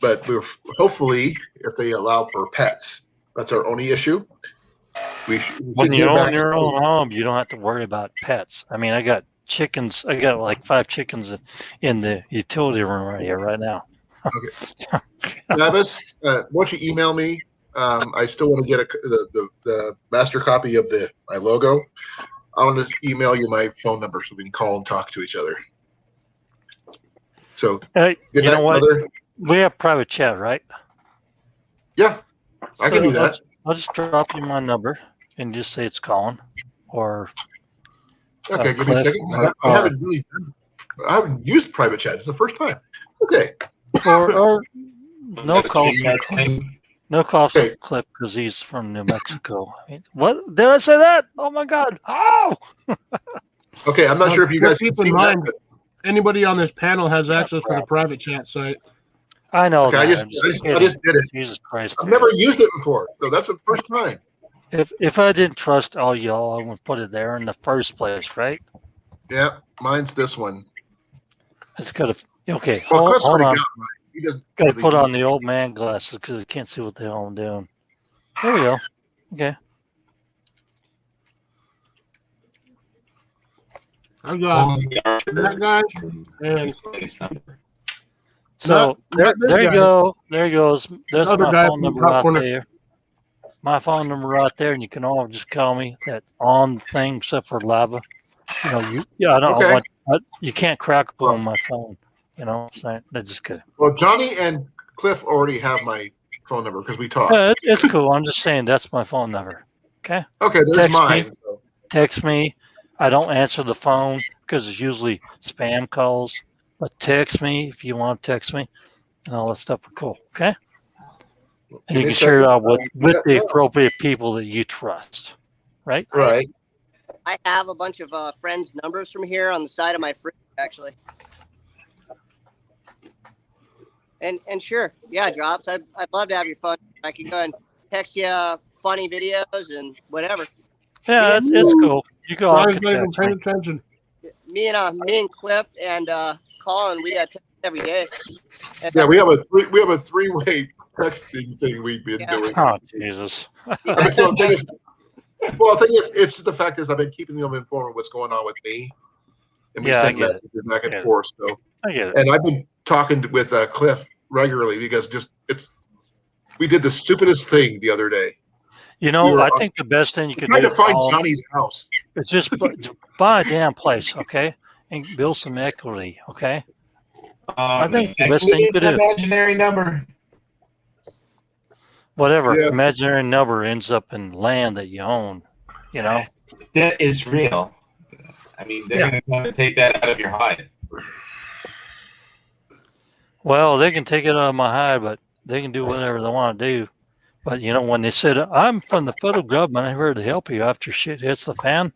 But we're hopefully, if they allow for pets, that's our only issue. We should When you get own back your to- own home, you don't have to worry about pets. I mean, I got chickens. I got like 5 chickens in the utility room right here, right now. Travis, once you email me, I still want to get the master copy of my logo. I want to email you my phone number so we can call and talk to each other. So Hey, good you night, know what? brother. We have private chat, right? Yeah, I can do that. I'll just drop you my number and just say it's Colin or Okay, give me a Cliff second. I haven't used private chat. It's the first time. Okay. or no That's calls figuring from out thing. no calls Okay. from Cliff because he's from New Mexico. I mean, what did I say that? Oh my God! Oh, Okay, I'm not sure if you guys Keep can in see mind, that. anybody on this panel has access to the private chat site. I know Okay, that. I I'm just kidding. did it. Jesus Christ! I've dude. never used it before, so that's the first time. If I didn't trust all y'all, I would put it there in the first place, right? Yeah, mine's this one. It's got to. Okay, Well, hold Cliff's already on. got mine. He doesn't Got to really put need- on the old man glasses because I can't see what the hell I'm doing. There we go. Okay. I got that guy, and So not this there you guy. go. There he goes. There's Other my guy phone from number top right corner. there. My phone number right there, and you can all just call me that on thing except for lava. You know, I don't Okay. want you can't crack on my phone. You know, so that's just good. Well, Johnny and Cliff already have my phone number because we talked. Yeah, it's cool. I'm just saying that's my phone number. Okay. Okay, there's Text me. mine. So. Text me. I don't answer the phone because it's usually spam calls. But text me if you want to text me and all that stuff. Cool. Okay. And Give you me can a share it second. out with the appropriate people that you trust. Right? Right. I have a bunch of friends' numbers from here on the side of my fridge, actually. And sure, yeah, Drops. I'd love to have your phone. I can go and text you funny videos and whatever. Yeah, it's cool. You can all Brian's not even text paying me. attention. Me and Cliff and Colin, we text every day. And, Yeah, we have a three-way texting thing we've been Yeah. doing. Oh, Jesus. I mean, the thing is, it's the fact is I've been keeping them informed of what's going on with me, and we Yeah, I send get it. messages back and Get it. forth. So, I get it. and I've been talking with Cliff regularly because we did the stupidest thing the other day. You know, we were I think the best thing you could Trying do to find Paul, Johnny's house. is just buy a damn place, okay? And build some equity, okay? I think the best thing you could do. Imaginary number. Whatever. Yes. Imaginary number ends up in land that you own, you know? That is real. I mean, they're going to come and take that out of your hide. Well, they can take it out of my hide, but they can do whatever they want to do. But, you know, when they said, I'm from the federal government, I'm here to help you after shit hits the fan,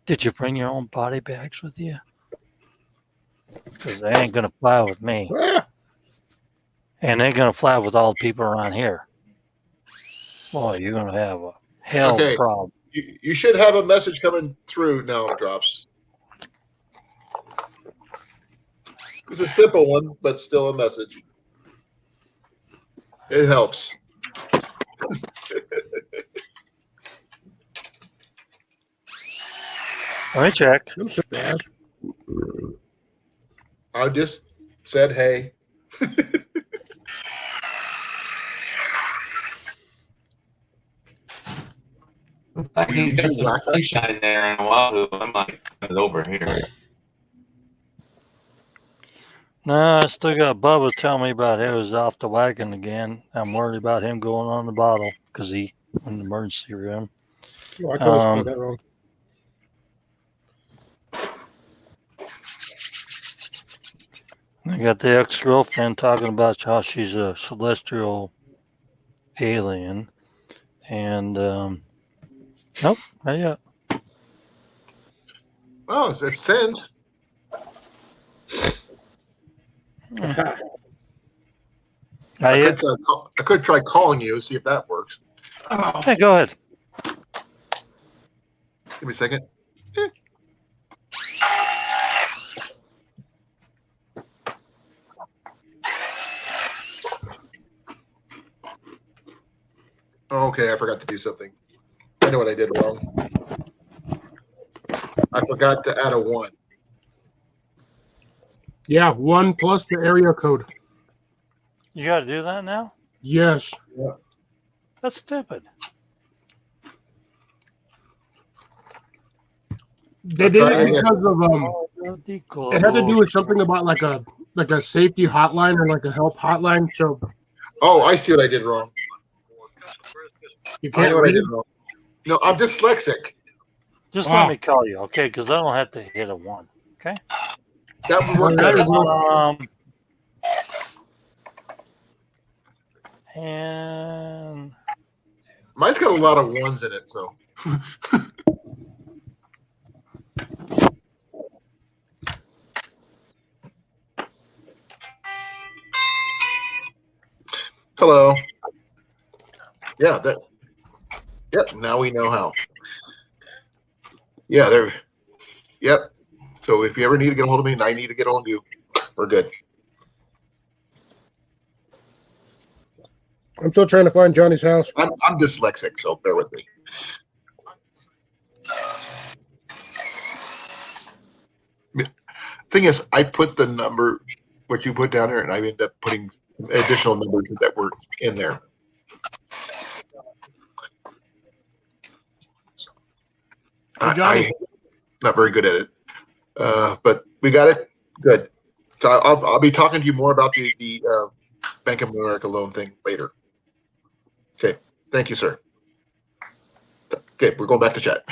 did you bring your own body bags with you? Because they ain't going to fly with me. And they're going to fly with all the people around here. Boy, you're going to have a hell of a problem. You should have a message coming through now, Drops. It's a simple one, but still a message. It helps. Let me check. I'm so bad. I just said, hey. He's got some sunshine there in Oahu. I'm like, it's over here. No, I still got Bubba telling me about he was off the wagon again. I'm worried about him going on the bottle because he in the emergency room. Oh, I totally spelled that wrong. I got the ex-girlfriend talking about how she's a celestial alien, and nope, not yet. Oh, it sends. I could try calling you, see if that works. Hey, go ahead. Give me a second. Okay, I forgot to do something. I know what I did wrong. I forgot to add a 1. Yeah, 1 plus the area code. You got to do that now? Yes. Yeah. That's stupid. They did it because of it had to do with something about like a safety hotline or like a help hotline. So oh, I see what I did wrong. you I can't know what I read did it. wrong. No, I'm dyslexic. Just Wow. let me call you, okay? Because I don't have to hit a 1, okay? That would work That better. is what- And Mine's got a lot of 1s in it, so. Hello. Yeah, that. Yep. Now we know how. Yeah, there. Yep. So if you ever need to get a hold of me, and I need to get a hold of you, we're good. I'm still trying to find Johnny's house. I'm dyslexic, so bear with me. Thing is, I put the number, what you put down there, and I end up putting additional numbers that were in there. I'm not very good at it, but we got it. Good. So I'll be talking to you more about the Bank of America loan thing later. Okay. Thank you, sir. Okay, we're going back to chat.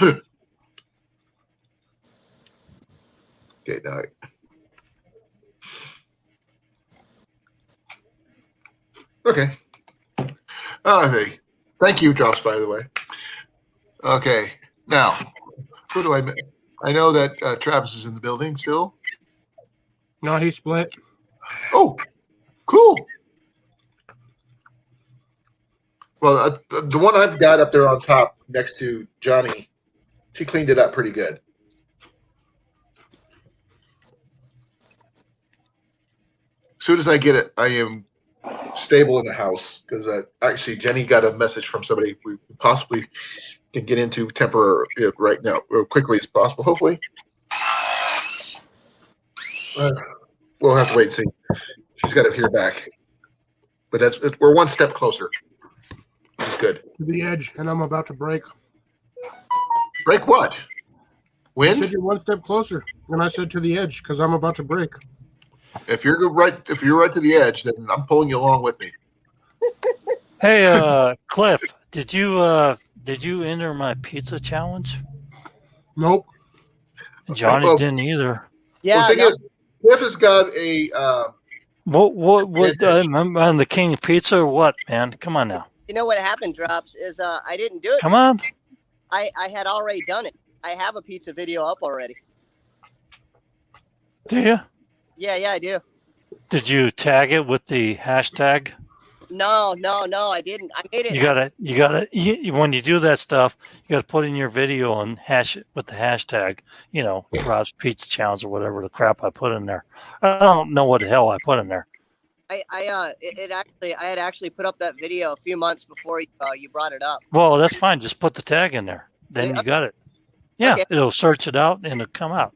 Okay, now. Okay. Okay. Thank you, Drops, by the way. Okay. Now, who do I know that Travis is in the building still. No, he split. Oh, cool. Well, the one I've got up there on top next to Johnny, she cleaned it up pretty good. As soon as I get it, I am stable in the house because actually Jenny got a message from somebody we possibly can get into temporary right now, as quickly as possible. Hopefully, we'll have to wait and see. She's got to hear back, but we're one step closer. It's good. To the edge, and I'm about to break. Break what? You said Wind? you're one step closer, and I said to the edge because I'm about to break. If you're right to the edge, then I'm pulling you along with me. hey, Cliff, did you enter my pizza challenge? Nope. Johnny Well, didn't either. Yeah, well, the thing no, is, Cliff has got a. What? Advantage. On the King Pizza or what, man? Come on now. you know what happened, Drops, is I didn't do it. Come on. I had already done it. I have a pizza video up already. Do you? Yeah, I do. Did you tag it with the hashtag? No, I didn't. I made it. You gotta, when you do that stuff, you gotta put in your video and hash it with the hashtag, Rob's Pizza Challenge or whatever the crap I put in there. I don't know what the hell I put in there. I had actually put up that video a few months before you brought it up. Well, that's fine. Just put the tag in there. Then you got it. Yeah, Okay. it'll search it out and it'll come out.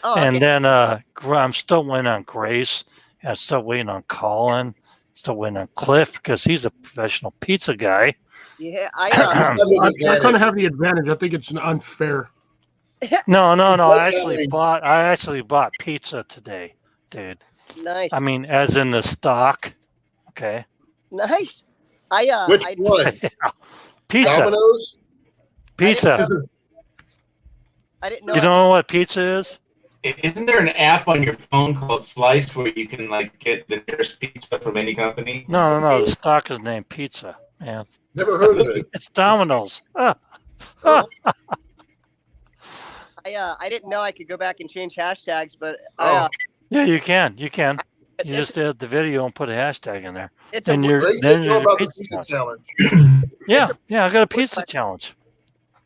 Oh, And okay. then I'm still waiting on Grace. I'm still waiting on Colin. Still waiting on Cliff because he's a professional pizza guy. Yeah, I kind of have the advantage. I think it's unfair. No. I actually bought pizza today, dude. Nice. I mean, as in the stock. Okay. Nice. Which one? Pizza. Domino's? Pizza. I didn't know. You don't know what pizza is? Isn't there an app on your phone called Slice where you can like get the nearest pizza from any company? No. The stock is named Pizza, man. Never heard of it. It's Domino's. I didn't know I could go back and change hashtags, but Yeah, you can. You just add the video and put a hashtag in there. It's And a you're Grace then didn't know you're about the the pizza pizza challenge. challenge. Yeah, I got a pizza challenge.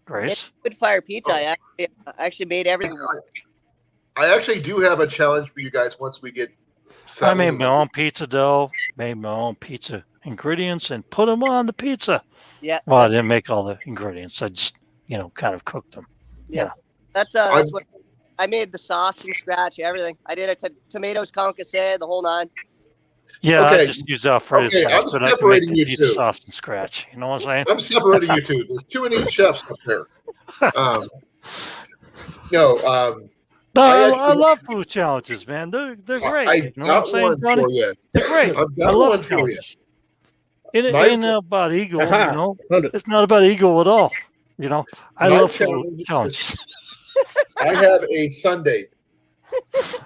Grace. it's good fire pizza. I actually made everything. I actually do have a challenge for you guys once we get I made my own pizza dough, made my own pizza ingredients, and put them on the pizza. Yeah. Well, I didn't make all the ingredients. I just, kind of cooked them. Yeah. That's what I made, the sauce from scratch, everything. I did tomatoes, concassé, the whole nine. Yeah, Okay. I just used Alfredo Okay, sauce, I'm but I can make separating the you pizza two. sauce from scratch. You know what I'm saying? I'm separating you two. There's too many chefs up there. No, No, I I love food challenges, man. They're great. I You know what I'm got saying, one Johnny? for you. They're great. I've I got love one for you. challenges. It My- ain't about ego, Aha, you know. found it. It's not about ego at all. You know, I My love food challenge is- challenges. I have a Sunday. If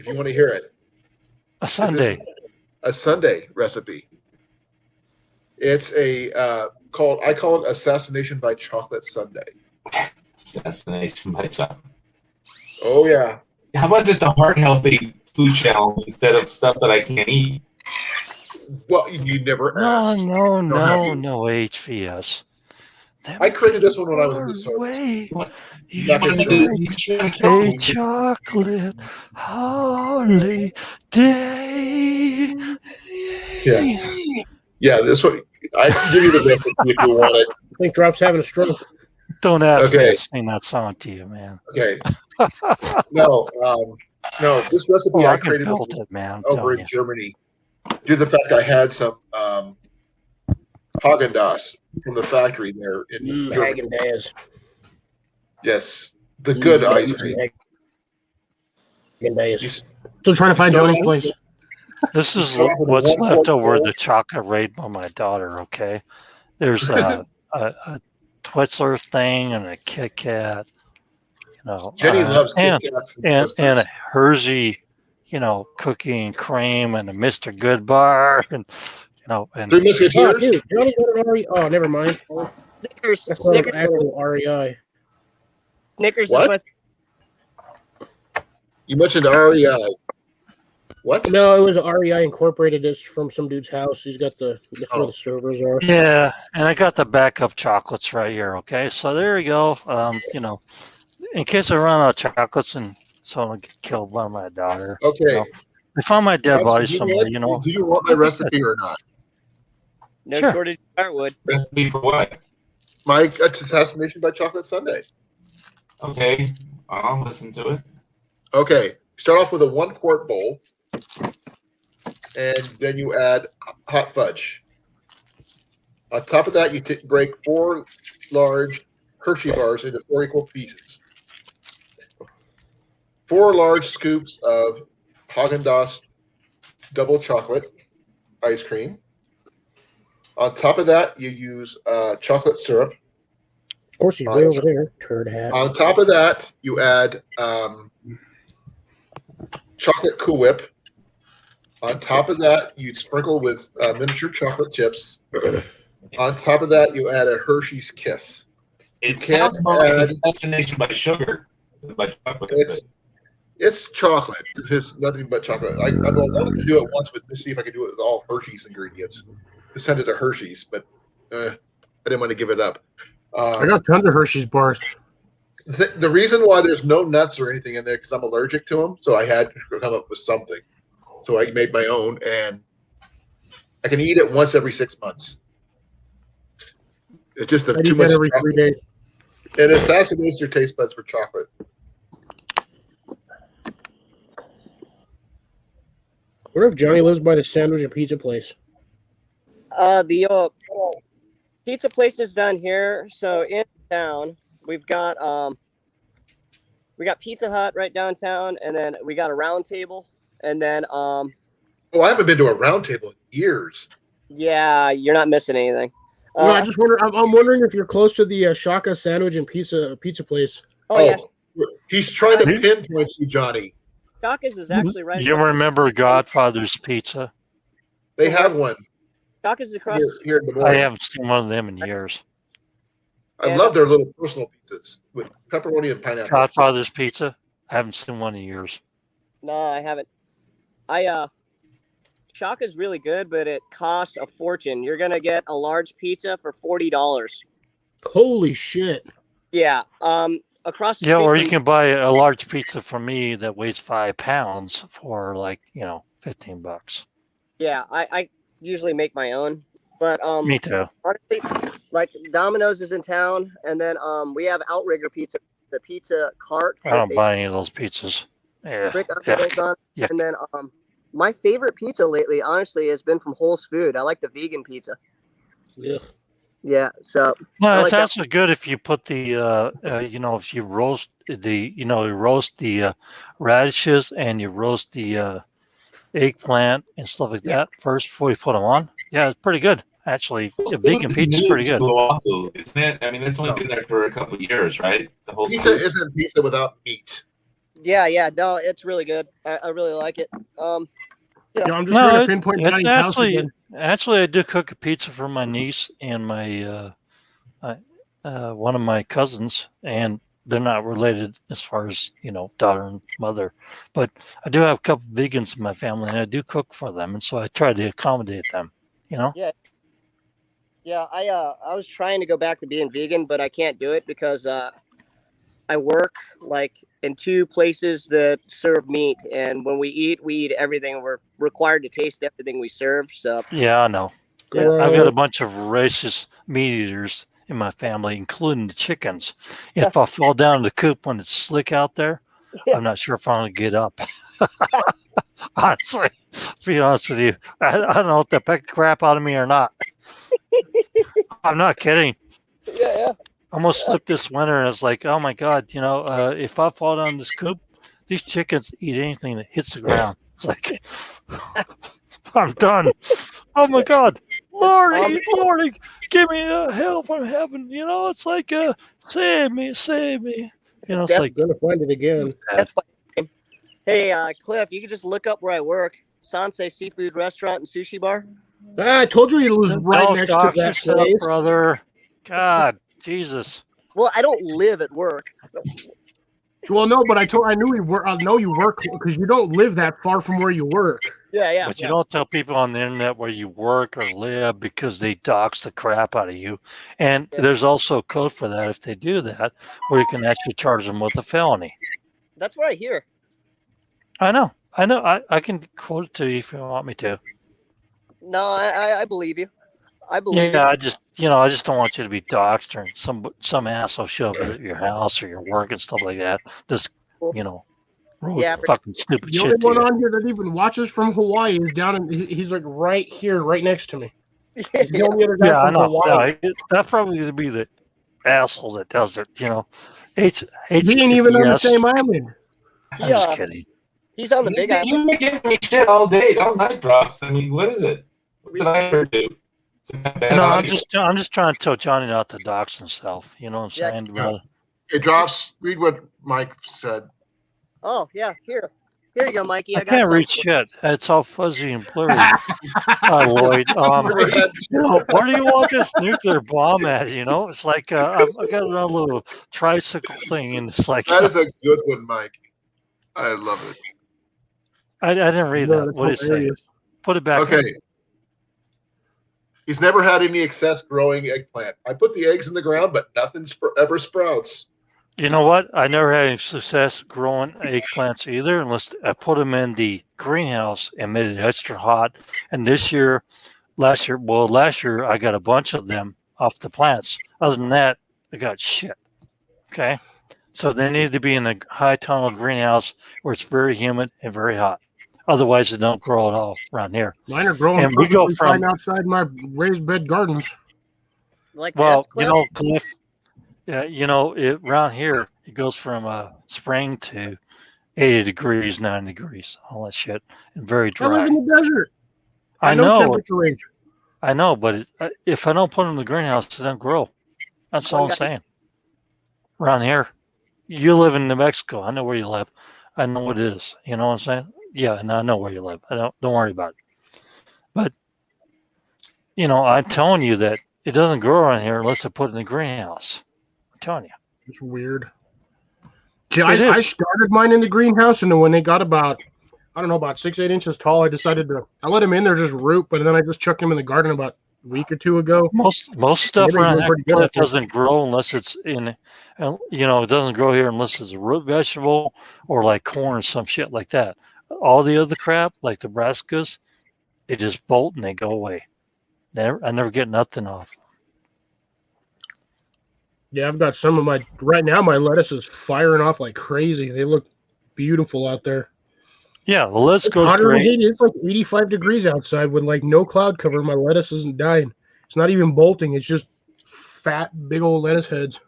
you want to hear it. A Sunday. A Sunday recipe. It's I call it Assassination by Chocolate Sunday. Assassination by chocolate. Oh yeah. How about just a heart healthy food challenge instead of stuff that I can't eat? Well, you never No, asked. no HVS. I created this one when I was in the service. Way. You Back in Germany. make a chocolate holiday. Yeah, this one I can give you the recipe if you want it. I think Drop's having a stroke. Don't ask me Okay. to sing that song to you, man. Okay. No, this recipe Oh, I I can created build it, man. I'm over telling in you. Germany. Due to the fact I had some Haagen-Dazs from the factory there in Germany. Haagen-Dazs. Yes, the good ice cream. Haagen-Dazs. You Still trying to find So- Johnny's place. This is Start with what's one left quart over bowl. the chocolate raid by my daughter. Okay, there's a Twizzler thing and a Kit Kat. Jenny loves Kit and Kats and a Hershey, cookie and cream and a Mr. Good bar and and Three Oh, Musketeers. dude, Johnny got an REI. Oh, never mind. Snickers. That's not an Snickers. actual REI. Snickers What? is my You mentioned REI. What? No, it was REI Incorporated. It's from some dude's house. He's got where the servers are. yeah, and I got the backup chocolates right here. Okay, so there you go. In case I run out of chocolates and someone get killed by my daughter. Okay. I found my dead body Do you somewhere. want- Do you want my recipe or not? no Sure. shortage of firewood. Recipe for what? My Assassination by Chocolate Sunday. Okay, I'll listen to it. Okay. Start off with a 1 quart bowl, and then you add hot fudge. On top of that, you break 4 large Hershey bars into 4 equal pieces. 4 large scoops of Haagen-Dazs double chocolate ice cream. On top of that, you use chocolate syrup. Of course, he's way over there. Turd hat. On top of that, you add chocolate Cool Whip. On top of that, you sprinkle with miniature chocolate chips. On top of that, you add a Hershey's Kiss. It can't sounds more like add- assassination by sugar than by chocolate. It's chocolate. It's nothing but chocolate. I wanted to do it once with see if I could do it with all Hershey's ingredients. To send it to Hershey's, but I didn't want to give it up. I got tons of Hershey's bars. The reason why there's no nuts or anything in there because I'm allergic to them, so I had to come up with something. So I made my own, and I can eat it once every 6 months. It's just I too eat much that every 3 chocolate. days. And it assassinates your taste buds for chocolate. What if Johnny lives by the sandwich and pizza place? The pizza places down here. So in town, we got Pizza Hut right downtown, and then we got a Round Table, and then Oh, I haven't been to a round table in years. yeah, you're not missing anything. No, I just wonder. I'm wondering if you're close to the Shaka sandwich and pizza place. Oh yeah, He's trying to pinpoint you, Johnny. Shaka's is actually right. You remember Godfather's Pizza? They have one Shaka's is across. here in Des I Moines. haven't seen one of them in years. I love their little personal pizzas with pepperoni and pineapple. Godfather's Pizza? I haven't seen one in years. No, I haven't. Shaka's really good, but it costs a fortune. You're gonna get a large pizza for $40. Holy shit! Yeah. Across the Yeah, street or from- you can buy a large pizza from me that weighs 5 pounds for like, $15. Yeah, I usually make my own, but Me too. honestly, like Domino's is in town, and then we have Outrigger Pizza, the pizza cart. I don't buy any of those pizzas. Yeah. Brick Yeah. onions on, Yeah. and then my favorite pizza lately, honestly, has been from Whole's Food. I like the vegan pizza. Yeah. Yeah, so No, I it's like that. actually good if you put the, if you roast the radishes and you roast the eggplant and stuff like that first before you put them on. Yeah, it's pretty good. Actually, a vegan pizza is pretty good. Also, isn't it? I mean, it's only been there for a couple of years, right? The whole Pizza isn't pizza without meat. Yeah, no, it's really good. I really like it. Yeah, I'm just trying to pinpoint it's Johnny's house again. actually I do cook a pizza for my niece and my one of my cousins, and they're not related as far as daughter and mother, but I do have a couple of vegans in my family, and I do cook for them, and so I try to accommodate them. Yeah, I was trying to go back to being vegan, but I can't do it because I work like in 2 places that serve meat, and when we eat everything. We're required to taste everything we serve. So Yeah, I know. Yeah. I've got a bunch of racist meat eaters in my family, including the chickens. If I fall down in the coop when it's slick out there, I'm not sure if I'm going to get up. Honestly, to be honest with you, I don't know if they peck the crap out of me or not. I'm not kidding. Yeah. I almost slipped this winter, and it's like, oh my God, if I fall down this coop, these chickens eat anything that hits the ground. It's like, I'm done. Oh my God, Lordy, give me help from heaven. It's like, save me. It's That's like, gonna find it again. That's fine. Hey, Cliff, you can just look up where I work. Sansei Seafood Restaurant and Sushi Bar. I told you he was right don't next to dox that yourself, place. brother. God, Jesus. Well, I don't live at work. Well, no, but I knew I know you work because you don't live that far from where you work. Yeah. But you don't tell people on the internet where you work or live because they dox the crap out of you. And there's also a code for that if they do that, where you can actually charge them with a felony. That's what I hear. I know. I can quote it to you if you want me to. No, I believe you. I believe Yeah, you. I just don't want you to be doxxed or some asshole show up at your house or your work and stuff like that. Just fucking stupid The shit. only To one you. on here that even watches from Hawaii is down in. He's like right here, right next to me. He's the only other guy Yeah, I from know. Hawaii. No, that's probably going to be the asshole that does it. He ain't even on the same island. I'm just kidding. He's on the big island. You may give me shit all day, all night drops. I mean, what is it? What did I ever do? No, I'm just trying to tell Johnny not to dox himself. You know what I'm saying? Yeah. It drops. Read what Mike said. Oh yeah, here you go, Mikey. I can't read shit. It's all fuzzy and blurry. Lloyd. Where do you want this nuclear bomb at? It's like I got another little tricycle thing, and it's like That is a good one, Mike. I love it. I didn't read that. What did it say? Put it back. Okay. in. He's never had any excess growing eggplant. I put the eggs in the ground, but nothing ever sprouts. You know what? I never had any success growing eggplants either, unless I put them in the greenhouse and made it extra hot. And last year I got a bunch of them off the plants. Other than that, I got shit. Okay. So they need to be in a high tunnel greenhouse where it's very humid and very hot. Otherwise, they don't grow at all around here. Mine are growing And we go perfectly from fine outside my raised bed gardens. Like well, this, Cliff? Cliff. Yeah, around here it goes from spring to 80 degrees, 90 degrees, all that shit, and very I live dry. in the desert. I No know, temperature range. but if I don't put them in the greenhouse, they don't grow. That's all I'm One guy, saying. Around here, you live in New Mexico. I know where you live. I know what it is. You know what I'm saying? Yeah, and I know where you live. Don't worry about it. But I'm telling you that it doesn't grow around here unless I put it in the greenhouse. I'm telling you. It's weird. See, It I is. started mine in the greenhouse, and then when they got about, I don't know, about 6, 8 inches tall, I decided I let them in there just root, but then I just chucked them in the garden about a week or two ago. Most And stuff they've been around doing here pretty good. doesn't grow unless it's in, it doesn't grow here unless it's a root vegetable or like corn or some shit like that. All the other crap, like the brassicas, they just bolt and they go away. I never get nothing off. Yeah, I've got some of right now my lettuce is firing off like crazy. They look beautiful out there. Yeah, the lettuce It's goes hotter than great. Haiti. It's like 85 degrees outside with like no cloud cover. My lettuce isn't dying. It's not even bolting. It's just fat, big old lettuce heads.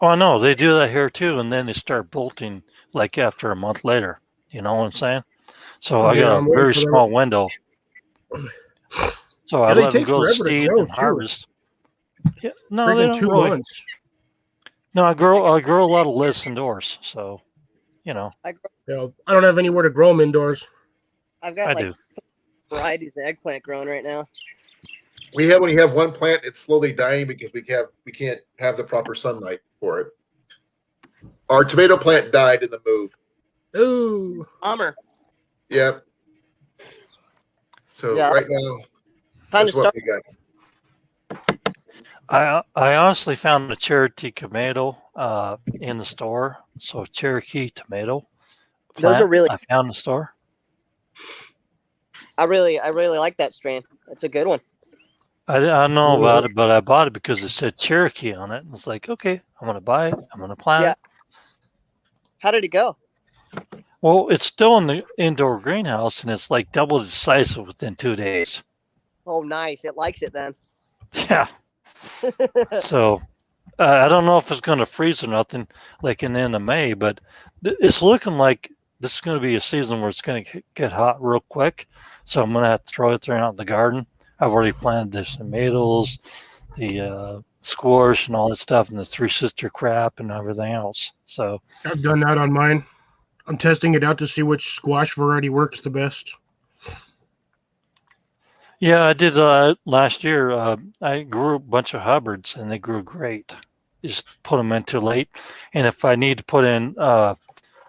Oh, no, they do that here too, and then they start bolting like after a month later. You know what I'm saying? So I Yeah, got I'm a waiting very for that. small window. So I Yeah, they let them take go to forever to seed grow and too. harvest. Yeah, no, they Freaking don't 2 really. months. No, I grow a lot of lettuce indoors, so I grow, Yeah, I don't have anywhere to grow them indoors. I've I got like do. varieties of eggplant growing right now. When you have one plant, it's slowly dying because we can't have the proper sunlight for it. Our tomato plant died in the move. Ooh. Bummer. Yep. So Yeah, right now, time to that's what start. we got. I honestly found a Cherokee tomato in the store. So Cherokee tomato Those are plant really. I found in the store. I really like that strain. It's a good one. I don't know about it, but I bought it because it said Cherokee on it. And it's like, okay, I'm going to buy it. I'm going to plant Yeah. it. How did it go? Well, it's still in the indoor greenhouse, and it's like double the size within 2 days. Oh, nice. It likes it then. Yeah. So I don't know if it's going to freeze or nothing like in the end of May, but it's looking like this is going to be a season where it's going to get hot real quick. So I'm going to have to throw it out in the garden. I've already planted the tomatoes, the squash and all that stuff, and the three sister crap and everything else. So I've done that on mine. I'm testing it out to see which squash variety works the best. yeah, I did last year. I grew a bunch of Hubbards and they grew great. Just put them in too late. And if I need to put in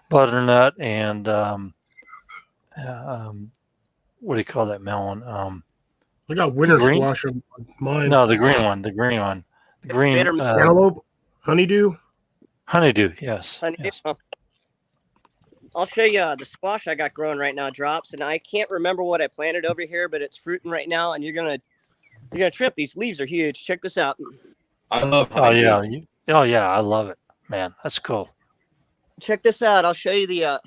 butternut and what do you call that melon? I got winter green? squash on mine. No, the green one. The green one. The It's green bitter. Cantaloupe, honeydew. honeydew. Yes. Honeydew. Yes. Oh. I'll show you the squash I got growing right now, Drops, and I can't remember what I planted over here, but it's fruiting right now, and you're gonna trip. These leaves are huge. Check this out. I love Oh honeydew. yeah. Oh yeah. I love it, man. That's cool. Check this out. I'll show you the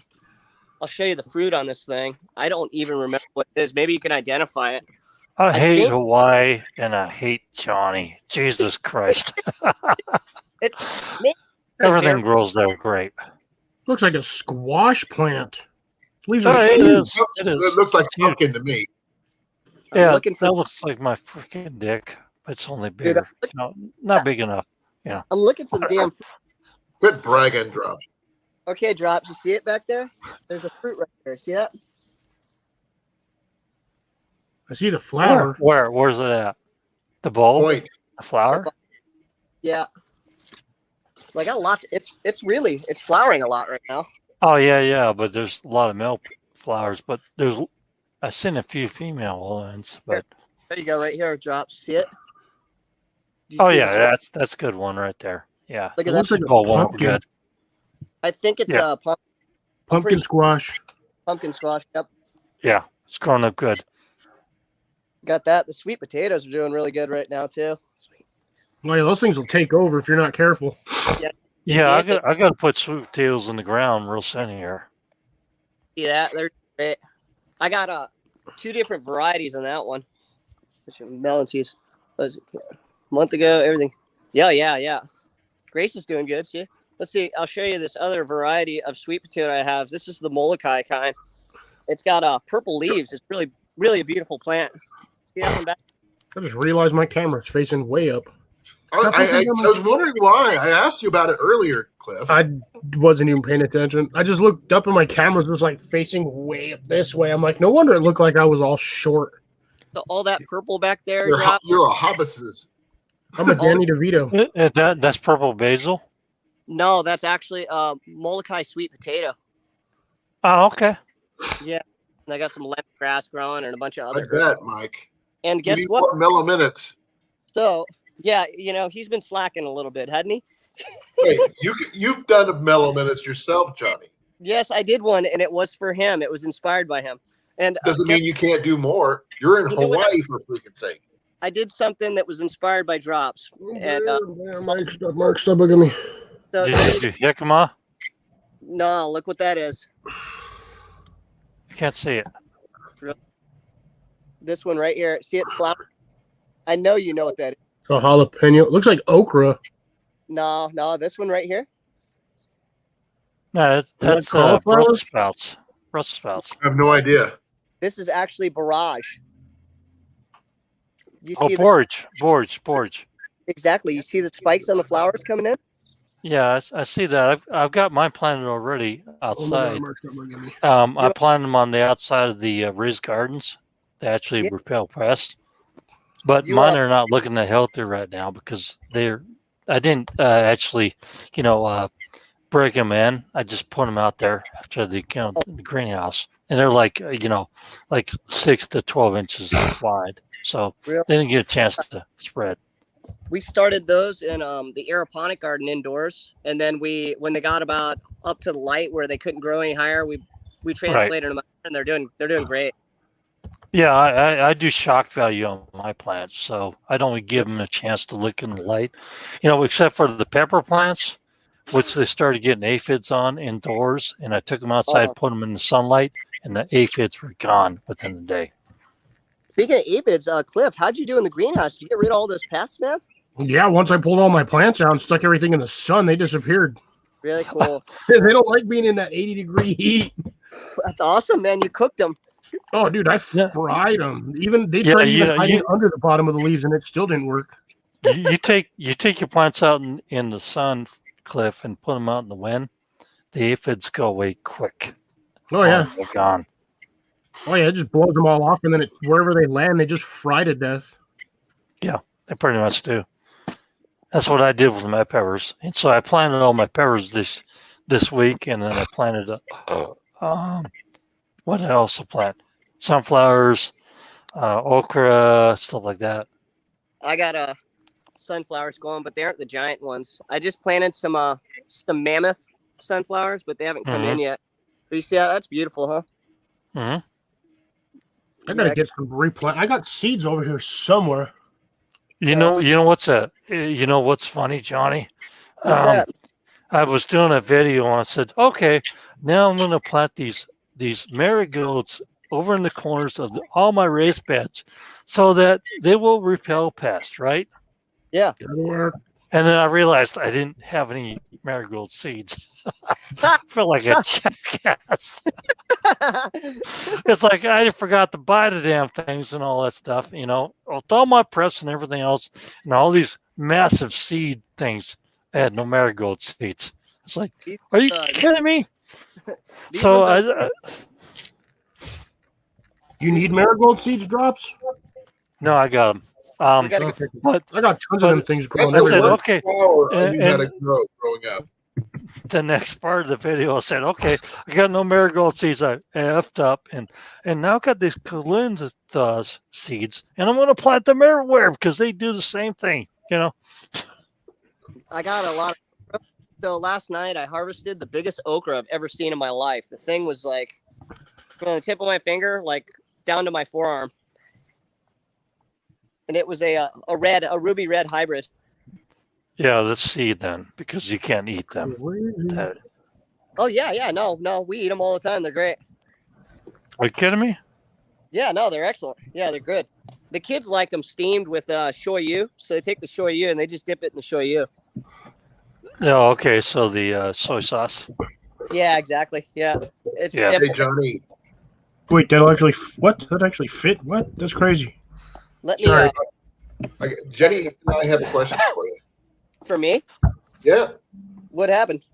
fruit on this thing. I don't even remember what it is. Maybe you can identify it. I hate think- Hawaii and I hate Johnny. Jesus Christ. It's Everything grows there great. Looks like a squash plant. Leaves Oh, are it huge. is. It is. It looks like It's huge. pumpkin to me. I'm Yeah, looking for that looks like my freaking dick. But it's only Dude, bigger. No, not big enough. I'm looking for the damn fruit. Quit bragging, Drop. Okay, Drops. You see it back there? There's a fruit right there. See that? I see the flower. Where's it at? The bulb? Point. The flower? Yeah. Like I got lots. It's flowering a lot right now. Oh yeah, but there's a lot of male flowers, but I've seen a few female ones, but There you go, right here, Drops. See it? Do you oh see yeah, the- that's a good one right there. Yeah. Look It at that. looks like Super a Bowl went over pumpkin. good. I think it's Yeah. Pumpkin squash. pumpkin squash. Yep. Yeah. It's growing up good. Got that. The sweet potatoes are doing really good right now too. Sweet. Well, yeah, those things will take over if you're not careful. Yeah, I See got to put sweet potatoes in the ground real soon here. that? They're great. I got 2 different varieties on that one. Melon seeds. Was it a month ago? Everything. Yeah. Grace is doing good. See, let's see. I'll show you this other variety of sweet potato I have. This is the Molokai kind. It's got purple leaves. It's really a beautiful plant. See that one back? I just realized my camera's facing way up. I was wondering why. I asked you about it earlier, Cliff. I wasn't even paying attention. I just looked up and my camera was like facing way up this way. I'm like, no wonder it looked like I was all short. So all that purple back there. You're a hobbyist. I'm a Danny DeVito. That's purple basil. No, that's actually Molokai sweet potato. Oh, okay. Yeah, and I got some lemongrass growing and a bunch of I other. bet, Mike. And Give guess me what? more mellow minutes. So yeah, he's been slacking a little bit, hadn't he? Hey, you've done a mellow minutes yourself, Johnny. Yes, I did one, and it was for him. It was inspired by him. And Doesn't mean you can't do more. You're in You know what? Hawaii for freaking sake. I did something that was inspired by drops. And Mark, stop looking at me. so Did you jicama? no, look what that is. I can't see it. This one right here. See its flower? I know you know what that is. A jalapeno. It looks like okra. No, this one right here. No, that's cauliflower? Brussels sprouts. Brussels sprouts. I have no idea. This is actually barrage. You Oh, see borage. exactly. You see the spikes on the flowers coming in? Yeah, I see that. I've got mine planted already Oh my God, outside. Mark, stop looking at me. I planted them on the outside of the raised gardens. They actually Yeah. repel pests. But You, mine are not looking that healthy right now because I didn't actually, break them in. I just put them out there after the greenhouse, and they're like 6 to 12 inches wide. So Really? they didn't get a chance to spread. We started those in the aeroponic garden indoors, and then when they got about up to the light where they couldn't grow any higher, we transplanted them out, and they're doing great. Yeah, I do shock value on my plants, so I don't give them a chance to look in the light, except for the pepper plants, which they started getting aphids on indoors, and I took them outside, put them in the sunlight, and the aphids were gone within the day. Speaking of aphids, Cliff, how'd you do in the greenhouse? Did you get rid of all those pests, man? Yeah, once I pulled all my plants out and stuck everything in the sun, they disappeared. Really cool. They don't like being in that 80-degree heat. That's awesome, man. You cooked them. Oh, dude, I fried them. Even they tried hiding under the bottom of the leaves, and it still didn't work. you take your plants out in the sun, Cliff, and put them out in the wind. The aphids go away quick. Oh yeah, they're gone. Oh yeah, it just blows them all off, and then wherever they land, they just fry to death. Yeah, they pretty much do. That's what I did with my peppers, and so I planted all my peppers this week, and then I planted what else I plant? Sunflowers, okra, stuff like that. I got sunflowers going, but they aren't the giant ones. I just planted some mammoth sunflowers, but they haven't come in yet. But you see how that's beautiful, huh? I gotta get some replant. I got seeds over here somewhere. You know what's funny, Johnny? What's that? I was doing a video and I said, okay, now I'm going to plant these marigolds over in the corners of all my raised beds so that they will repel pests, right? Yeah. And then I realized I didn't have any marigold seeds. I feel like a jackass. It's like I forgot to buy the damn things and all that stuff, with all my press and everything else and all these massive seed things. I had no marigold seeds. It's like, are you kidding me? So you need marigold seeds drops? No, I got them. But I got tons of them things growing I said, everywhere. okay. And you had to grow growing up. The next part of the video, I said, okay, I got no marigold seeds. I effed up, and now I got these calendula seeds, and I'm going to plant them everywhere because they do the same thing, I got a lot of. So last night I harvested the biggest okra I've ever seen in my life. The thing was like from the tip of my finger, like down to my forearm, and it was a ruby red hybrid. Yeah, let's see then, because you can't eat them. That- Oh yeah, no, we eat them all the time. They're great. Are you kidding me? Yeah, no, they're excellent. Yeah, they're good. The kids like them steamed with shoyu, so they take the shoyu and they just dip it in the shoyu. No, okay. So the soy sauce. Yeah, exactly. Yeah, it's Yeah. simple. Hey, Johnny. Wait, that'll actually what? That actually fit? What? That's crazy. Let me Sorry. Jenny and I have a question for you. for me. Yeah. What happened?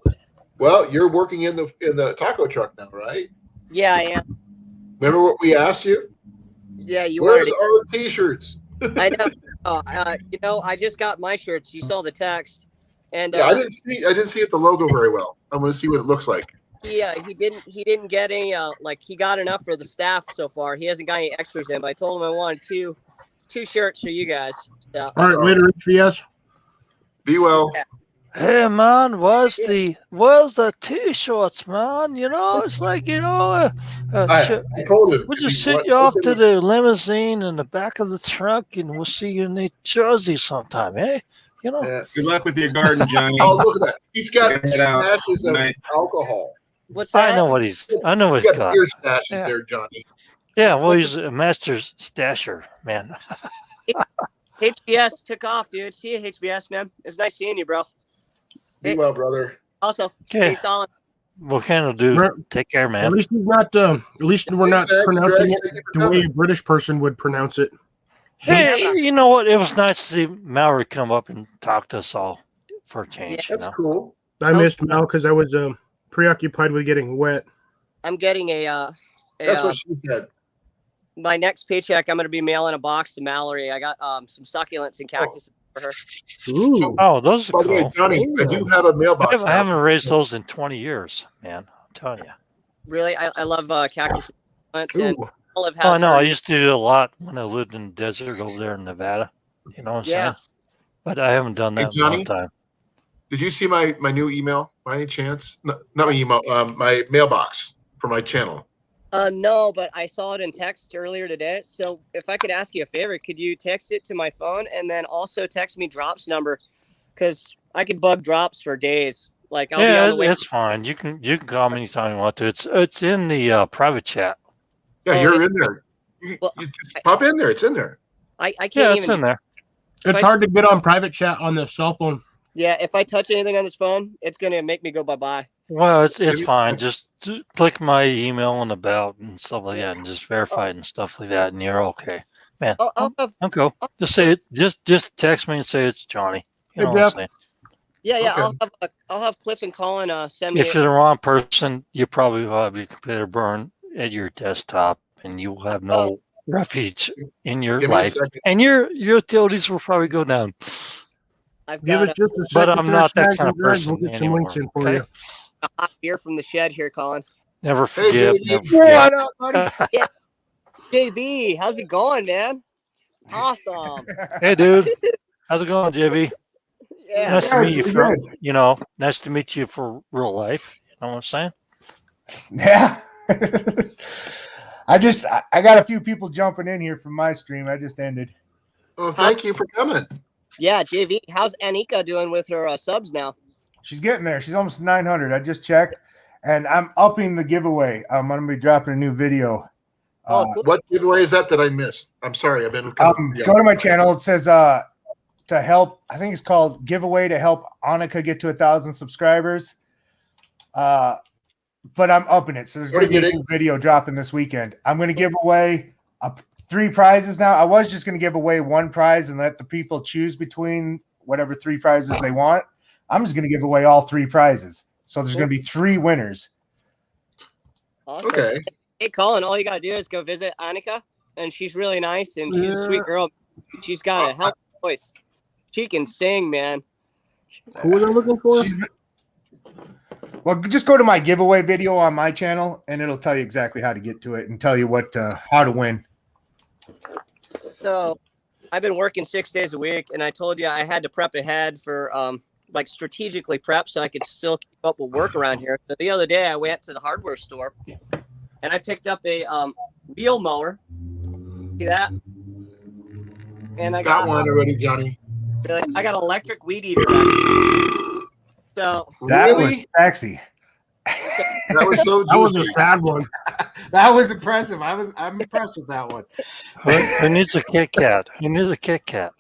Well, you're working in the taco truck now, right? Yeah, I am. Remember what we asked you? Yeah, you Where's wanted. our T-shirts? I know. I just got my shirts. You saw the text, and Yeah, I didn't see the logo very well. I'm going to see what it looks like. he didn't get any he got enough for the staff so far. He hasn't got any extras in, but I told him I wanted two shirts for you guys. So, All right, later, HVS. Be well. Yeah. Hey man, where's the t-shirts, man? You know, it's like I told him. we'll just sit you off to the limousine in the back of the truck, and we'll see you in New Jersey sometime, eh? You know. Yeah. Good luck with your garden, Johnny. Oh, look at that! He's got Get out. stashes of Night. alcohol. what's that? I know what he's He's got got. beer stashes Yeah. there, Johnny. Yeah, well, he's a master stasher, man. HBS took off, dude. See you, HBS, man. It's nice seeing you, bro. Be Hey. well, brother. Also, Okay. stay solid. What can I do? Right. Take care, At man. least he's not. At least we're not Thanks, pronouncing Greg. it Thank you for the way coming. a British person would pronounce it. Hey, you know what? It was nice to see Mallory come up and talk to us all for a change. That's you know? cool. I missed Mel because I was preoccupied with getting wet. I'm getting That's what she said. my next paycheck. I'm gonna be mailing a box to Mallory. I got some succulents and cactus for her. Ooh. Oh, those are By the way, cool. Johnny, I do have a mailbox. I haven't raised those in 20 years, man. I'm telling you. Really, I love cactus and Ooh. olive. Oh, I has know. her- I used to do it a lot when I lived in the desert over there in Nevada. You know what I'm Yeah. saying? But I haven't done Hey, that in a long Johnny? time. Did you see my new email by any chance? No, not my email. My mailbox for my channel. No, but I saw it in text earlier today. So if I could ask you a favor, could you text it to my phone and then also text me Drop's number? Because I could bug Drops for days. Like I'll be Yeah, on the way. it's fine. You can call me anytime you want to. It's in the private chat. Yeah, Oh, you're yeah. in there. You Well, just pop in there. It's in there. I can't Yeah, it's even. in there. It's hard to get on private chat on the cell phone. Yeah, if I touch anything on this phone, it's gonna make me go bye bye. Well, it's Maybe fine. it's- Just click my email and about and stuff like that, and just verify it and stuff like that, and you're okay, man. I'll have, I'm cool. Just say it. Just text me and say it's Johnny. You Hey, know what I'm Jeff. saying? yeah. Okay. I'll have Cliff and Colin send me. If you're the wrong person, you probably will have your computer burned at your desktop, and you will have no refuge in your Give me a life, second. and your utilities will probably go down. I've Give got us just a But second. I'm there, not that Snags kind of and Greg. person We'll get some anymore. links in for Okay? you. a hot beer from the shed here, Colin. Never Hey, forgive. JB. Never forget. up, buddy? JB, how's it going, man? Awesome. Hey, dude. How's it going, JV? Yeah. Nice to meet you. pretty For, good. nice to meet you for real life. You know what I'm saying? Yeah. I got a few people jumping in here from my stream. I just ended. Oh, thank you for coming. Yeah, JV, how's Anika doing with her subs now? She's getting there. She's almost 900. I just checked, and I'm upping the giveaway. I'm going to be dropping a new video. Oh, cool. What giveaway is that I missed? I'm sorry. I've been. Go to my channel. It says to help. I think it's called giveaway to help Annika get to 1,000 subscribers. But I'm upping it, so there's going to be a new video dropping this weekend. I'm going to give away 3 prizes now. I was just going to give away 1 prize and let the people choose between whatever 3 prizes they want. I'm just going to give away all 3 prizes. So there's going to be 3 winners. Awesome. Okay. Hey, Colin, all you got to do is go visit Anika, and she's really nice, and she's a sweet girl. She's got a healthy voice. She can sing, man. Who are they looking for? Well, just go to my giveaway video on my channel, and it'll tell you exactly how to get to it and tell you how to win. So I've been working 6 days a week, and I told you I had to prep ahead for like strategically prepped so I could still keep up with work around here. So the other day I went to the hardware store and I picked up a wheel mower. See that? And I Got one already, Johnny. I got an electric weed eater back here. So That was Really? sexy. That was so That was a juicy. bad one. That was impressive. I'm impressed with that one. Who needs a Kit Kat? Who needs a Kit Kat?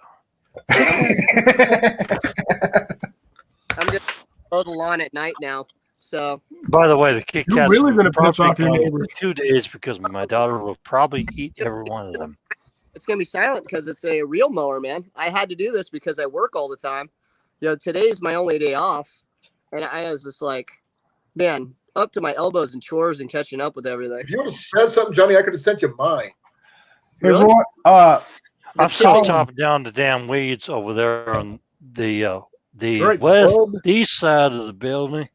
I'm just mow the lawn at night now. So By the way, the Kit You're Kats really are gonna piss off your probably neighbors. 2 days because my daughter will probably eat every one of them. it's gonna be silent because it's a real mower, man. I had to do this because I work all the time. Today's my only day off, and I was just like, man, up to my elbows in chores and catching up with everything. If you would have said something, Johnny, I could have sent you mine. Really? Everyone, I'm still Colin. chopping down the damn weeds over there on the Right, west bub. east side of the building,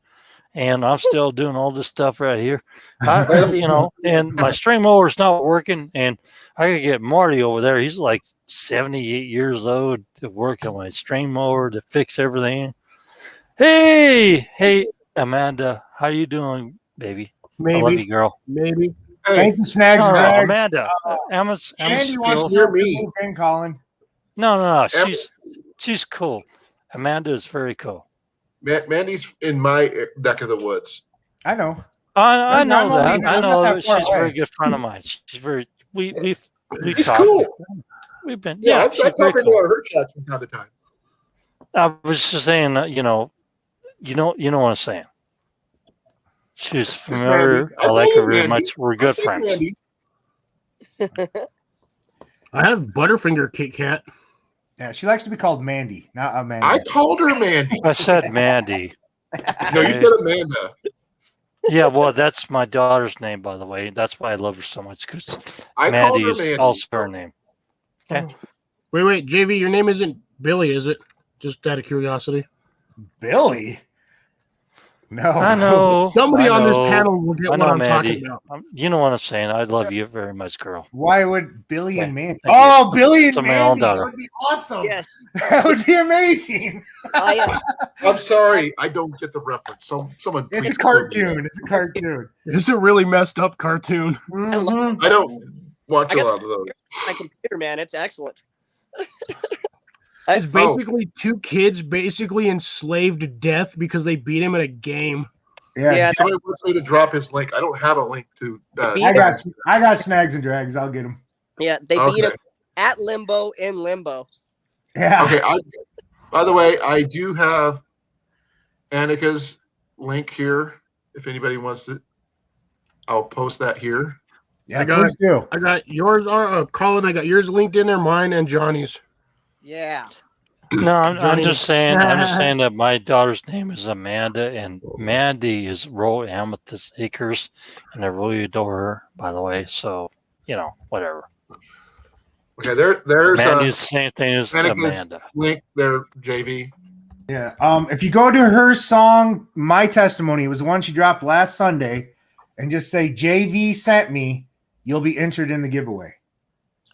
and I'm still doing all this stuff right here. And my string mower's not working, and I gotta get Marty over there. He's like 78 years old to work on my string mower to fix everything. Hey, Amanda, how you doing, baby? I love you, Maybe. girl. Maybe. Hey, thank you, Snags No, and no, Drags. Amanda. Emma's Andy wants cool. to know if me. you moved in, Colin. No. Em- She's cool. Amanda is very cool. Mandy's in my neck of the woods. I know. I I'm know only- that. I'm I not know that that far she's a very away. good friend of mine. She's very. We He's talked. cool. We've been. Yeah, Yeah, I've she's talked very to cool. her chats from time to time. I was just saying that you know what I'm saying. She's familiar. Mandy. I I like know her very Mandy. much. We're I good said friends. Mandy. I have Butterfinger Kit Kat. Yeah, she likes to be called Mandy, not Amanda. I called her Mandy. I said Mandy. No, you Okay. said Amanda. Yeah, well, that's my daughter's name, by the way. That's why I love her so much because I Mandy called her is Mandy. also her name. Okay. Wait, JV, your name isn't Billy, is it? Just out of curiosity. Billy. No, I know. Somebody I on this know. panel will get I what know, I'm Mandy. talking about. You know what I'm saying. I love you very much, girl. Why would Billy and Okay. Mandy? Thank you. Oh, Billy and To my own Mandy. That daughter. would be awesome. Yes. That would be amazing. Oh yeah. I'm sorry, I don't get the reference. Someone It's please a cartoon. It's a cartoon. It's a really messed up cartoon. Mhm. I don't watch I a got- lot of those. My computer, man, it's excellent. It's basically two kids basically enslaved to death because they beat him at a game. Yeah, Somebody wants me to drop his link. I don't have a link to. I got Snags and Drags. I'll get them. Yeah, they beat Okay. him at Limbo in Limbo. Yeah. Okay. By the way, I do have Annika's link here. If anybody wants to, I'll post that here. Yeah, I got please do. I got yours, Colin. I got yours linked in there, mine and Johnny's. Yeah. No, I'm Johnny. just saying. I'm just saying that my daughter's name is Amanda, and Mandy is Royal Amethyst Acres, and I really adore her, by the way. So whatever. Okay, there's Mandy's the same thing as Annika's Amanda. link there, JV. Yeah. If you go to her song, My Testimony, it was the one she dropped last Sunday, and just say JV sent me, you'll be entered in the giveaway.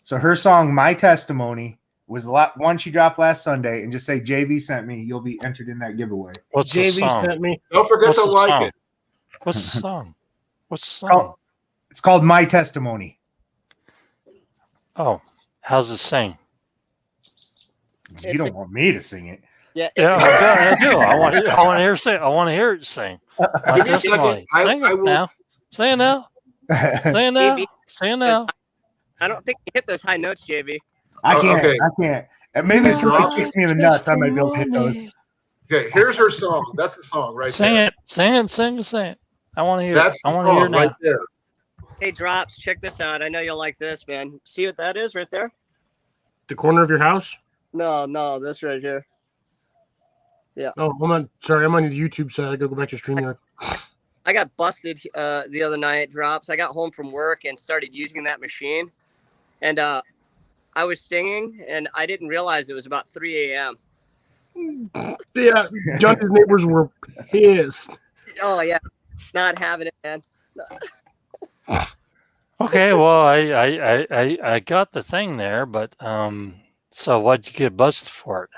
So her song, My Testimony, was the one she dropped last Sunday, and just say JV sent me, you'll be entered in that giveaway. What's the JV song? sent me. Don't forget What's to the like song? it. What's the song? What's the Oh. song? It's called My Testimony. Oh, how's it sing? You don't want me to sing it. Yeah. Yeah, I do. I want to hear sing. I want to hear it sing. My Give me a testimony. second. Sing I it will. now. Say it now. Say it now. JV. Say it now. I don't think you hit those high notes, JV. I Oh, can't. okay. I can't. Maybe if somebody kicks me in the nuts, I might be able to hit those. Okay, here's her song. That's the song right Sing there. it. Sing it. Sing it. Sing it. I want to hear That's it. the I want to hear it song now. right there. Hey, Drops, check this out. I know you'll like this, man. See what that is right there? The corner of your house. No, this right here. Oh, I'm on. Sorry, I'm on the YouTube side. I gotta go back to StreamYard. I got busted the other night, Drops. I got home from work and started using that machine. And I was singing, and I didn't realize it was about 3 a.m. Yeah, Johnny's neighbors were pissed. Oh, yeah. Not having it, man. Okay. Well, I got the thing there, but so what'd you get busted for it?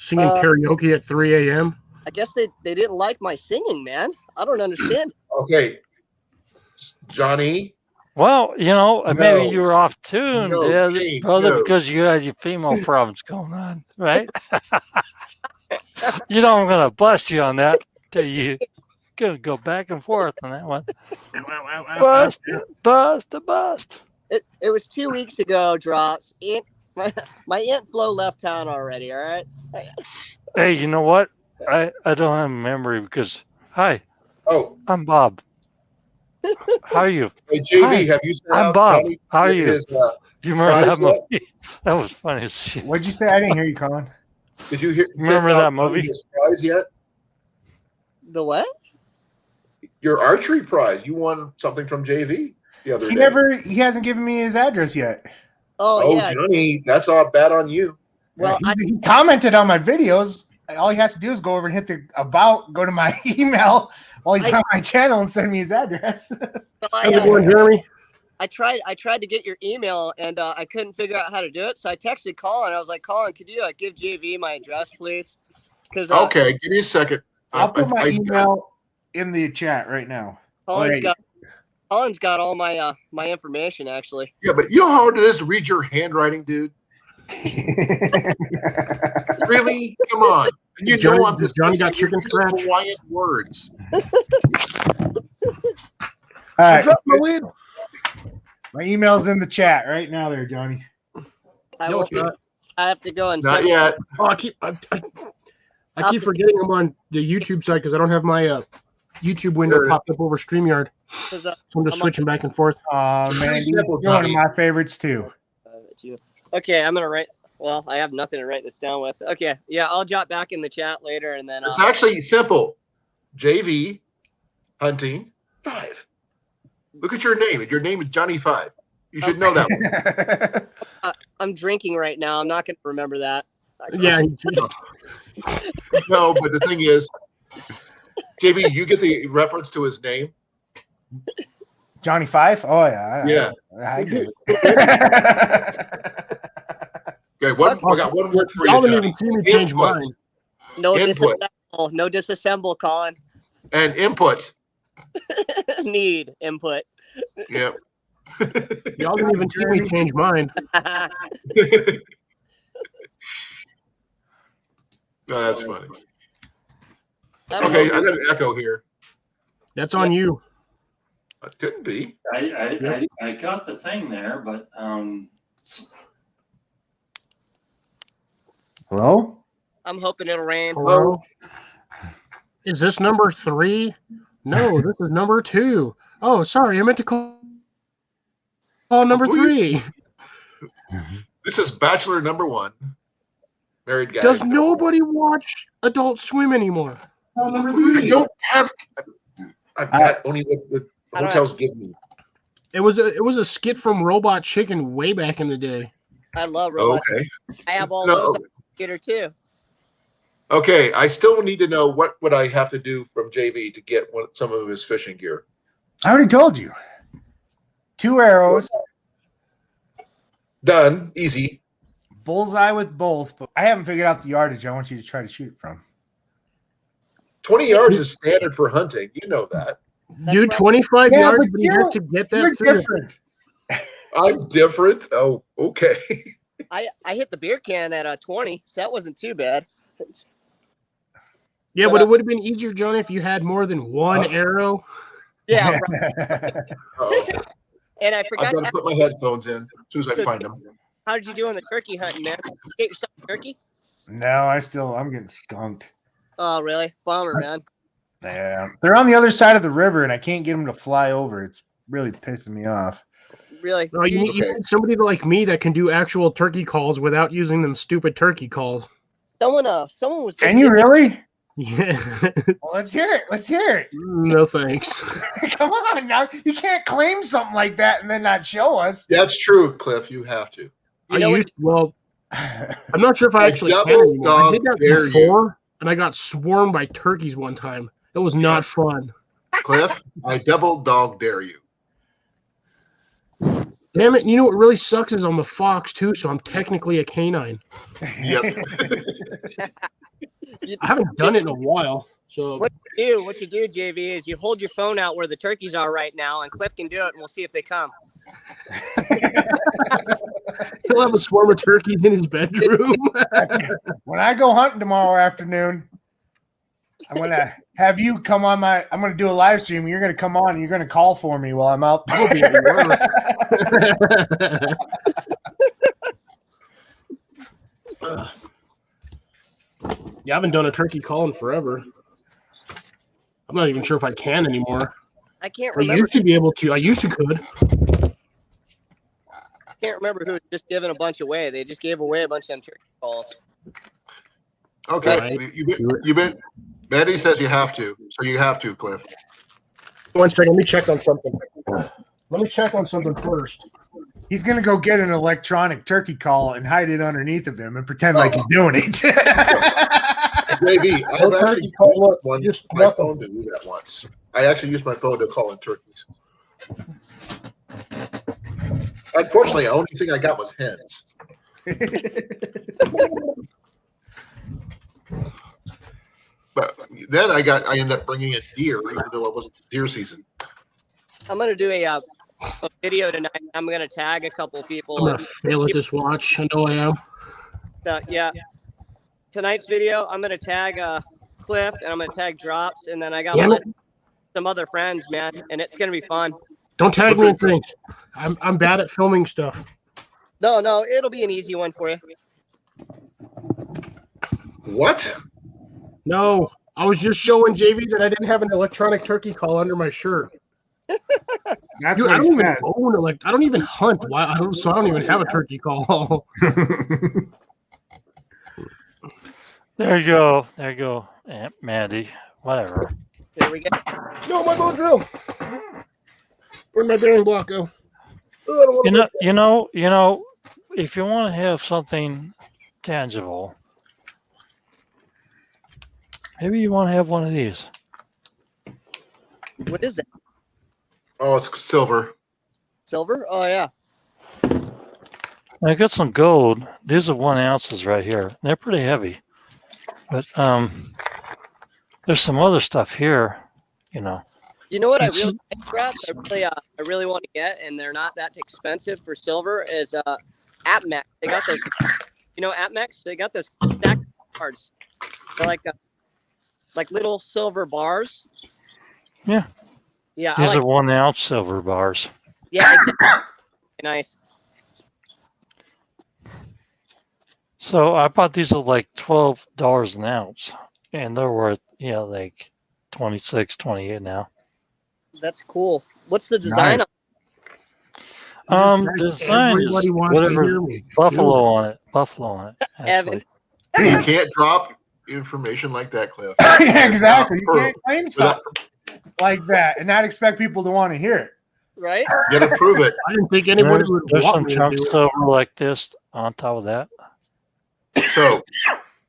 Singing karaoke at 3 a.m. I guess they didn't like my singing, man. I don't understand. Okay, Johnny. Well, maybe No. you were off tune, No, Shane, brother, no. because you had your female problems going on, right? You know I'm gonna bust you on that. Till you gonna go back and forth on that one. Bust. It was 2 weeks ago, Drops. My Aunt Flo left town already, all right? Hey, you know what? I don't have a memory because hi, Oh, I'm Bob. How are you? hey, JV, Hi, have you sent I'm out Bob. Johnny How are you? his, You remember prize that yet? movie? That was funny as shit. What'd you say? I didn't hear you, Colin. Did you Remember send out that movie? Johnny his prize yet? The what? Your archery prize. You won something from JV the other day. He hasn't given me his address yet. Oh, yeah. Johnny, that's all bad on you. Well, He commented on my videos. All he has to do is go over and hit the about, go to my email while he's on my channel and send me his address. How's it going, Jeremy? I tried to get your email and I couldn't figure out how to do it. So I texted Colin. I was like, Colin, could you give JV my address, please? Because Okay, give me a second. I'll put my email in the chat right now. Colin's got all my my information actually. Yeah, but you know how hard it is to read your handwriting, dude? Really? Come on. And you know I'm just Johnny got chicken scratch. Hawaiian words. All right. Drop my lid. My email's in the chat right now there, Johnny. No, it's not. I have to go and Not yet. Oh, I keep forgetting I'm on the YouTube side because I don't have my YouTube window popped up over StreamYard. So I'm just switching back and forth. Man, you're one of my favorites too. Okay, I'm gonna write. Well, I have nothing to write this down with. Okay, yeah, I'll jot back in the chat later, and then It's actually simple. JV Hunting 5. Look at your name. Your name is Johnny 5. You should know that one. I'm drinking right now. I'm not going to remember that. Yeah. No, but the thing is, JV, you get the reference to his name. Johnny 5? Oh yeah. Yeah. I get it. Okay, I got one word for you. Y'all didn't even see me change mine. No disassemble. No disassemble, Colin. And input. Need input. Yep. Y'all didn't even see me change mine. No, that's funny. Okay, I got an echo here. That's on you. It couldn't be. I got the thing there, but Hello? I'm hoping it'll rain. Hello? Is this number 3? No, this is number 2. Oh, sorry, I meant to call number 3. This is Bachelor number 1. Married guy. Does nobody watch Adult Swim anymore? Number 3. I don't have. I've got only what the hotels give me. It was a skit from Robot Chicken way back in the day. I love robots. Okay. I have all those on the computer too. Okay, I still need to know what would I have to do from JV to get some of his fishing gear. I already told you. 2 arrows. Done. Easy. Bullseye with both, but I haven't figured out the yardage I want you to try to shoot from. 20 yards is standard for hunting. You know that. Dude, 25 yards, but you have to get that. You're different. I'm different. Oh, okay. I hit the beer can at 20, so that wasn't too bad. Yeah, but it would have been easier, John, if you had more than one arrow. Yeah. Right. And I forgot. I've got to put my headphones in as soon as I find them. How did you do on the turkey hunting, man? Did you get yourself a turkey? No, I'm getting skunked. Oh, really? Bummer, man. Yeah, they're on the other side of the river, and I can't get them to fly over. It's really pissing me off. Really? No, you need somebody like me that can do actual turkey calls without using them stupid turkey calls. Someone was. Can you really? Yeah. Well, let's hear it. Let's hear it. No thanks. Come on now. You can't claim something like that and then not show us. That's true, Cliff. You have to. I'm not sure if I actually can anymore. I did that before, and I got swarmed by turkeys one time. It was not fun. Cliff, I double dog dare you. Damn it! You know what really sucks is I'm a fox too, so I'm technically a canine. Yep. I haven't done it in a while. So What you do, JV, is you hold your phone out where the turkeys are right now, and Cliff can do it, and we'll see if they come. he'll have a swarm of turkeys in his bedroom. When I go hunting tomorrow afternoon, I'm gonna have you come on I'm gonna do a live stream. You're gonna come on and you're gonna call for me while I'm out there. Yeah, I haven't done a turkey call in forever. I'm not even sure if I can anymore. I can't I remember. used to be able to. I used to could. I can't remember who was just giving a bunch away. They just gave away a bunch of them turkey calls. Okay. Right. You've been. Maddie says you have to, so you have to, Cliff. 1 second. Let me check on something. Let me check on something first. He's gonna go get an electronic turkey call and hide it underneath of him and pretend like he's doing it. JV, I've actually used Look, my just phone to do that once. I actually used my phone to call in turkeys. Unfortunately, the only thing I got was hens. But then I ended up bringing in deer, even though it wasn't deer season. I'm gonna do a video tonight. I'm gonna tag a couple people. I'm gonna fail at this watch. I know I am. Yeah. Tonight's video, I'm gonna tag Cliff and I'm gonna tag Drops, and then I got some other friends, man, and it's gonna be fun. Don't tag me in things. I'm bad at filming stuff. No, it'll be an easy one for you. What? No, I was just showing JV that I didn't have an electronic turkey call under my shirt. That's Dude, what I he don't even said. own I don't even hunt. Why? So I don't even have a turkey call. There you go. There you go, Aunt Mandy. Whatever. There we go. No, my bow drill. Where'd my bearing block go? You know, if you want to have something tangible, maybe you want to have one of these. What is that? Oh, it's silver. Silver? Oh yeah. I got some gold. These are 1 ounces right here. They're pretty heavy, but there's some other stuff here. You know. You know what I really like, Drops? I really want to get, and they're not that expensive for silver, is AppMex. They got those, AppMex? They got those stacked cards. They're like little silver bars. Yeah. Yeah. These are 1 ounce silver bars. Yeah, exactly. Nice. So I bought these at like $12 an ounce, and they're worth like 26, 28 now. That's cool. What's the design? Design is Everybody wants to whatever hear me. buffalo on it. Buffalo on it. Evan. actually. You can't drop information like that, Cliff. Yeah, exactly. You can't claim Without- something like that and not expect people to want to hear it. Right? You gotta prove it. I didn't think anybody would There's want some me to chunks do it. silver like this on top of that. So,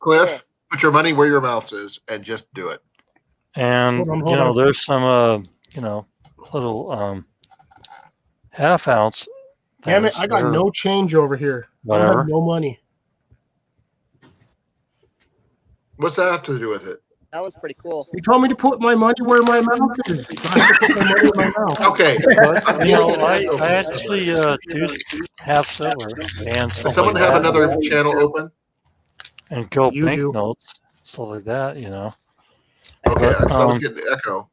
Cliff, put your money where your mouth is and just do it. And Hold on. there's some little half ounce. Damn it! things I got that are no change over here. I Whatever. have no money. What's that have to do with it? That one's pretty cool. You told me to put my money where my mouth is. So I have to put my money in my mouth. Okay. But, I'm I actually do have silver and Does stuff someone like have that, another channel open? and gold You do. banknotes, stuff like that. Okay, But, I was getting the echo.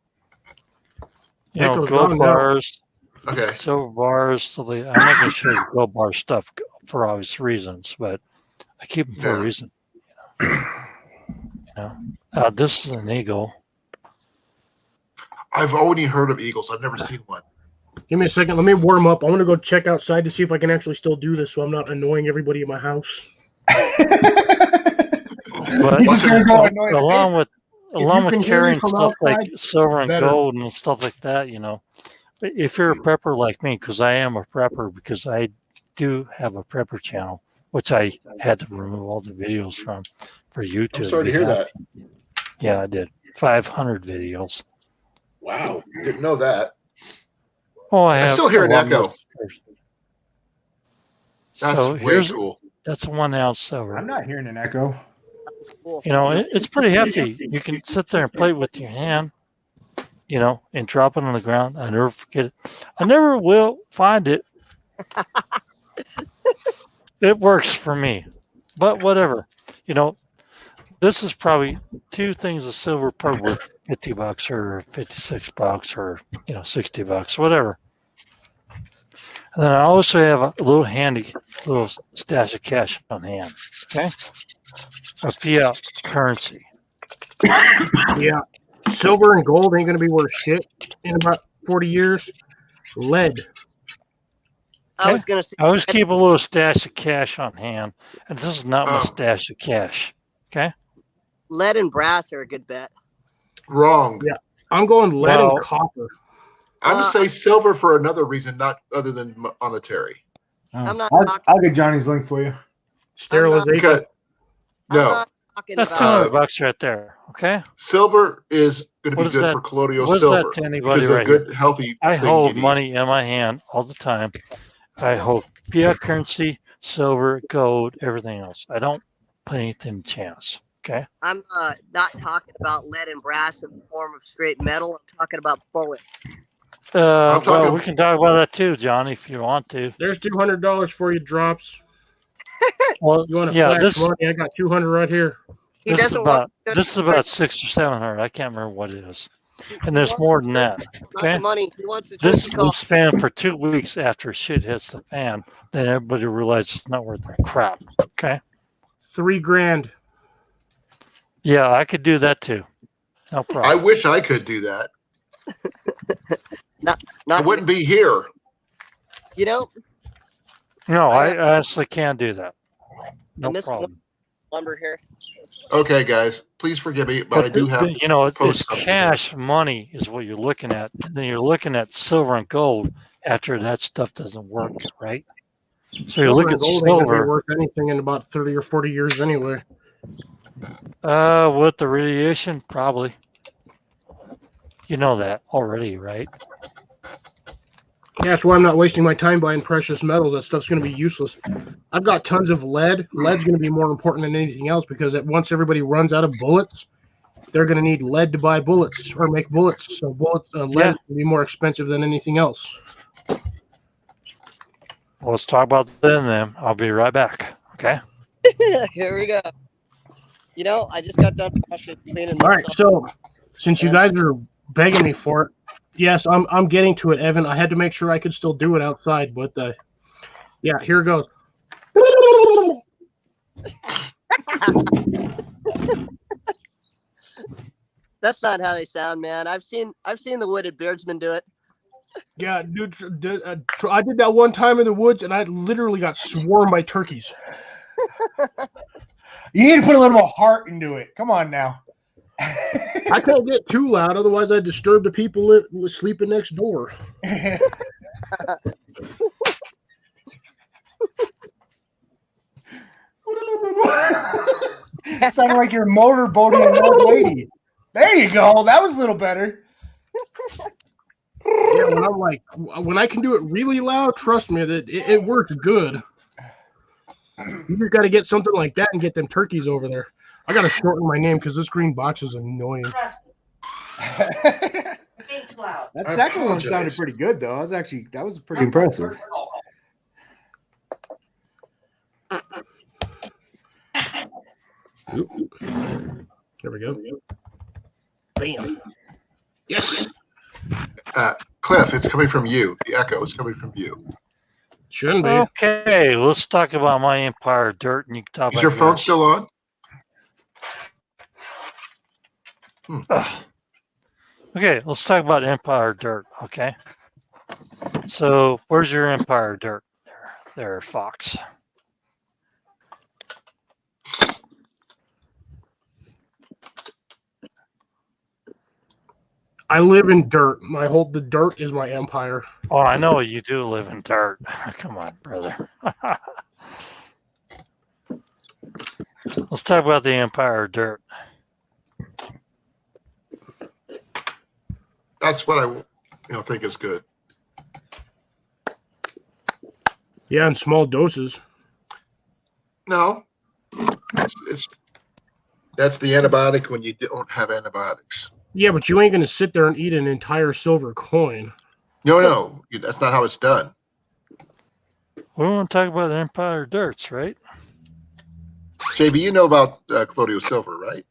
Gold Echo's gone now. bars, Okay. silver bars, stuff like that. I'm not going to show you gold bar stuff for obvious reasons, but I keep them for a Yeah. reason. This is an eagle. I've only heard of eagles. I've never seen one. Give me a second. Let me warm up. I'm gonna go check outside to see if I can actually still do this, so I'm not annoying everybody in my house. But You just gonna go annoy the along with can hear me carrying from stuff like outside, silver and better. gold and stuff like that, if you're a prepper like me, because I am a prepper, because I do have a prepper channel, which I had to remove all the videos from for YouTube. I'm sorry to hear that. Yeah, I did 500 videos. Wow. Didn't know that. Oh, I still hear a an lot echo. more. That's So way cool. that's a 1 ounce silver. I'm not hearing an echo. That's cool. You know, it's pretty hefty. You can sit there and play with your hand, you know, and drop it on the ground. I never forget it. I never will find it. It works for me, but whatever. You know, this is probably 2 things of silver probably worth $50 or $56 or, you know, $60, whatever. And then I also have a little stash of cash on hand. Okay. A fiat currency. Yeah. Silver and gold ain't going to be worth shit in about 40 years. Lead. I was gonna say I always keep a little stash of cash on hand, and this is not my Oh. stash of cash. Okay. lead and brass are a good bet. Wrong. Yeah. I'm going lead Well- and copper. I'm gonna say silver for another reason, not other than monetary. I'm not I'll talking. get Johnny's link for you. Sterilization. Because I'm no, not talking That's about. $200 right there. Okay. silver is going to What be is good that- for colloidal what is silver, that to which anybody is a right good, healthy. I thing hold you need. money in my hand all the time. I hold fiat currency, silver, gold, everything else. I don't put anything in chance. Okay. I'm not talking about lead and brass in the form of straight metal. I'm talking about bullets. I'm Well, talking- we can talk about that too, Johnny, if you want to. There's $200 for you, drops. Well, You want to yeah, flash this money? I got 200 right here. He this is doesn't about want to this is about 600 or 700. I can't remember what it is, and there's more than that. Not Okay. the money. He wants the This Tootsie will Call. span for 2 weeks after shit hits the fan. Then everybody realizes it's not worth their crap. Okay. $3,000. Yeah, I could do that too. No I problem. wish I could do that. I Not wouldn't be here. you know, No, I honestly can't do that. No missed problem. lumber here. Okay, guys, please forgive me, but I do have. You know, it's post something. cash money is what you're looking at, and then you're looking at silver and gold after that stuff doesn't work, right? So you look Silver at and gold ain't gonna be silver. worth anything in about 30 or 40 years anyway. With the radiation, probably. You know that already, right? Yeah, that's why I'm not wasting my time buying precious metals. That stuff's going to be useless. I've got tons of lead. Lead's going to be more important than anything else because once everybody runs out of bullets, they're going to need lead to buy bullets or make bullets. So lead Yeah. will be more expensive than anything else. Well, let's talk about that then. I'll be right back. Okay. Here we go. You know, I just got done washing, cleaning All this right, up. so since you guys are begging me for it, yes, I'm getting to it, Evan. I had to make sure I could still do it outside, but yeah, here it goes. That's not how they sound, man. I've seen the wooded beardsman do it. Yeah, dude, I did that one time in the woods, and I literally got swarmed by turkeys. You need to put a little more heart into it. Come on now. I can't get too loud, otherwise I disturb the people sleeping next door. Sounded like you're motorboating an old lady. There you go. That was a little better. Yeah, when I can do it really loud, trust me, that it works good. You just got to get something like that and get them turkeys over there. I got to shorten my name because this green box is annoying. That I second one apologize. sounded pretty good, though. That was pretty impressive. There we go. Bam. Yes. Cliff, it's coming from you. The echo is coming from you. Shouldn't be. Okay, let's talk about my Empire Dirt, and you can talk Is about your phone yours. still on? Ugh. Okay, let's talk about Empire Dirt. Okay, so where's your Empire Dirt? There, Fox. I live in dirt. The dirt is my empire. Oh, I know you do live in dirt. Come on, brother. Let's talk about the Empire Dirt. That's what I think is good. Yeah, in small doses. No, it's that's the antibiotic when you don't have antibiotics. Yeah, but you ain't gonna sit there and eat an entire silver coin. No, that's not how it's done. We want to talk about Empire Dirts, right? JB, you know about colloidal silver, right?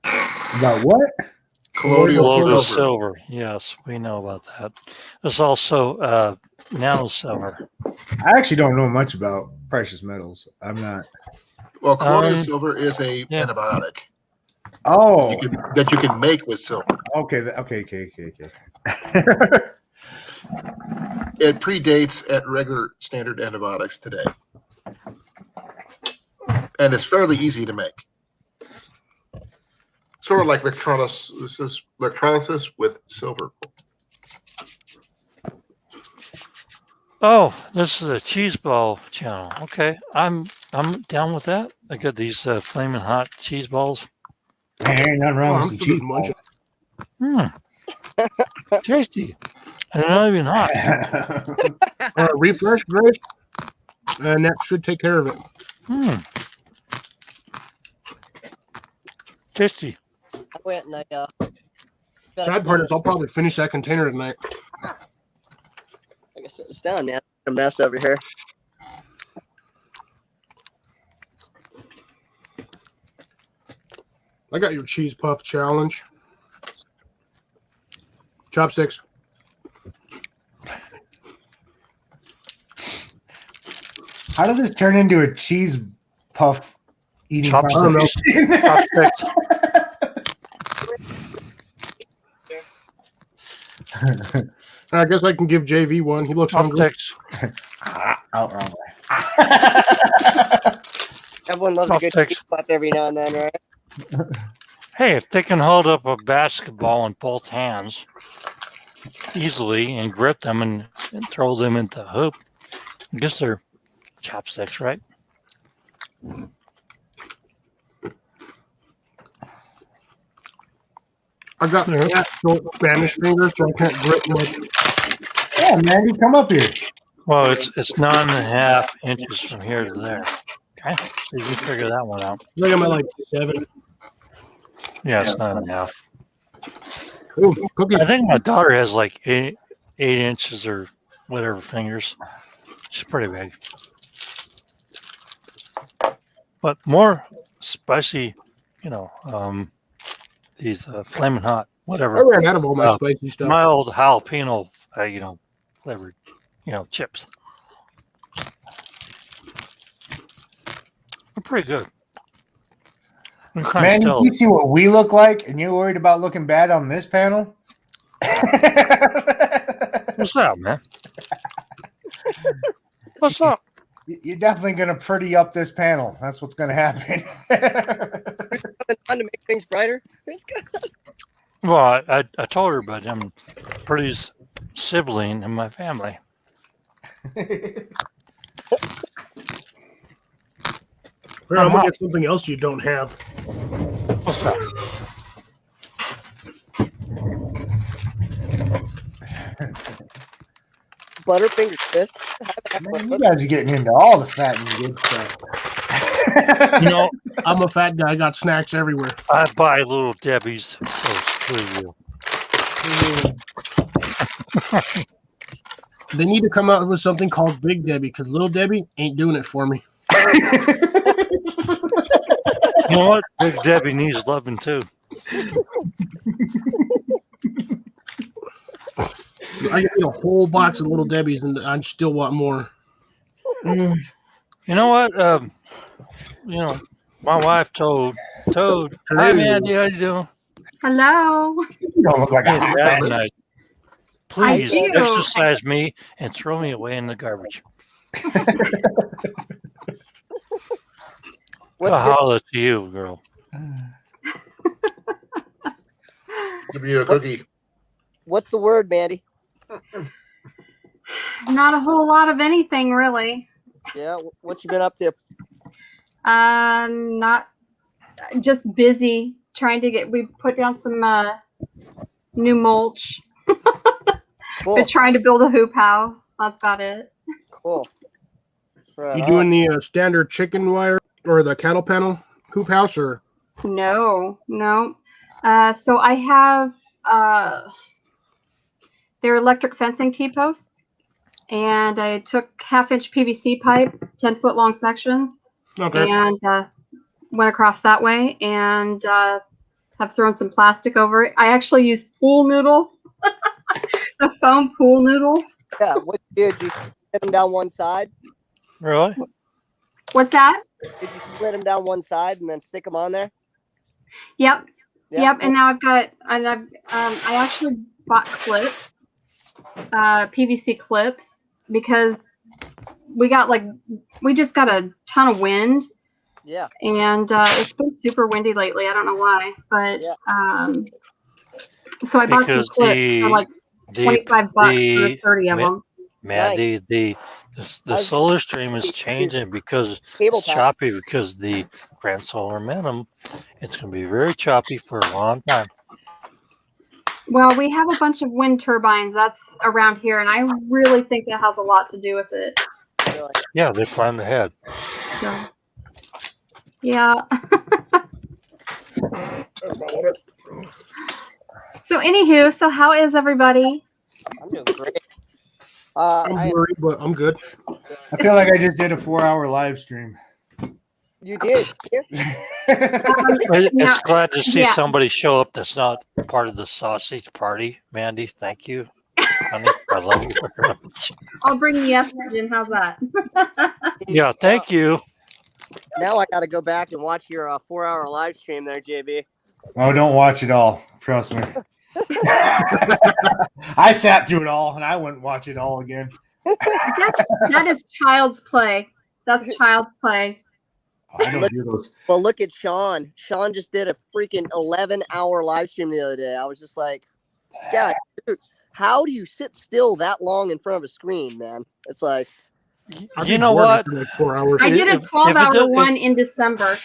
About what? Colloidal Colloidal silver. silver. Yes, we know about that. There's also nano silver. I actually don't know much about precious metals. I'm not. Well, colloidal silver is a yeah. antibiotic Oh, that you can make with silver. okay. It predates at regular standard antibiotics today, and it's fairly easy to make. Sort of like electrolysis with silver. Oh, this is a cheese ball channel. Okay, I'm down with that. I got these flaming hot cheese balls. Hey, ain't nothing wrong with some cheese balls. Tasty. And they're not even hot. Refresh, Grace, and that should take care of it. Tasty. I went and Sad part is I'll probably finish that container tonight. I guess it's down, man. A mess over here. I got your cheese puff challenge. Chopsticks. How did this turn into a cheese puff eating Chopsticks. Chopsticks. I guess I can give JV one. He looks hungry. Out wrong way. Everyone loves a good cheese puff every now and then, right? Hey, if they can hold up a basketball in both hands easily and grip them and throw them into the hoop, I guess they're chopsticks, right? I got fat, short Spanish fingers, so I can't grip much. Yeah, Mandy, come up here. Well, it's 9.5 inches from here to there. Okay, so you can figure that one out. I think I'm at like 7. Yeah, it's 9.5. Ooh, cookies. I think my daughter has like 8 inches or whatever fingers. She's pretty big. But more spicy, these flaming hot, whatever. I ran out of all my spicy stuff. Mild jalapeno, flavored, chips. They're pretty good. Man, you see what we look like, and you're worried about looking bad on this panel? What's up, man? What's up? You're definitely going to pretty up this panel. That's what's going to happen. Fun to make things brighter. It's good. Well, I told her, but I'm pretty sibling in my family. Here, I'm gonna get something else you don't have. What's that? Butterfinger fist. Man, you guys are getting into all the fat and good stuff. I'm a fat guy. I got snacks everywhere. I buy Little Debbie's, so screw you. They need to come out with something called Big Debbie because Little Debbie ain't doing it for me. You know what? Big Debbie needs loving too. I get a whole box of Little Debbie's and I still want more. You know what? My wife told, hi, Mandy, how you doing? Hello. You don't look like a hot That man. night. Please I do. exercise me and throw me away in the garbage. What's I'll holler to you, girl. Give me a cookie. What's the word, Mandy? Not a whole lot of anything really. Yeah, what you been up to? Not just busy trying to we put down some new mulch. Cool. Been trying to build a hoop house. That's about it. Cool. Right You on. doing the standard chicken wire or the cattle panel hoop house or? No. So I have they're electric fencing T-posts, and I took 1/2-inch PVC pipe, 10-foot long sections, Okay. and went across that way, and have thrown some plastic over it. I actually used pool noodles, the foam pool noodles. Yeah. What did you split them down one side? Really? What's that? Did you split them down one side and then stick them on there? Yep. Yep. And now I actually bought clips, PVC clips, because we just got a ton of wind, Yeah. and it's been super windy lately. I don't know why, but so I bought some Because clips for like $25 for 30 of them. Man, Nice. the solar stream is changing because Cable it's pack. choppy because the grand solar minimum. It's going to be very choppy for a long time. Well, we have a bunch of wind turbines that's around here, and I really think that has a lot to do with it. Really. Yeah, they planned ahead. So, yeah. So, anywho, so how is everybody? I'm doing great. I'm worried, but I'm good. I feel like I just did a 4-hour live stream. You did. It's glad to see yeah. somebody show up that's not part of the sausage party. Mandy, thank you. Honey, I love you very much. I'll bring the estrogen. How's that? Yeah, thank you. Now I got to go back and watch your 4-hour live stream there, JB. Oh, don't watch it all. Trust me. I sat through it all, and I wouldn't watch it all again. That is child's play. That's child's play. I don't do those. Well, look at Sean. Sean just did a freaking 11-hour live stream the other day. I was just like, God, dude, how do you sit still that long in front of a screen, man? It's like, You know what? Like 4 hours. I did a If- 12-hour one in December.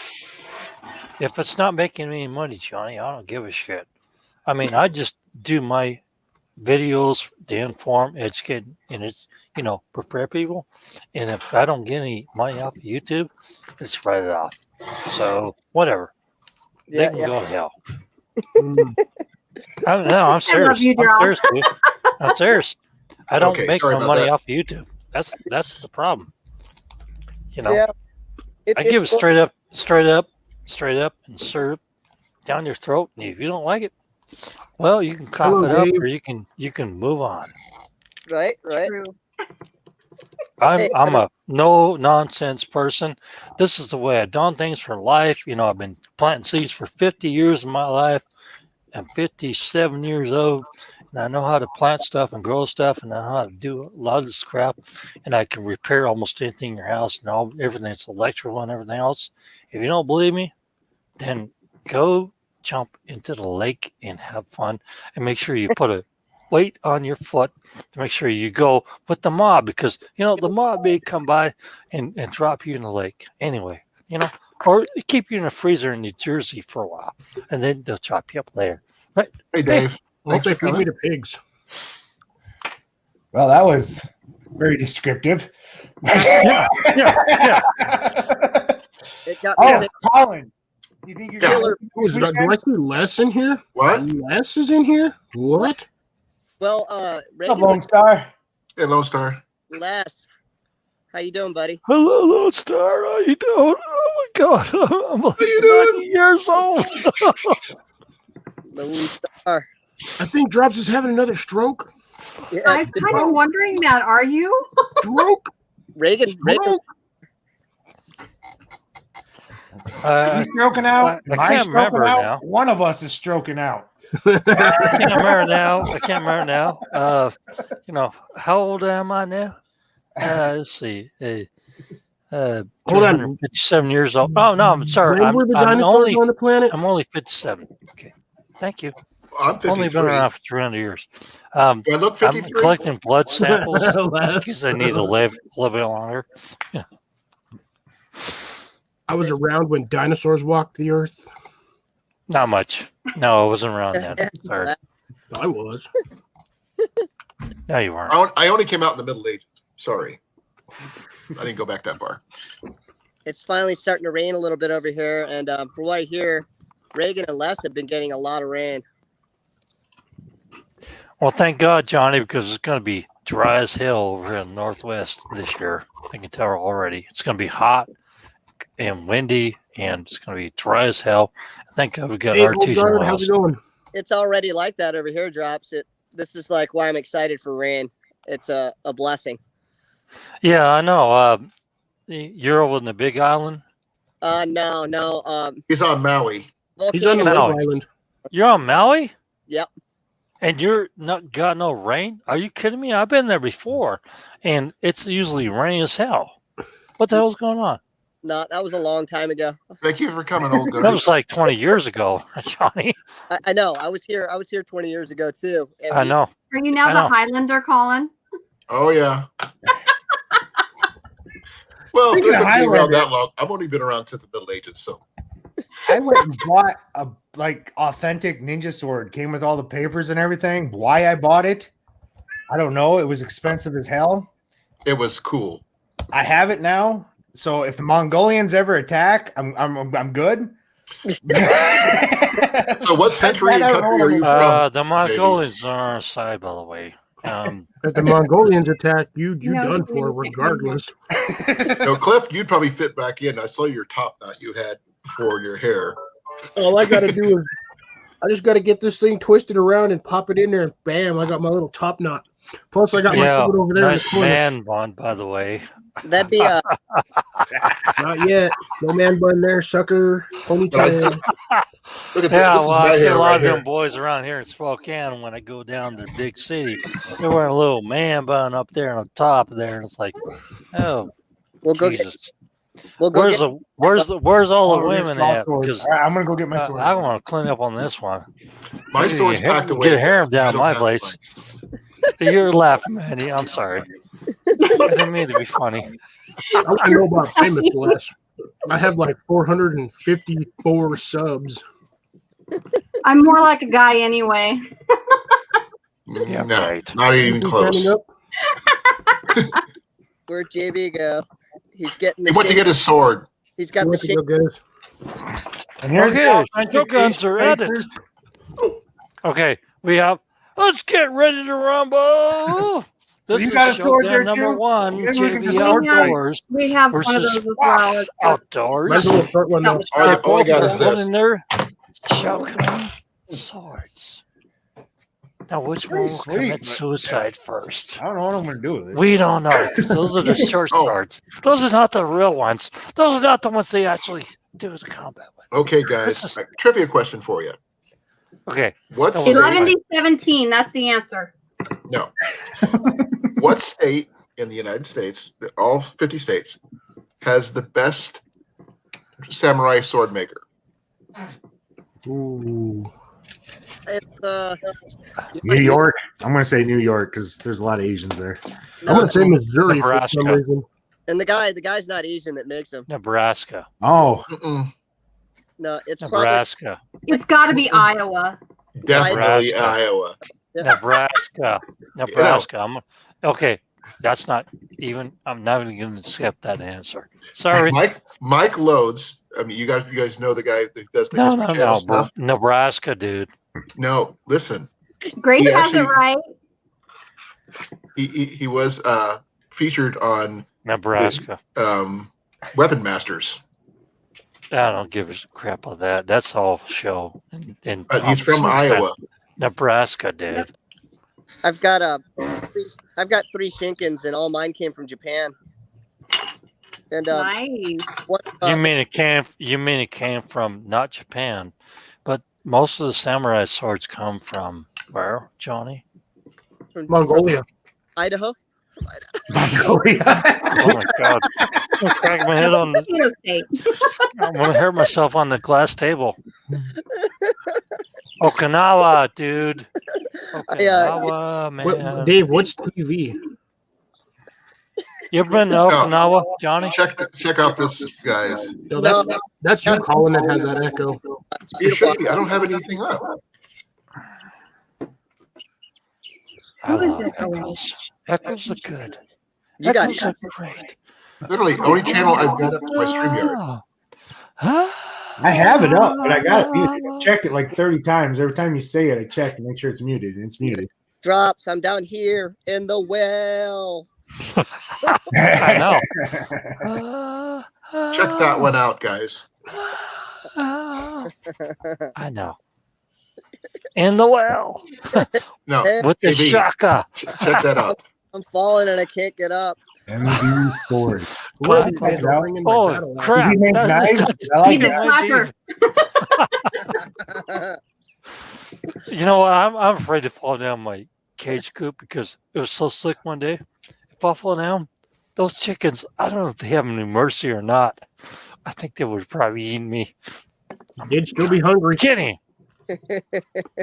If it's not making any money, Johnny, I don't give a shit. I mean, I just do my videos to inform, educate, and it's, prepare people. And if I don't get any money off of YouTube, just write it off. So whatever. yeah, They can go to hell. Mm. I'm serious. love you, I'm Daryl. serious, dude. I'm serious. I don't Okay, make sorry no about money that. off of YouTube. That's the problem. yeah. I give it straight up, and serve down your throat. And if you don't like it, well, you can cough Hello, it up, Dave. or you can move on. Right. True. I'm a no nonsense person. This is the way I've done things for life. I've been planting seeds for 50 years of my life. I'm 57 years old, and I know how to plant stuff and grow stuff, and I know how to do a lot of this crap. And I can repair almost anything in your house and everything that's electrical and everything else. If you don't believe me, then go jump into the lake and have fun, and make sure you put a weight on your foot to make sure you go with the mob, because the mob may come by and drop you in the lake anyway, or keep you in a freezer in New Jersey for a while, and then they'll chop you up later. Right? Hey, Dave. I'll Thanks for take feed me coming. to pigs. Well, that was very descriptive. Yeah. It got me Oh, thinking. Colin, do you think you're Killer. Do I see Les in here? What? Les is in here? What? Well, What's up, Reagan, Lone Star? Hey, Lone Star. Les, how you doing, buddy? Hello, Lone Star. How you doing? Oh my God, I'm like you 90 years old. Lone Star. I think Drops is having another stroke. Yeah, I'm kind of wondering that. Are you? Stroke? Reagan. Stroke? He's stroking out. I Am I can't stroking remember out? now. One of us is stroking out. I can't remember now. How old am I now? Let's see. Hold on. 257 years old. Oh no, I'm sorry. When were the I'm dinosaurs on the planet? only 57. Okay, thank you. I'm Only 53. been around for 300 years. Do I look I'm 53? collecting blood samples Les. because I need to live a little bit longer. I was around when dinosaurs walked the earth. Not much. No, I wasn't around then. Sorry. I was. No, you weren't. I only came out in the Middle Ages. Sorry. I didn't go back that far. It's finally starting to rain a little bit over here, and from what I hear, Reagan and Les have been getting a lot of rain. Well, thank God, Johnny, because it's going to be dry as hell over in the Northwest this year. I can tell already. It's going to be hot and windy, and it's going to be dry as hell. I think we got Hey, artesian Goldguard, how's it wells. going? It's already like that over here, Drops. This is like why I'm excited for rain. It's a blessing. Yeah, I know. You're over in the Big Island. No. He's on Maui. He's on the Volcano. Lake Island. You're on Maui? Yep. And you're not got no rain? Are you kidding me? I've been there before, and it's usually rainy as hell. What the hell's going on? No, that was a long time ago. Thank you for coming, old That guy. was like 20 years ago, Johnny. I know. I was here 20 years ago too. And I know. Are you now I the know. Highlander, Colin? Oh yeah. Well, if Speaking they're of going to be around Highlander- that long, I've only been around since the Middle Ages, so I went and bought a authentic ninja sword. Came with all the papers and everything. Why I bought it, I don't know. It was expensive as hell. it was cool. I have it now. So if the Mongolians ever attack, I'm good. So, what century and country are you from? The Mongolians are on our side, by the way. If the Mongolians attack you, you No, done you for didn't. regardless. No, Cliff, you'd probably fit back in. I saw your top knot you had for your hair. All I got to do is, I just got to get this thing twisted around and pop it in there, and bam, I got my little top knot. Plus, I got my Yeah, sword over there nice in the corner. man bun, by the way. that'd be Not yet. No man bun there, sucker. Ponytail. Look at Yeah, this. This well, is my I see hair a lot right of here. them boys around here in Spokane when I go down to the big city. They're wearing a little man bun up there on the top there, and it's like, oh, we'll go get Jesus. we'll go Where's get where's all the Oh, women small at? swords. Because All right, I'm gonna go get my sword. I want to clean up on this one. My Get sword's hair- packed away. Get hair I down don't my have place. mine. You're laughing, Manny. I'm sorry. I didn't mean to be funny. I want to know about famous Les. I have like 454 subs. I'm more like a guy anyway. Yeah, No, right. not even close. Standing up. Where'd JB go? He's getting the He went to shake- get his sword. He's got You the went to shake. go get us. And here's the Okay, authentic shotguns are ace at it. paper. Okay, we have. Let's get ready to rumble. So This you is got a sword shotgun there, number too? one. Maybe we can JV just sword fight. Outdoors We have one of versus those as well. Fox It's just- Mine's Outdoors. a little short one though. All I got is Both this. in their shotgun swords. Now, which one Pretty will sweet, commit but- suicide first? I don't know what I'm gonna do with it. We don't know because those are the short Oh. swords. Those are not the real ones. Those are not the ones they actually do the combat with. Okay, guys. This is- a trivia question for you. Okay, What That was state? 11D17, that's the answer. No. What state in the United States, all 50 states, has the best samurai sword maker? Ooh. It's New York. I'm gonna say New York because there's a lot of Asians there. I'm gonna say Missouri for Nebraska. some reason. and the guy's not Asian that makes them. Nebraska. Oh, Mm-mm. No, it's probably Nebraska. It's got to be Iowa. Definitely Nebraska. Iowa. Nebraska. Nebraska. Okay, that's not even. I'm not even going to accept that answer. Sorry. Mike Loads. I mean, you guys know the guy that does the No, History no, Channel no. stuff. Nebraska, dude. No, listen. Grace He has it actually- right. He was featured on Nebraska. Weapon Masters, I don't give a crap of that. That's all show. And but he's from Iowa. Nebraska, dude. I've got three Shinkins and all mine came from Japan. And Nice. what You mean it came? You mean it came from not Japan, but most of the samurai swords come from where, Johnny? from Mongolia. Idaho? Mongolia. Oh my God! I'm cracking my head on. Potato State. I'm gonna hurt myself on the glass table. Okinawa, dude. Okinawa, man. Dave, what's TV? You ever been to Okinawa, Johnny? Check out this, guys. No, No, that's you, Colin, that has that echo. it's It beautiful. should be. I don't have anything up. I Who is love it? echoes. Echoes are good. You got Echoes are great. Literally, only channel I've got up is my StreamYard. I have it up, but I got it muted. I've checked it like 30 times. Every time you say it, I check and make sure it's muted, and it's muted. Drops. I'm down here in the well. I know. Check that one out, guys. I know. In the well. No, with the KB, shaka. Check that out. I'm falling and I can't get up. MD story. Holy Oh, crap. Did he make knives? I like He's a that. clapper. You know, I'm afraid to fall down my cage coop because it was so slick one day. If I fall down, those chickens, I don't know if they have any mercy or not. I think they would probably eat me. You'd still be hungry. Kidding.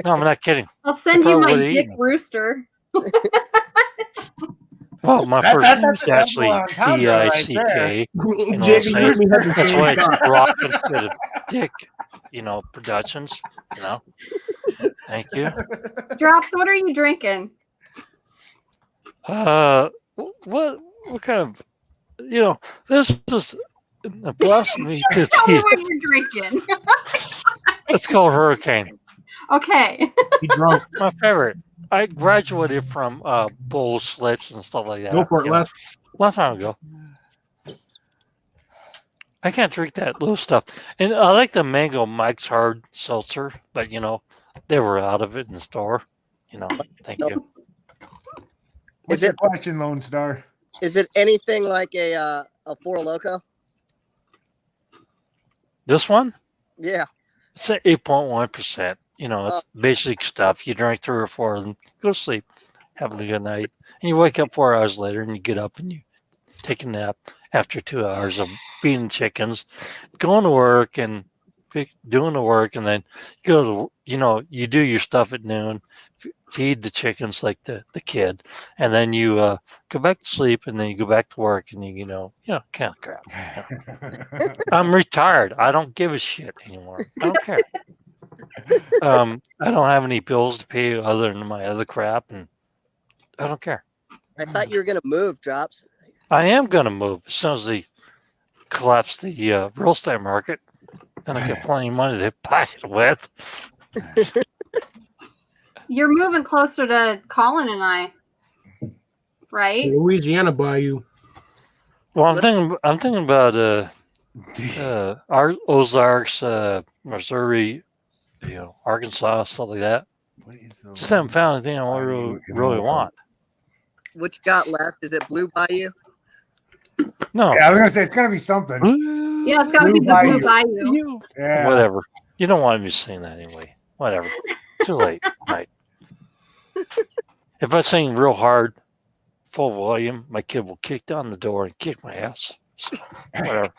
No, I'm not kidding. I'll send They you my probably would eat dick me. rooster. Well, my That- first that- name is that's actually a long time ago right Dick. there. You know what I'm JB, saying? you and me have the That's same why it's thought. Rock instead of Dick, Productions. Thank you. Drops, what are you drinking? What kind of, this is a blasphemy to Tell me the, what you're drinking. it's called Hurricane. Okay. Be drunk. My favorite. I graduated from bull slits and stuff like that. Go for it, Les. Long time ago. I can't drink that little stuff. And I like the mango Mike's Hard Seltzer, but they were out of it in the store. Thank you. What's your question, Lone Star? Is it anything like a Four Loko? This one? Yeah. It's at 8.1%. It's basic stuff. You drink 3 or 4 of them, go to sleep, having a good night. And you wake up 4 hours later and you get up and you take a nap after 2 hours of feeding chickens, going to work and doing the work. And then you go to, you do your stuff at noon, feed the chickens like the kid. And then you go back to sleep and then you go back to work and kind of crap. I'm retired. I don't give a shit anymore. I don't care. I don't have any bills to pay other than my other crap, and I don't care. I thought you were gonna move, Drops. I am gonna move as soon as they collapse the real estate market, and I get plenty of money to buy it with. You're moving closer to Colin and I, right? Louisiana Bayou. Well, I'm thinking about our Ozarks, Missouri, Arkansas, stuff like that. Just haven't found anything I really want. What you got left? Is it Blue Bayou? No. Yeah, I was gonna say it's gonna be something. Yeah, it's gotta be the Blue Bayou. Yeah. Whatever. You don't want me to sing that anyway. Whatever. Too late. Right. If I sing real hard, full volume, my kid will kick down the door and kick my ass. So, whatever.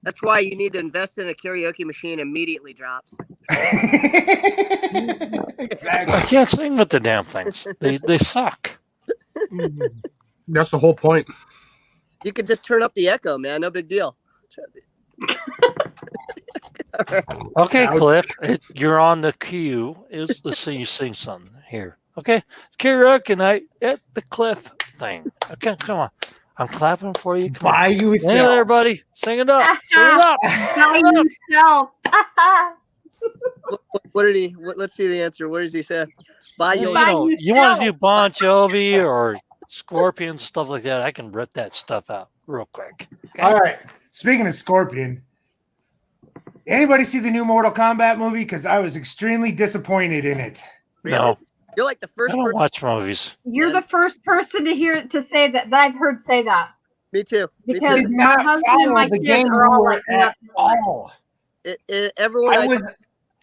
That's why you need to invest in a karaoke machine immediately, Drops. Exactly. I can't sing with the damn things. They suck. That's the whole point. You could just turn up the echo, man. No big deal. Okay, Cliff, you're on the queue. Let's see you sing something here. Okay, it's karaoke night at the Cliff thing. Okay, come on. I'm clapping for you. Come on. Bayou Sing it, everybody. Sing it up. Sing it up. Bayou self. What did he? Let's see the answer. What does he say? Bayou. You want to do Bon Jovi or Scorpions, stuff like that? I can rip that stuff out real quick. Okay? All right. Speaking of Scorpion, anybody see the new Mortal Kombat movie? Because I was extremely disappointed in it. No, You're like the I first don't person. watch movies. You're the first person to say that I've heard say that. Me too. Because Did my not husband and follow my the kids game are all lore like at nuts. all. Everyone. I was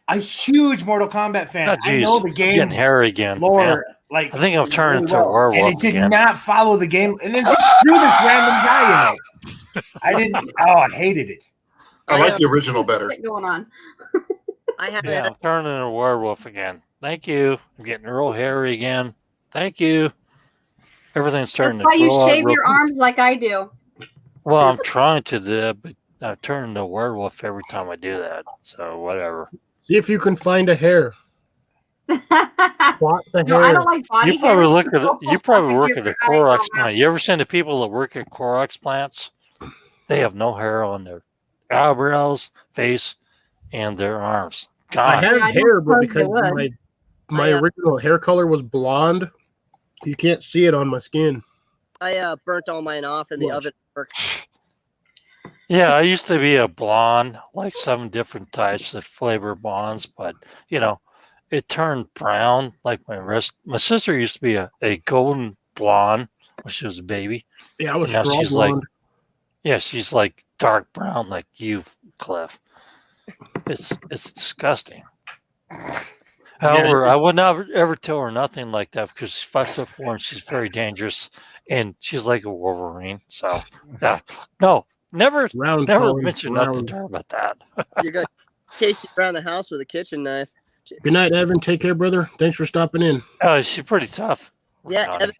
a huge Mortal Kombat fan. Oh, I know the geez. Getting game hairy again. lore. man. Like I think I'm turning into a and werewolf it did again. not follow the game. And then just screw this random guy in it. I didn't. Oh, I hated it. I like the original better. What's going on? I haven't. Yeah, I'm turning into a werewolf again. Thank you. I'm getting real hairy again. Thank you. Everything's starting That's why to you grow out shave real your quick. arms like I do. Well, I'm trying to do that, but I turn into a werewolf every time I do that. So whatever. See if you can find a hair. Plot the No, I hair. don't like body You probably hair. look at it. You probably I work give at a her- I don't Clorox know. plant. You ever seen the people that work at Clorox plants? They have no hair on their eyebrows, face, and their arms. I God. have Yeah, I don't hair, but suppose they because would. my original hair color was blonde, you can't see it on my skin. I burnt all mine off in the Watch. oven at work. Yeah, I used to be a blonde, like 7 different types of flavor blondes, but it turned brown like my rest. My sister used to be a golden blonde when she was a baby. Yeah, I was And now straw she's blonde. she's like dark brown like you, Cliff. It's disgusting. However, I would never ever tell her nothing like that because she's 5'4" and she's very dangerous and she's like a Wolverine. So yeah, no, never Round never Colin, mention nothing round. to her about that. You're going to chase you around the house with a kitchen knife. Good night, Evan. Take care, brother. Thanks for stopping in. She's pretty tough. Yeah, Johnny. Evan.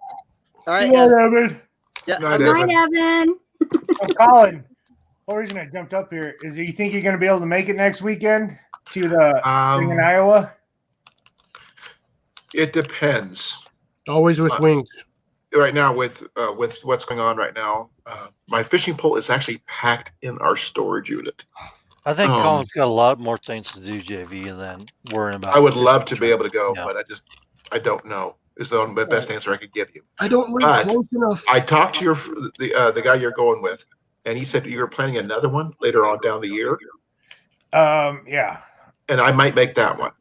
All right, Yeah, Evan. Evan. Yeah, Night, have a- Evan. Night, Evan. Oh, Colin. The whole reason I jumped up here is you think you're going to be able to make it next weekend to the thing in Iowa? It depends. Always with wings. Right now, with what's going on right now, my fishing pole is actually packed in our storage unit. I think Colin's got a lot more things to do, JV, than worrying about. I would fishing love to be trip. able to go, Yeah. but I don't know. Is the best answer I could give you. I don't live But close enough. I talked to the guy you're going with, and he said you were planning another one later on down the year, Yeah. and I might make that one.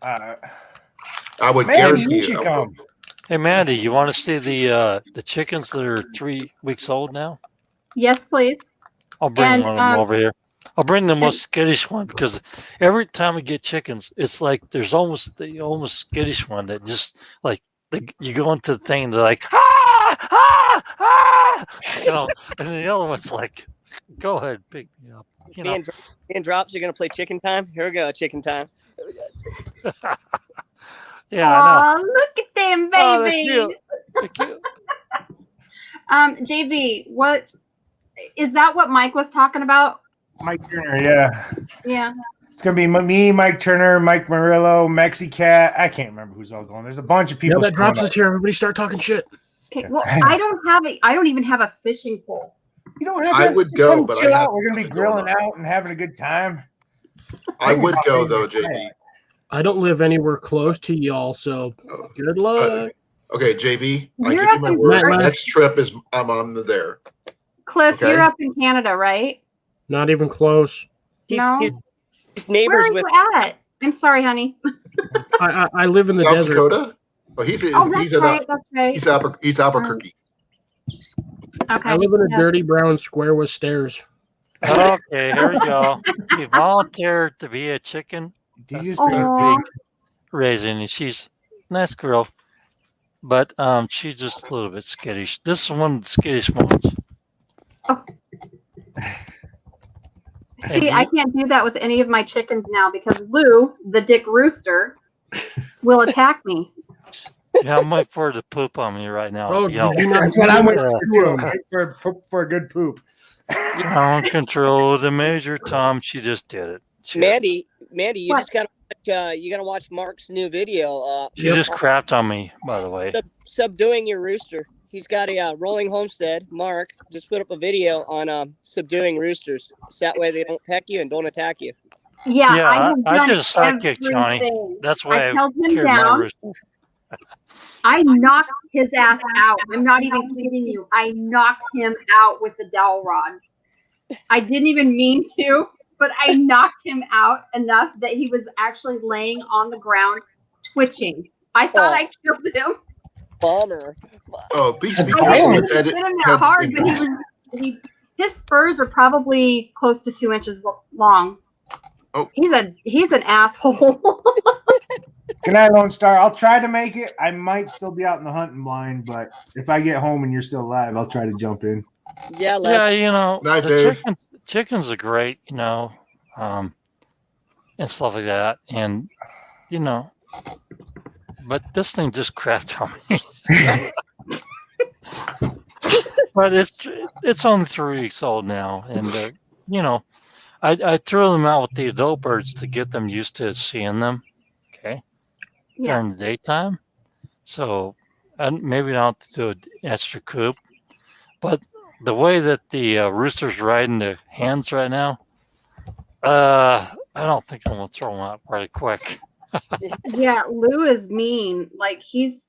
I would Man, guarantee you should come. Hey, Mandy, you want to see the chickens that are 3 weeks old now? Yes, please. I'll bring And, one of them over here. I'll bring the most and- skittish one because every time we get chickens, it's like there's almost the almost skittish one that just like you go into the thing, they're like and the other one's like, go ahead, pick me up. Me and Drops, you're going to play chicken time? Here we go, chicken time. Yeah, I know. Aw, look at them Oh, they're babies. cute. They're cute. JB, what is that? What Mike was talking about? Mike Turner, yeah. Yeah. It's going to be me, Mike Turner, Mike Murillo, Mexicat. I can't remember who's all going. There's a bunch of people. Now that drops us here, everybody start talking shit. Okay. Well, I don't even have a fishing pole. You don't have I to would go, come but chill I have out. We're going to be something going grilling out and having a good time. I would go though, JB. I don't live anywhere close to y'all, so good luck. Okay, JB, I You're give you up my in- word. are- Next trip is I'm on there. Cliff, Okay. you're up in Canada, right? Not even close. He's Where neighbors are with. you at? I'm sorry, honey. I live in the South desert. Dakota? Oh, he's Oh, that's in right. That's right. he's Albuquerque. Okay. I live in a yeah. dirty brown square with stairs. Okay, here we go. You volunteered to be a chicken Jesus, Aw. raising, and she's a nice girl, but she's just a little bit skittish. This is one of the skittish ones. See, I can't do that with any of my chickens now because Lou, the dick rooster, will attack me. Yeah, I'm waiting for her to poop on me right now. Oh, Yo, did you not? that's what I'm waiting Yeah. for too. For a good poop. don't control the measure, Tom. She just did it. Mandy, you What? just got to you got to watch Mark's new video. She just crapped on me, by the way. Subduing your rooster. He's got a rolling homestead. Mark just put up a video on subduing roosters. So that way they don't peck you and don't attack you. Yeah, Yeah, I have I done did a sidekick, Johnny. everything. That's why I I held him carried my down. rooster. I knocked his ass out. I'm not even kidding you. I knocked him out with the dowel rod. I didn't even mean to, but I knocked him out enough that he was actually laying on the ground, twitching. I thought I killed him. Bomber. Oh, be I careful didn't with hit that. him that hard, but his spurs are probably close to 2 inches long. Oh. He's an asshole. Good night, Lone Star. I'll try to make it. I might still be out in the hunting blind, but if I get home and you're still alive, I'll try to jump in. Yeah, Yeah, you know, Night, the Dave. chickens are great, you know, and stuff like that. And, you know, but this thing just crapped on me. But it's only 3 weeks old now. And, you know, I threw them out with the adult birds to get them used to seeing them. Okay. Yeah. during the daytime. So and maybe not to do an extra coop. But the way that the rooster's riding the hens right now, I don't think I'm going to throw them out pretty quick. Yeah, Lou is mean. Like he's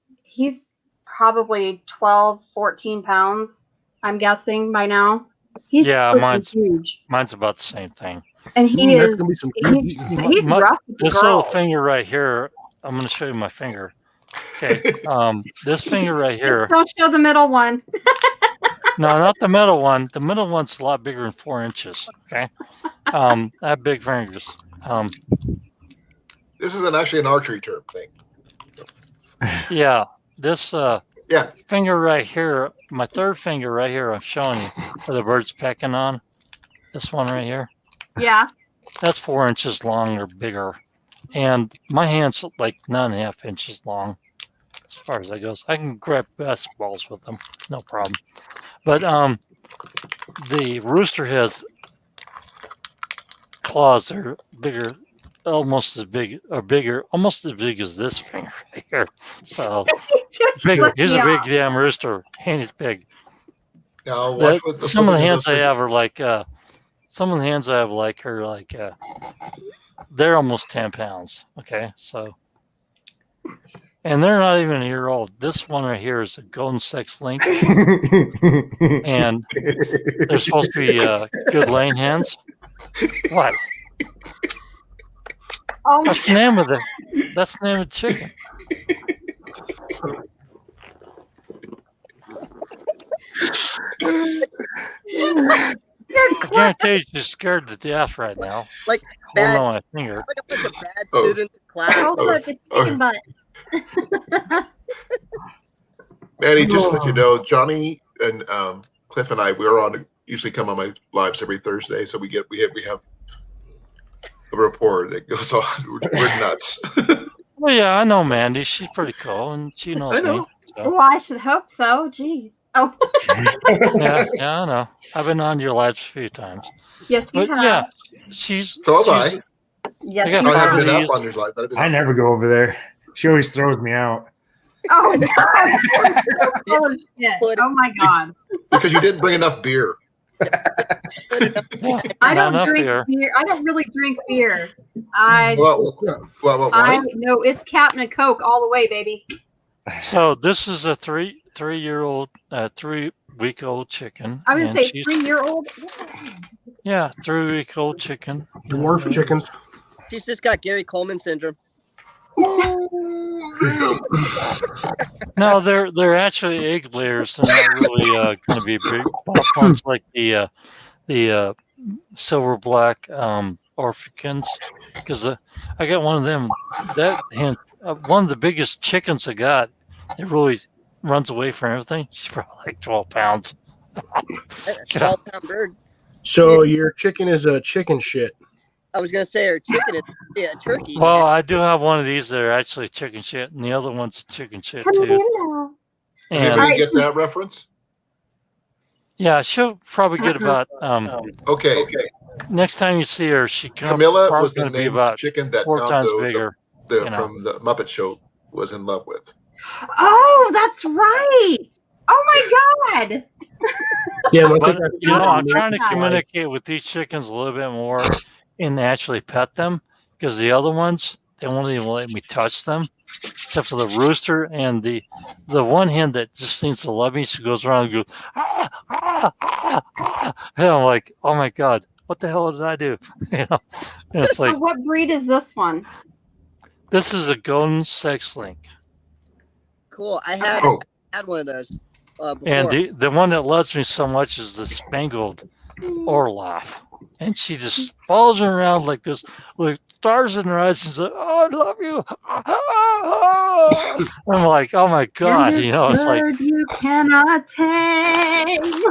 probably 12, 14 pounds, I'm guessing by now. He's freaking huge. Mine's about the same thing. And he That's is gonna be some good he's eating. rough with the This little girls. finger right here, I'm going to show you my finger. Okay. This finger right here. Just don't show the middle one. No, not the middle one. The middle one's a lot bigger than 4 inches. Okay. I have big fingers. This is actually an archery term thing. Yeah. This Yeah. finger right here, my third finger right here, I'm showing you where the bird's pecking on. This one right here. Yeah. That's 4 inches long or bigger. And my hand's like 9.5 inches long as far as that goes. I can grab basketballs with them. No problem. But the rooster has claws that are bigger, almost as big or bigger, almost as big as this finger right here. So big. He's a big damn rooster, and he's big. Now, watch what the Some of the flipping hands I those have are like some of the hands I have are like they're almost 10 pounds. Okay, so and they're not even a year old. This one right here is a golden sex link, and they're supposed to be good laying hens. What? Oh my That's the name of the chicken. I guarantee you she's scared to death right now. Like holding on my finger. Like a bunch of bad students in class. Oh, look, it's chicken butt. Manny, just to let you know, Johnny and Cliff and I, usually come on my lives every Thursday, so we have a rapport that goes on. We're nuts. Well, yeah, I know Mandy. She's pretty cool, and she knows me. So. Well, I should hope so. Jeez. Oh. yeah, I know. I've been on your lives a few times. Yes, you have. Yeah, she's. So have I. Yes, I haven't been up on your live, but I never go over there. She always throws me out. Oh, God. Holy shit. Oh, my God. Because you didn't bring enough beer. I don't drink beer. I don't really drink beer. I know it's Captain and Coke all the way, baby. So this is a 3-week-old chicken. I would say 3-year-old. Yeah, 3-week-old chicken. Dwarf chickens. She's just got Gary Coleman syndrome. No, they're actually egg layers. They're not really going to be big buff ones like the silver black Orphicans. Because I got one of them. That hen, one of the biggest chickens I got. It really runs away from everything. She's probably like 12 pounds. 12-pound bird. So your chicken is a chicken shit. I was gonna say her chicken is a turkey. Well, I do have one of these that are actually chicken shit, and the other one's chicken shit too. And did you get that reference? Yeah, she'll probably get about. Okay. Next time you see her, Camilla was the going to be named about chicken that 4 times bigger. From the Muppet Show was in love with. Oh, that's right. Oh my God. Yeah, but, I'm trying to communicate with these chickens a little bit more and actually pet them, because the other ones, they won't even let me touch them, except for the rooster and the one hen that just seems to love me. She goes around and goes, ah, ah, ah, ah. And I'm like, oh my God, what the hell did I do? And it's so what breed is this one? This is a golden sex link. Cool. I had one of those. Before. And the one that loves me so much is the Spangled Orloff. And she just follows me around like this, with stars in her eyes, and says, "Oh, I love you." I'm like, "Oh my God!" It's like you cannot tame.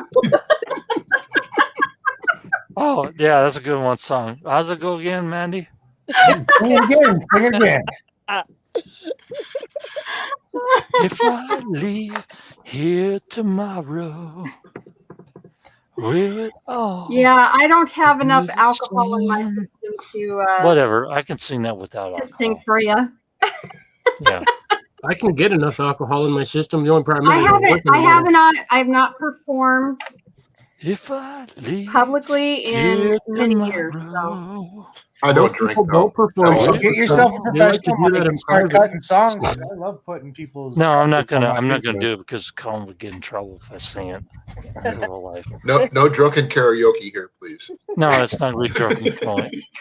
Oh yeah, that's a good one song. How's it go again, Mandy? Sing it again. If I leave here tomorrow, will it all? Yeah, I don't have enough alcohol in my system to. Whatever, I can sing that without to alcohol. sing for you. Yeah. I can get enough alcohol in my system. The only problem is I have not performed If I leave publicly in here many tomorrow, years. So I don't drink. People don't perform. Oh, Well, get yourself a They like to professional do that mic in and start private. cutting songs. I love putting people's. no, I'm not gonna. on I'm not gonna YouTube. do it because Colin would get in trouble if I sing it in real life. No drunken karaoke here, please. No, it's not really drunken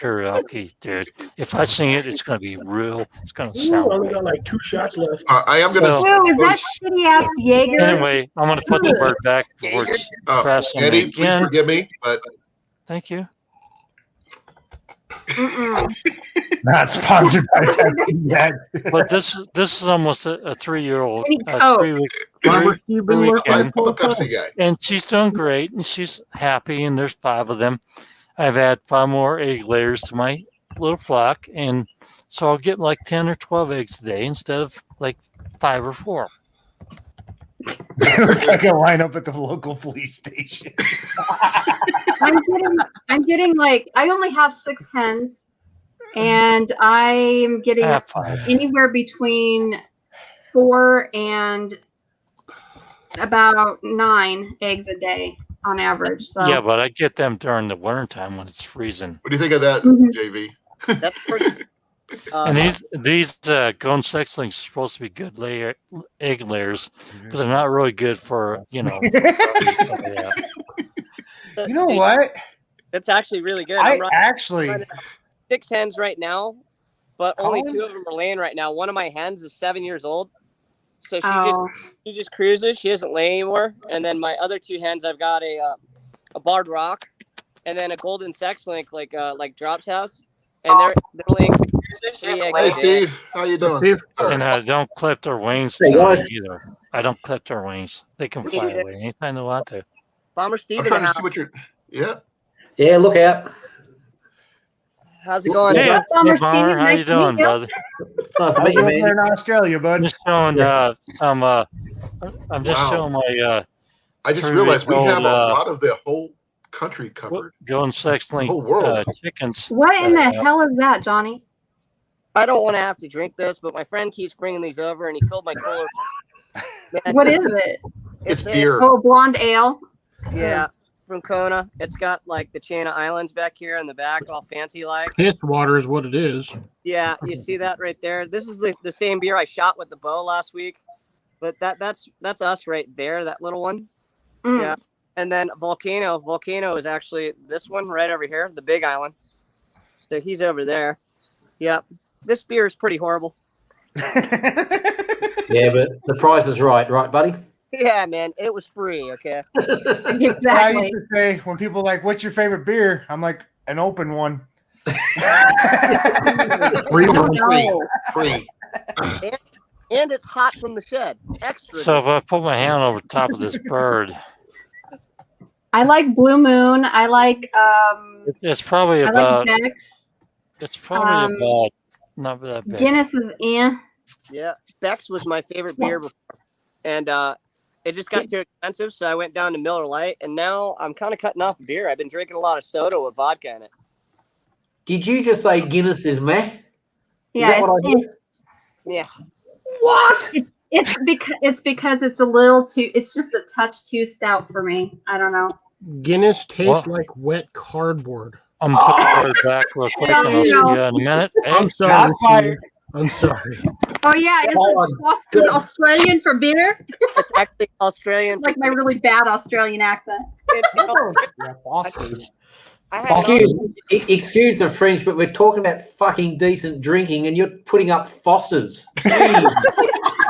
karaoke, dude. If I sing it, it's gonna be real. It's gonna Ooh, I sound only right. got like 2 shots left. I am gonna. So- Ew, is that shitty ass Jaeger? Anyway, I'm gonna put the bird back before it's pressing me Eddie, please again. forgive me, but Thank you. Not sponsored by that yet. But this is almost a 3-year-old. Any Coke? 3 week, Farmer Steve been working I'm on a Pepsi guy. and she's doing great, and she's happy. And there's 5 of them. I've had 5 more egg layers to my little flock, and so I'll get like 10 or 12 eggs a day instead of like 5 or 4. It looks like a lineup at the local police station. I'm getting like I only have 6 hens, and I'm getting Ah, 5. anywhere between 4 and about 9 eggs a day on average. So Yeah, but I get them during the wintertime when it's freezing. What do you think of that, Mhm. JV? That's pretty. And these golden sexlings are supposed to be good egg layers, but they're not really good for You You know what? That's actually really good. I I'm running actually. 6 hens right now, but only Colin? 2 of them are laying right now. One of my hens is 7 years old, so Oh. she just cruises. She doesn't lay anymore. And then my other 2 hens, I've got a barred rock, and then a golden sex link like Drop's house, and they're laying 3 eggs Hey, a day. Steve, how you doing? Steve? And I don't clip their wings Hey, tonight guys. either. I don't clip their wings. They can fly away anytime they want to. Bomber Steve I'm in the trying to house. see what you're. Yeah. Yeah, look out. How's it going? Hey, What's up, Bomber hey, Bomber, Steve? how Nice you to meet doing, you. brother? Nice to How's meet it you, over man. there in Australia, bud? Just showing some. I'm just Wow. showing my I just 3 realized we week have old, a lot of the whole country covered. golden sex link whole world. chickens. What in the hell is that, Johnny? I don't want to have to drink this, but my friend keeps bringing these over, and he filled my cooler. Man, What is it? It's a- beer. Oh, blonde ale. Yeah, from Kona. It's got like the chain of islands back here in the back, all fancy like. Piss water is what it is. Yeah, you see that right there. This is the same beer I shot with the bow last week, but that's us right there, that little one. Mm. Yeah, and then Volcano. Volcano is actually this one right over here, the Big Island. So he's over there. Yep, this beer is pretty horrible. Yeah, but the price is right, buddy? Yeah, man, it was free. Okay. I Exactly. used to say when people are like, "What's your favorite beer?" I'm like, "An open one." Free, No. free. And it's hot from the shed. Extra. So if I put my hand over top of this bird, I like Blue Moon. I like it's probably I about. like Bex. It's probably about not that big. Guinness is in. Yeah, Beck's was my favorite beer before, and it just got too expensive, so I went down to Miller Lite, and now I'm kind of cutting off beer. I've been drinking a lot of soda with vodka in it. Did you just say Guinness is meh? Yeah, that what I it's, hear? Yeah. What? it's because it's a little too. It's just a touch too stout for me. I don't know. Guinness tastes What? like wet cardboard. I'm gonna put the bird back real quick, and I'll see you in a minute. Hey, I'm sorry. Not Steve. fired. I'm sorry. Oh yeah, is Hold it Boston Australian for beer? It's actually Australian. Like my really bad Australian accent. Yeah, Foster's. I had it on- Excuse the French, but we're talking about fucking decent drinking, and you're putting up Fosters. Jeez.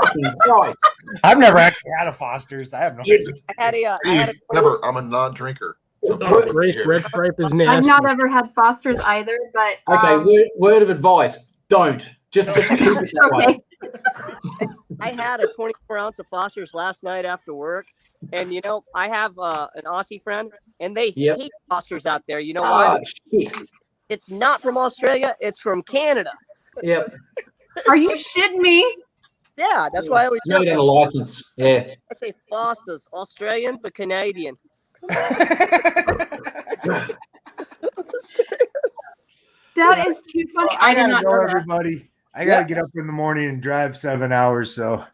Fucking Christ. I've never actually had a Foster's. I have no. Yeah. idea. I had a Steve, never. I'm a non-drinker. Race red stripe is I've nasty. not ever had Foster's either, but Okay, word of advice. Don't. Just keep it that way. okay. I had a 24 ounce of Foster's last night after work, and you know I have an Aussie friend, and they Yep. hate Foster's out there. You know Oh, why? shit. It's not from Australia. It's from Canada. Yep. Are you shitting me? Yeah, that's why I always No, joke. a license. Yeah. I say Foster's, Australian for Canadian. That is too funny. I did gotta not go, know that. everybody. I got to get up in the morning and drive 7 hours. So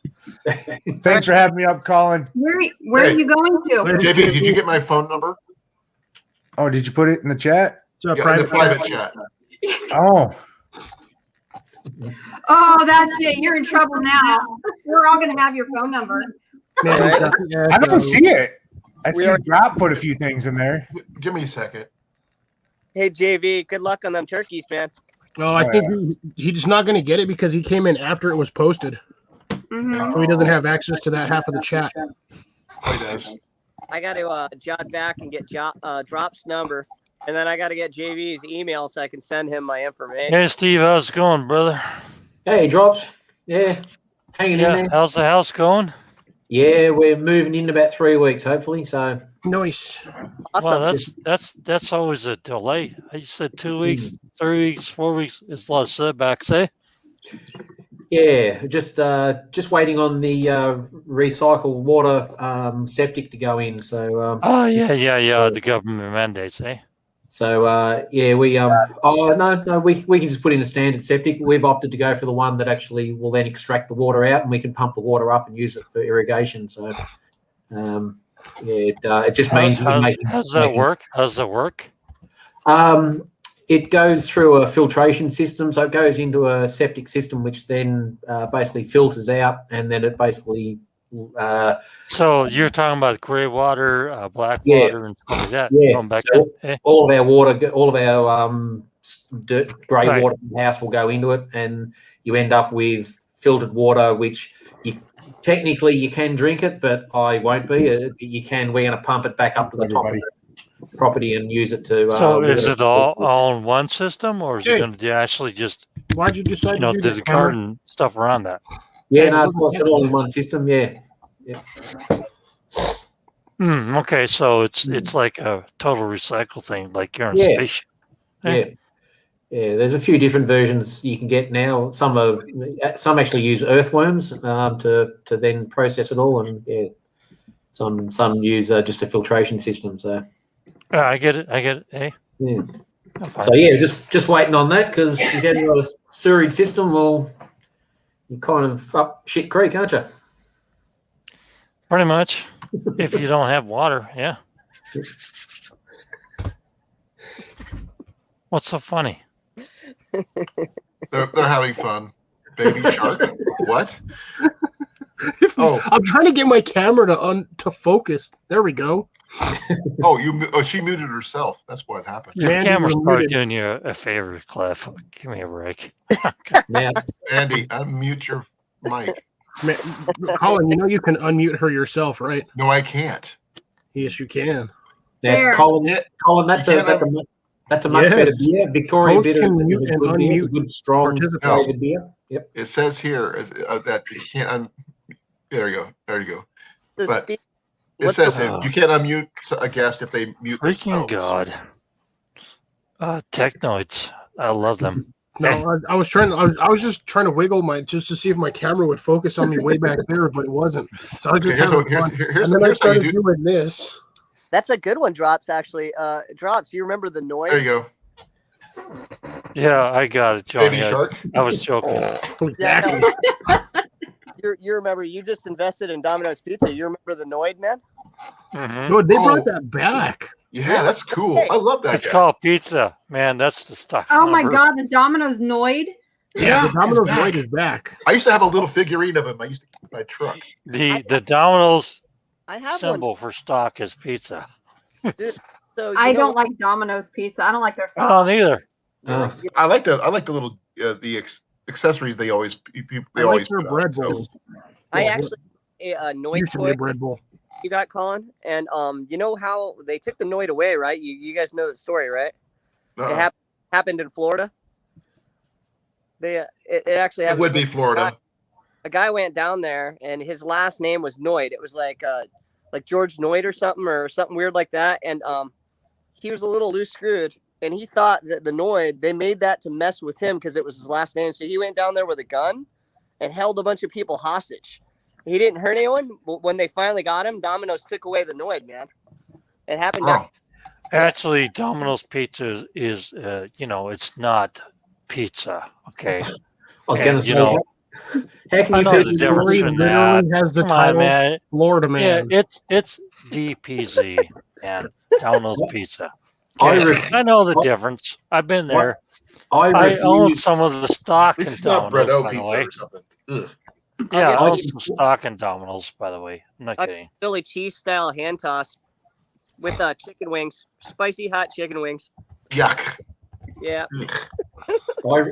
thanks for having me up, Colin. Where are you going to? JB, did you get my phone number? Oh, did you put it in the chat? Yeah, in the private chat. Oh. Oh, that's it. You're in trouble now. We're all going to have your phone number. I don't see it. I see Drop put a few things in there. Give me a second. Hey, JV, good luck on them turkeys, man. Oh, I think he's just not going to get it because he came in after it was posted. Mm-hmm. So he doesn't have access to that half of the chat. Oh, he does. I got to jot back and get Drop's number, and then I got to get JV's email so I can send him my information. Hey, Steve, how's it going, brother? Hey, Drops. Yeah, hanging in there. How's the house going? Yeah, we're moving in about 3 weeks, hopefully. So nice. Awesome. Well, that's always a delay. You said 2 weeks, 3 weeks, 4 weeks. It's a lot of setbacks, eh? yeah, just waiting on the recycled water septic to go in. So Oh yeah. The government mandates, eh? So yeah, we we can just put in a standard septic. We've opted to go for the one that actually will then extract the water out, and we can pump the water up and use it for irrigation. So it just means How does that work? How does that work? It goes through a filtration system, so it goes into a septic system, which then basically filters out, and then it basically. So you're talking about grey water, black water, and stuff like that. Yeah, Going back so to, all of our water, all of our grey water from the house will go into it, and you end up with filtered water, which technically you can drink it, but I won't be. You can. We're going to pump it back up to the top of the property and use it to. So is it all in one system, or is it going to actually just? Why'd you decide to do there's a garden stuff around that? Yeah, no, it's all in one system. Yeah. Okay, so it's like a total recycle thing, like you're in space. Yeah. There's a few different versions you can get now. Some actually use earthworms to then process it all, and some use just a filtration system. So I get it. Hey. Yeah. So just waiting on that, because if you've got a sewerage system, well, you're kind of up shit creek, aren't you? Pretty much. If you don't have water, yeah. What's so funny? They're having fun. Baby shark. What? I'm trying to get my camera to focus. There we go. She muted herself. That's what happened. Your camera's probably doing you a favor, Cliff. Give me a break. Andy, unmute your mic. Colin, you can unmute her yourself, right? No, I can't. Yes, you can. Yeah, Colin, that's a much better beer. Victoria Bitter is a good beer. It's a good, strong flavored beer. Yep. It says here that you can't there you go. But it says you can't unmute a guest if they mute Freaking themselves. God. Technoids. I love them. No, I was just trying to wiggle just to see if my camera would focus on me way back there, but it wasn't. So I was just and then I started doing this. That's a good one, Drops, actually. Drops, you remember the noise? There you go. Yeah, I got it, Johnny. Baby shark? I was joking. Exactly. You remember, you just invested in Domino's Pizza. You remember the Noid, man? Mm-hmm. No, they brought that back. Yeah, that's cool. I love that. It's called pizza. Man, that's the stuff. Oh my God, the Domino's Noid? Yeah, the Domino's Noid is back. I used to have a little figurine of him. I used to keep my truck. The Domino's symbol one for stock is pizza. Dude, so I don't like Domino's Pizza. I don't like their sauce. Oh, neither. I like the little accessories they always their bread bowls. I actually Noid used to be toy a bread bowl. you got, Colin, and you know how they took the Noid away, right? You guys know the story, right? It happened in Florida. It actually happened. It would be Florida. A guy went down there, and his last name was Noid. It was like George Noid or something weird like that. And he was a little loose screwed, and he thought that the Noid, they made that to mess with him because it was his last name. So he went down there with a gun and held a bunch of people hostage. He didn't hurt anyone. But when they finally got him, Domino's took away the Noid, man. It happened. Actually, Domino's Pizza is it's not pizza. Okay. I was And, going to say, you know, how can I you know the people difference Lori in literally that. has the Come on, title man. Florida Yeah, Man. it's DPZ and Domino's Pizza. I, Okay, ref- I know the difference. I've been there. I I own refuse. some of the stock This in is not Domino's, Bredo by the pizza way. or something. Ugh. Yeah, I I'll own get some stock in Domino's, by the way. I'm not a kidding. Philly cheese style hand toss with chicken wings, spicy hot chicken wings. Yuck. Yeah.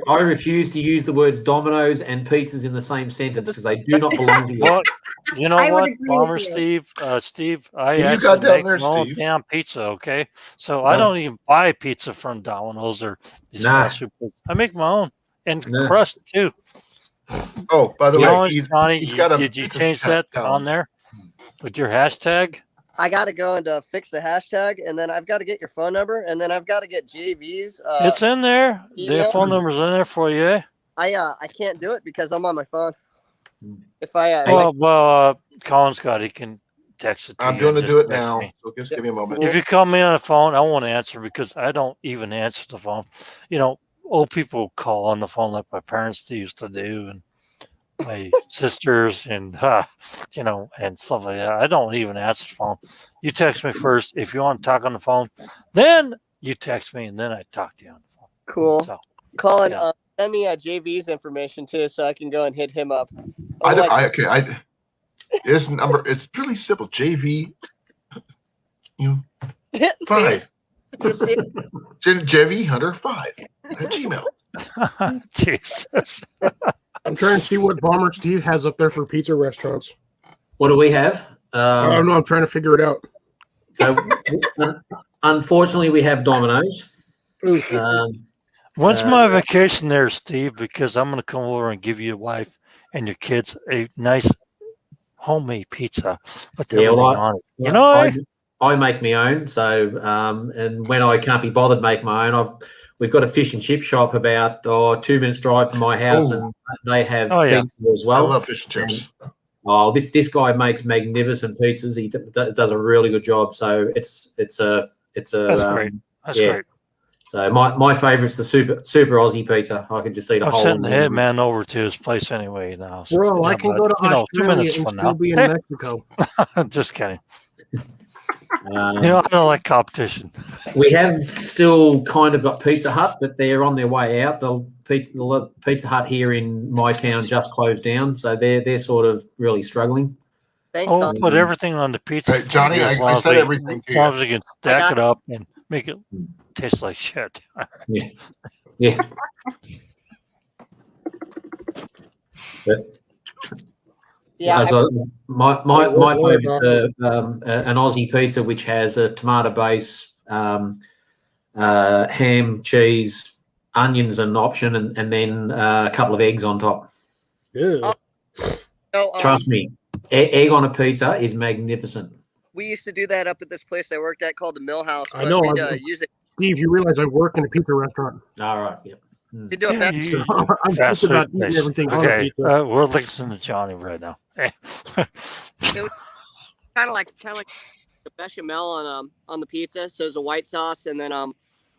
I refuse to use the words Domino's and pizzas in the same sentence because they do not belong together. Well, you know I would what, agree Bomber with you. Steve? Steve, I What do you actually got down make there, my own Steve? damn pizza, okay? So I No. don't even buy pizza from Domino's or these Nah. fast food places. I make my own. And Nah. crust, too. Oh, by the way, Challenge, Johnny, he's got a did you pizza change that on challenge. there with your hashtag? I got to go and fix the hashtag, and then I've got to get your phone number, and then I've got to get JV's. It's in there. Their email. phone number's in there for you, eh? I can't do it because I'm on my phone. If Colin's got it. He can text it to I'm you. going to and do it just text now. me. So just give me a moment. If you call me on the phone, I won't answer because I don't even answer the phone. You know, old people call on the phone like my parents used to do, and my sisters, and you know, and stuff like that. I don't even answer the phone. You text me first if you want to talk on the phone. Then you text me, and then I talk to you on the phone. Cool. So, Colin, yeah. send me JV's information too, so I can go and hit him up. This number, it's really simple. JV, 5. JV Hunter 5 at Gmail. Jesus. I'm trying to see what Bomber Steve has up there for pizza restaurants. What do we have? I don't know. I'm trying to figure it out. So, unfortunately, we have Domino's. When's my vacation there, Steve? Because I'm going to come over and give your wife and your kids a nice homemade pizza with everything on it. You know, I make my own. So, and when I can't be bothered make my own, we've got a fish and chip shop about 2 minutes drive from my house, and they have pizza as well. I love fish and chips. This guy makes magnificent pizzas. He does a really good job. So it's a that's great. That's great. So my favorite's the super Aussie pizza. I can just eat a I'm whole. sending the head man over to his place anyway now. So, Bro, I can go to Australia 2 minutes and from still now. be in Mexico. Just kidding. I don't like competition. We have still kind of got Pizza Hut, but they're on their way out. The Pizza Hut here in my town just closed down, so they're sort of really struggling. Thanks, I'll put everything on the pizza. Right, Johnny, I said everything to as you. long as you can stack it up and make it taste like shit. Yeah. My favorite's an Aussie pizza which has a tomato base, ham, cheese, onions an option, and then a couple of eggs on top. Trust me, egg on a pizza is magnificent. We used to do that up at this place I worked at called the Mill House. I know. Use it. Steve, you realize I work in a pizza restaurant. All right. Yep. You do it better. So I'm just about eating everything on the pizza. We're listening to Johnny right now. It was kind of like the bechamel on the pizza. So there's a white sauce, and then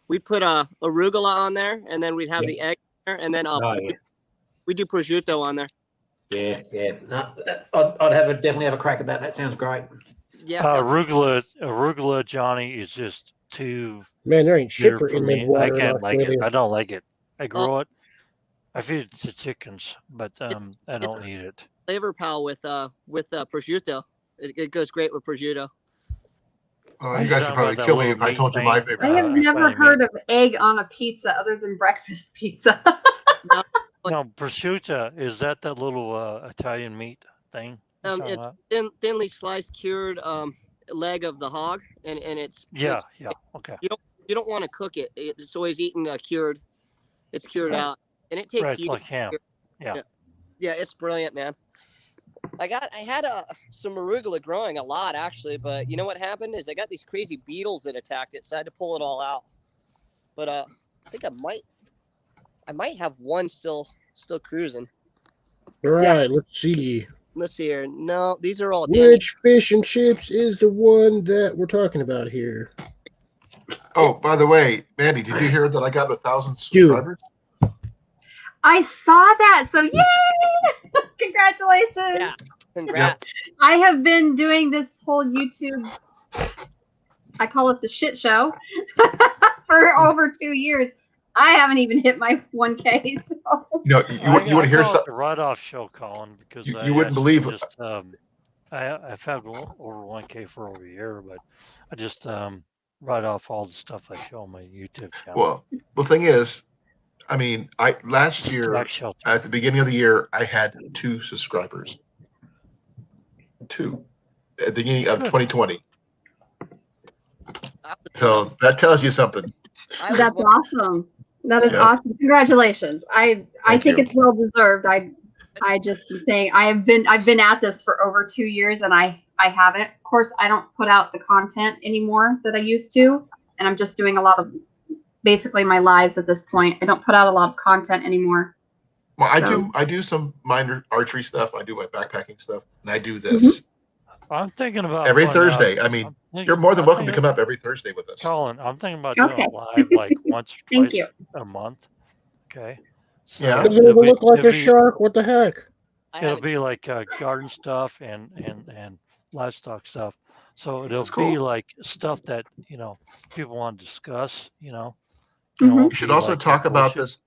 we put arugula on there, and then we'd have the egg there, and then we do prosciutto on there. Yeah. No, I'd definitely have a crack at that. That sounds great. Yeah. Arugula, Johnny, is just too. Man, there ain't shit for me. water. I can't like it. I don't like it. I grow it. I feed it to chickens, but I don't eat it. Flavor pal with prosciutto. It goes great with prosciutto. Oh, you guys should probably kill me if I told you my favorite. I have never heard of egg on a pizza other than breakfast pizza. No, prosciutto, is that little Italian meat thing? It's thinly sliced cured leg of the hog, and it's okay. You don't want to cook it. It's always eaten cured. It's cured out, and it takes it's like ham. Yeah, it's brilliant, man. I had some arugula growing a lot actually, but you know what happened is I got these crazy beetles that attacked it, so I had to pull it all out. But I think I might have one still cruising. All right, let's see. Let's see here. No, these are all. Which fish and chips is the one that we're talking about here? Oh, by the way, Mandy, did you hear that I got 1,000 subscribers? I saw that. So yay! Congratulations. Yeah. Congrats. I have been doing this whole YouTube, I call it the shit show, for over 2 years. I haven't even hit my 1K. So. You want to hear something? something? The write-off show, Colin, because You wouldn't believe. Just, I've had over 1K for over a year, but I just write off all the stuff I show on my YouTube channel. Well, the thing is, I mean, last year at the beginning of the year, I had 2 subscribers. 2 at the beginning of 2020. So that tells you something. That's awesome. That is awesome. Congratulations. I think it's well deserved. I just am saying I've been at this for over 2 years and I haven't. Of course, I don't put out the content anymore that I used to, and I'm just doing a lot of basically my lives at this point. I don't put out a lot of content anymore. Well, I do some minor archery stuff. I do my backpacking stuff, and I do this. I'm thinking about every Thursday. I mean, you're more than welcome to come up every Thursday with us. Colin, I'm thinking about doing it live like once or twice a month. Okay. So yeah. Doesn't even look like a shark. What the heck? It'll be like garden stuff and livestock stuff. So it'll be like stuff that people want to discuss. You should also talk about this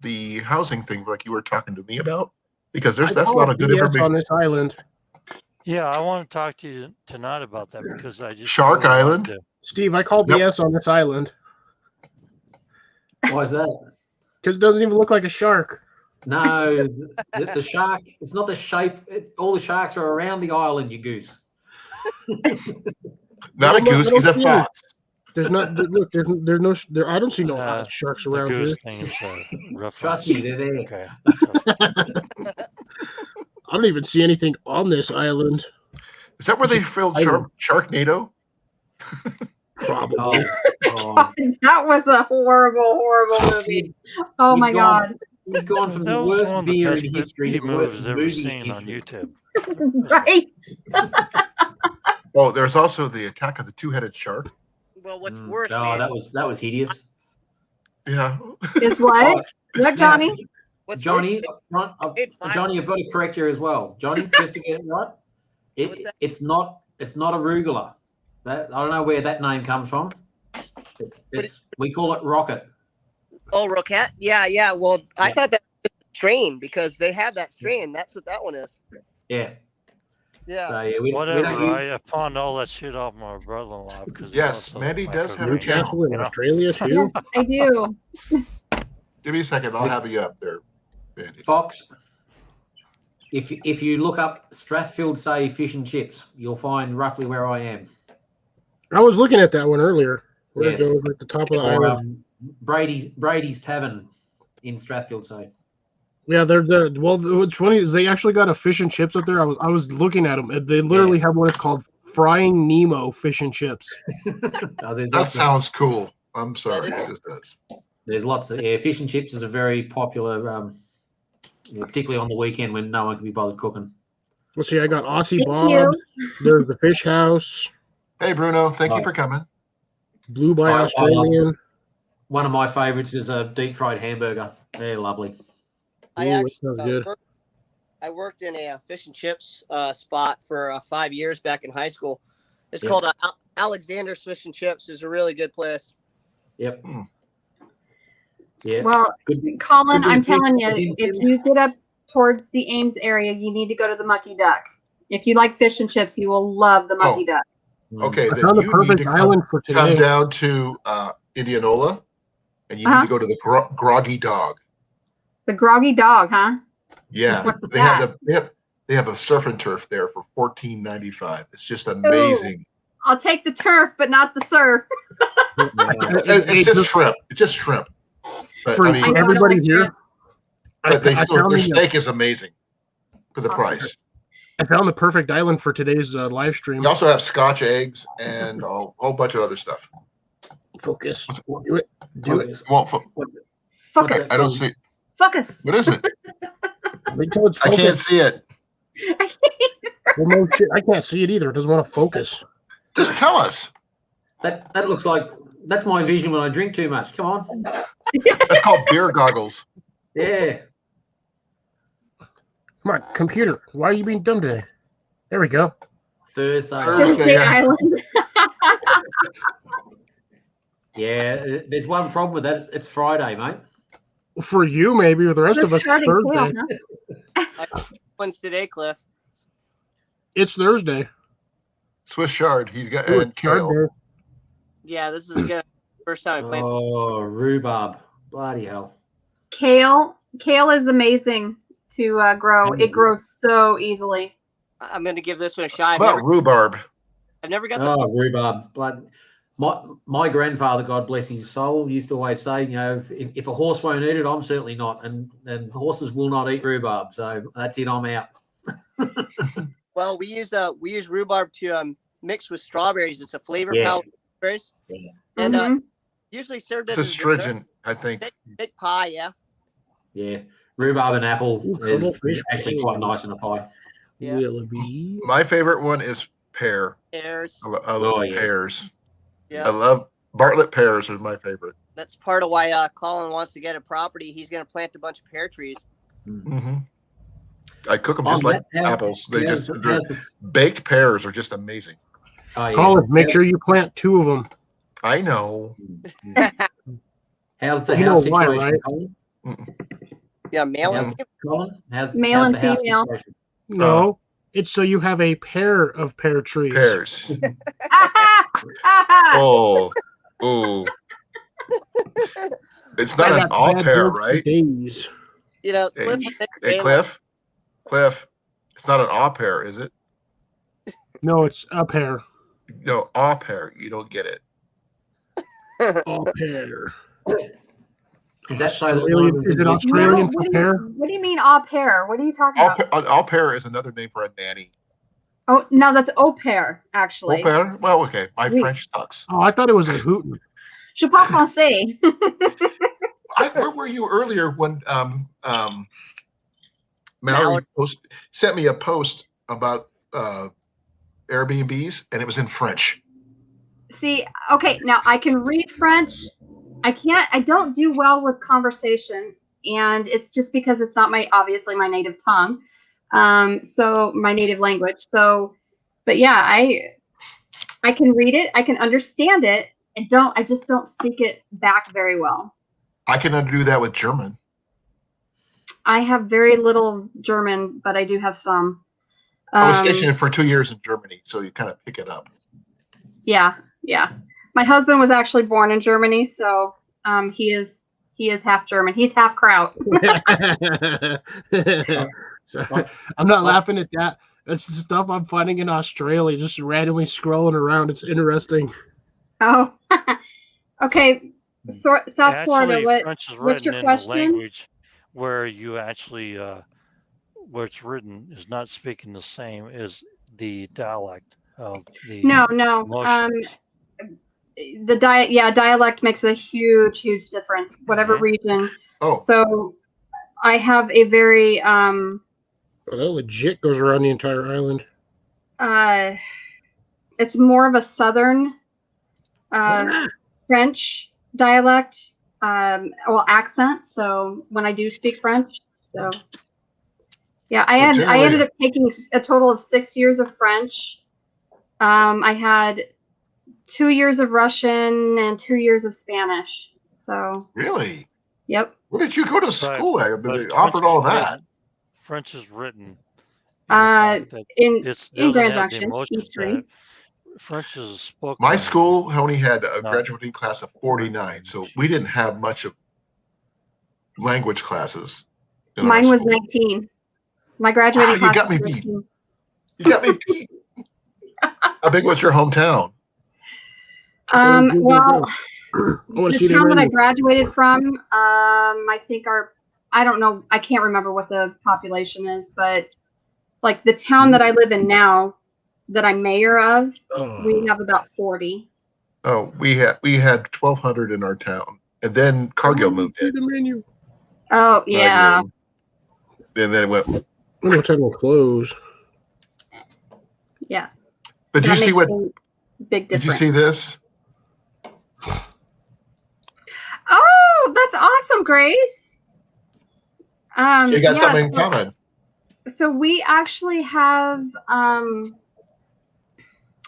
the housing thing, like you were talking to me about, because that's a lot of good information on this island. Yeah, I want to talk to you tonight about that because I just Shark Island. Steve, I called BS on this island. Why is that? Because it doesn't even look like a shark. No, the shark. It's not the shape. All the sharks are around the island. You goose. Not a goose. He's a fox. There's not. Look, there's no. I don't see no sharks around here. Thing is, trust me, they're there. Okay. I don't even see anything on this island. Is that where they filmed Sharknado? Probably. That was a horrible movie. Oh my God. We've gone from the worst beer in history to the worst ever movie seen on YouTube. Right. Oh, there's also the Attack of the Two-Headed Shark. Well, what's worse? Oh, that was hideous. Yeah. Is what? What, Johnny? Johnny, I've got to correct you as well. Johnny, just to get it right, it's not arugula. I don't know where that name comes from. We call it rocket. Oh, rocket? Yeah. Well, I thought that was a strain because they have that strain. That's what that one is. Yeah. Yeah. So, yeah, whatever. I pawned all that shit off my brother-in-law because Mandy does have a channel in Australia too. Yes, I do. Give me a second. I'll have you up there, Mandy. Fox. If you look up Strathfield Say fish and chips, you'll find roughly where I am. I was looking at that one earlier. Yes. It over at the top of the island. Brady's Tavern in Strathfield Say. Yeah, they're well. What's funny is they actually got a fish and chips up there. I was looking at them. They literally have one. It's called Frying Nemo Fish and Chips. That sounds cool. I'm sorry, it just does. There's lots of fish and chips is a very popular, particularly on the weekend when no one can be bothered cooking. Let's see. I got Aussie Bob. There's the Fish House. Hey Bruno, thank you for coming. Blue by Australian. One of my favorites is a deep fried hamburger. They're lovely. I worked in a fish and chips spot for 5 years back in high school. It's called Alexander's Fish and Chips. It's a really good place. Yep. Yeah. Well, Colin, I'm telling you, if you get up towards the Ames area, you need to go to the Mucky Duck. If you like fish and chips, you will love the Mucky Duck. Okay, then you need to come down to Indianola, and you need to go to the Groggy Dog. The Groggy Dog, huh? Yeah, they have a surf and turf there for $14.95. It's just amazing. Ooh, I'll take the turf, but not the surf. It's just shrimp. It's just shrimp. But for everybody here, but their steak is amazing for the price. I found the perfect island for today's live stream. We also have Scotch eggs and a whole bunch of other stuff. Focus. Do it. Do it. Focus. I don't see. Focus. What is it? I can't see it. Well, no shit. I can't see it either. It doesn't want to focus. Just tell us. That looks like that's my vision when I drink too much. Come on. That's called beer goggles. Yeah. Come on, computer. Why are you being dumb today? There we go. Thursday. Thursday yeah. Island. Yeah, there's one problem with that. It's Friday, mate. For you, maybe. With the rest of us, Let's it's try to Thursday. tail, huh? When's today, Cliff? It's Thursday. Swiss chard. He's got Ooh, and it's Chard kale. Day. Yeah, this is gonna first time I played. Oh, rhubarb. Bloody hell. Kale is amazing to grow. It grows so easily. I'm gonna give this one a shot. How about rhubarb? I've never got the Oh, rhubarb. Blood. My grandfather, God bless his soul, used to always say, you know, if a horse won't eat it, I'm certainly not. And horses will not eat rhubarb. So that's it, I'm out. Well, we use rhubarb to mix with strawberries. It's a flavor powder strawberries. Yeah. And usually served It's as a astringent, I think. big pie, yeah. Yeah. Rhubarb and apple is cuttlefish actually quite nice in a pie. Yeah. Willoughby. My favorite one is pear. Pears. I love yeah. pears. Yeah. I love Bartlett pears are my favorite. That's part of why Colin wants to get a property. He's gonna plant a bunch of pear trees. Mm-hmm. I cook them just like apples. They just baked pears are just amazing. Oh, yeah. Colin, make sure you plant 2 of them. I know. How's the You house know why, situation, right? Colin? Yeah, male and Colin? How's Male how's and the house female. situation? No, it's so you have a pair of pear trees. Pears. Oh. It's not I an got all bad pear, jokes for right? days. you know, Hey, Cliff. Cliff. It's not an all pear, is it? No, it's a pair. No, all pear. You don't get it. All pear. Is that so that Australian, one is it can Australian No, for pear? what do you mean au pair? What are you talking about? All pear is another name for a nanny. Oh, no, that's au pair, actually. All pear? Well, okay. My Oui. French sucks. Oh, I thought it was a hootin'. Je parle français. Where were you earlier when Mallory sent me a post about Airbnbs and it was in French? See, okay, now I can read French. I don't do well with conversation, and it's just because it's not obviously my native tongue. So my native language. So, but yeah, I can read it. I can understand it. I just don't speak it back very well. I can do that with German. I have very little German, but I do have some. I was stationed for 2 years in Germany, so you kind of pick it up. Yeah. My husband was actually born in Germany, so he is half German. He's half Kraut. So, I'm not laughing at that. That's the stuff I'm finding in Australia, just randomly scrolling around. It's interesting. Oh, okay. So, South Florida. French is What's your written in question? the language where you actually where it's written is not speaking the same as the dialect of the No. emotions. Dialect makes a huge difference. Whatever region. Oh. So, I have a very Oh, that legit goes around the entire island. it's more of a southern French dialect, accent. So when I do speak French, so yeah, I ended up taking a total of 6 years of French. I had 2 years of Russian and 2 years of Spanish. So really, yep. Where did you go to school at? But They offered all that. French is written in Grand have the Junction, emotions East to Green. it. French is spoken. My school only had a graduating class of 49, so we didn't have much of language classes. Mine was 19. My graduating class. You got me beat. You got me beat. How big was your hometown? Well, the town that I rating. graduated from, I think I don't know, I can't remember what the population is, but like the town that I live in now, that I'm mayor of, we have about 40. Oh, we had 1,200 in our town, and then Cargill moved in. The menu. Oh yeah. And then it went. I wonder what time will close. Yeah. But do you see what? Big difference. Did you see this? Oh, that's awesome, Grace. So you got yeah, something in common. So we actually have.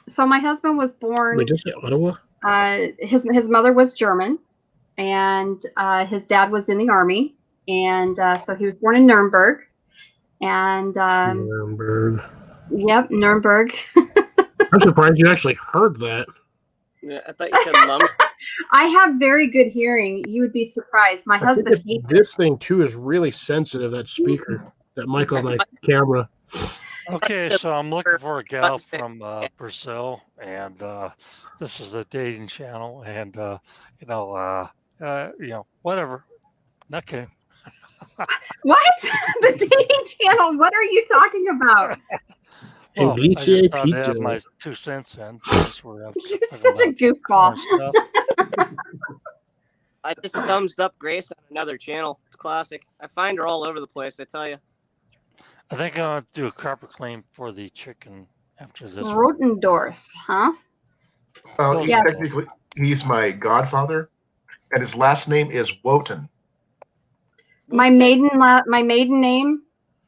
So my husband was born. Wait, just Ottawa? His mother was German, and his dad was in the army, and so he was born in Nuremberg, and Nuremberg. Yep, Nuremberg. I'm surprised you actually heard that. Yeah, I thought you said lumber. I have very good hearing. You would be surprised. My husband hates this thing too is really sensitive. That speaker, that mic on my camera. Okay, so I'm looking for a gal from Brazil, and this is the dating channel, and whatever. Not kidding. What? The dating channel? What are you talking about? Well, I just thought I'd have my 2 cents in. You're such a goofball. I just thumbs up Grace on another channel. It's classic. I find her all over the place, I tell you. I think I'm going to do a carpet clean for the chicken after this. Rotendorf, huh? Well, technically, he's my godfather, and his last name is Wotan. My maiden name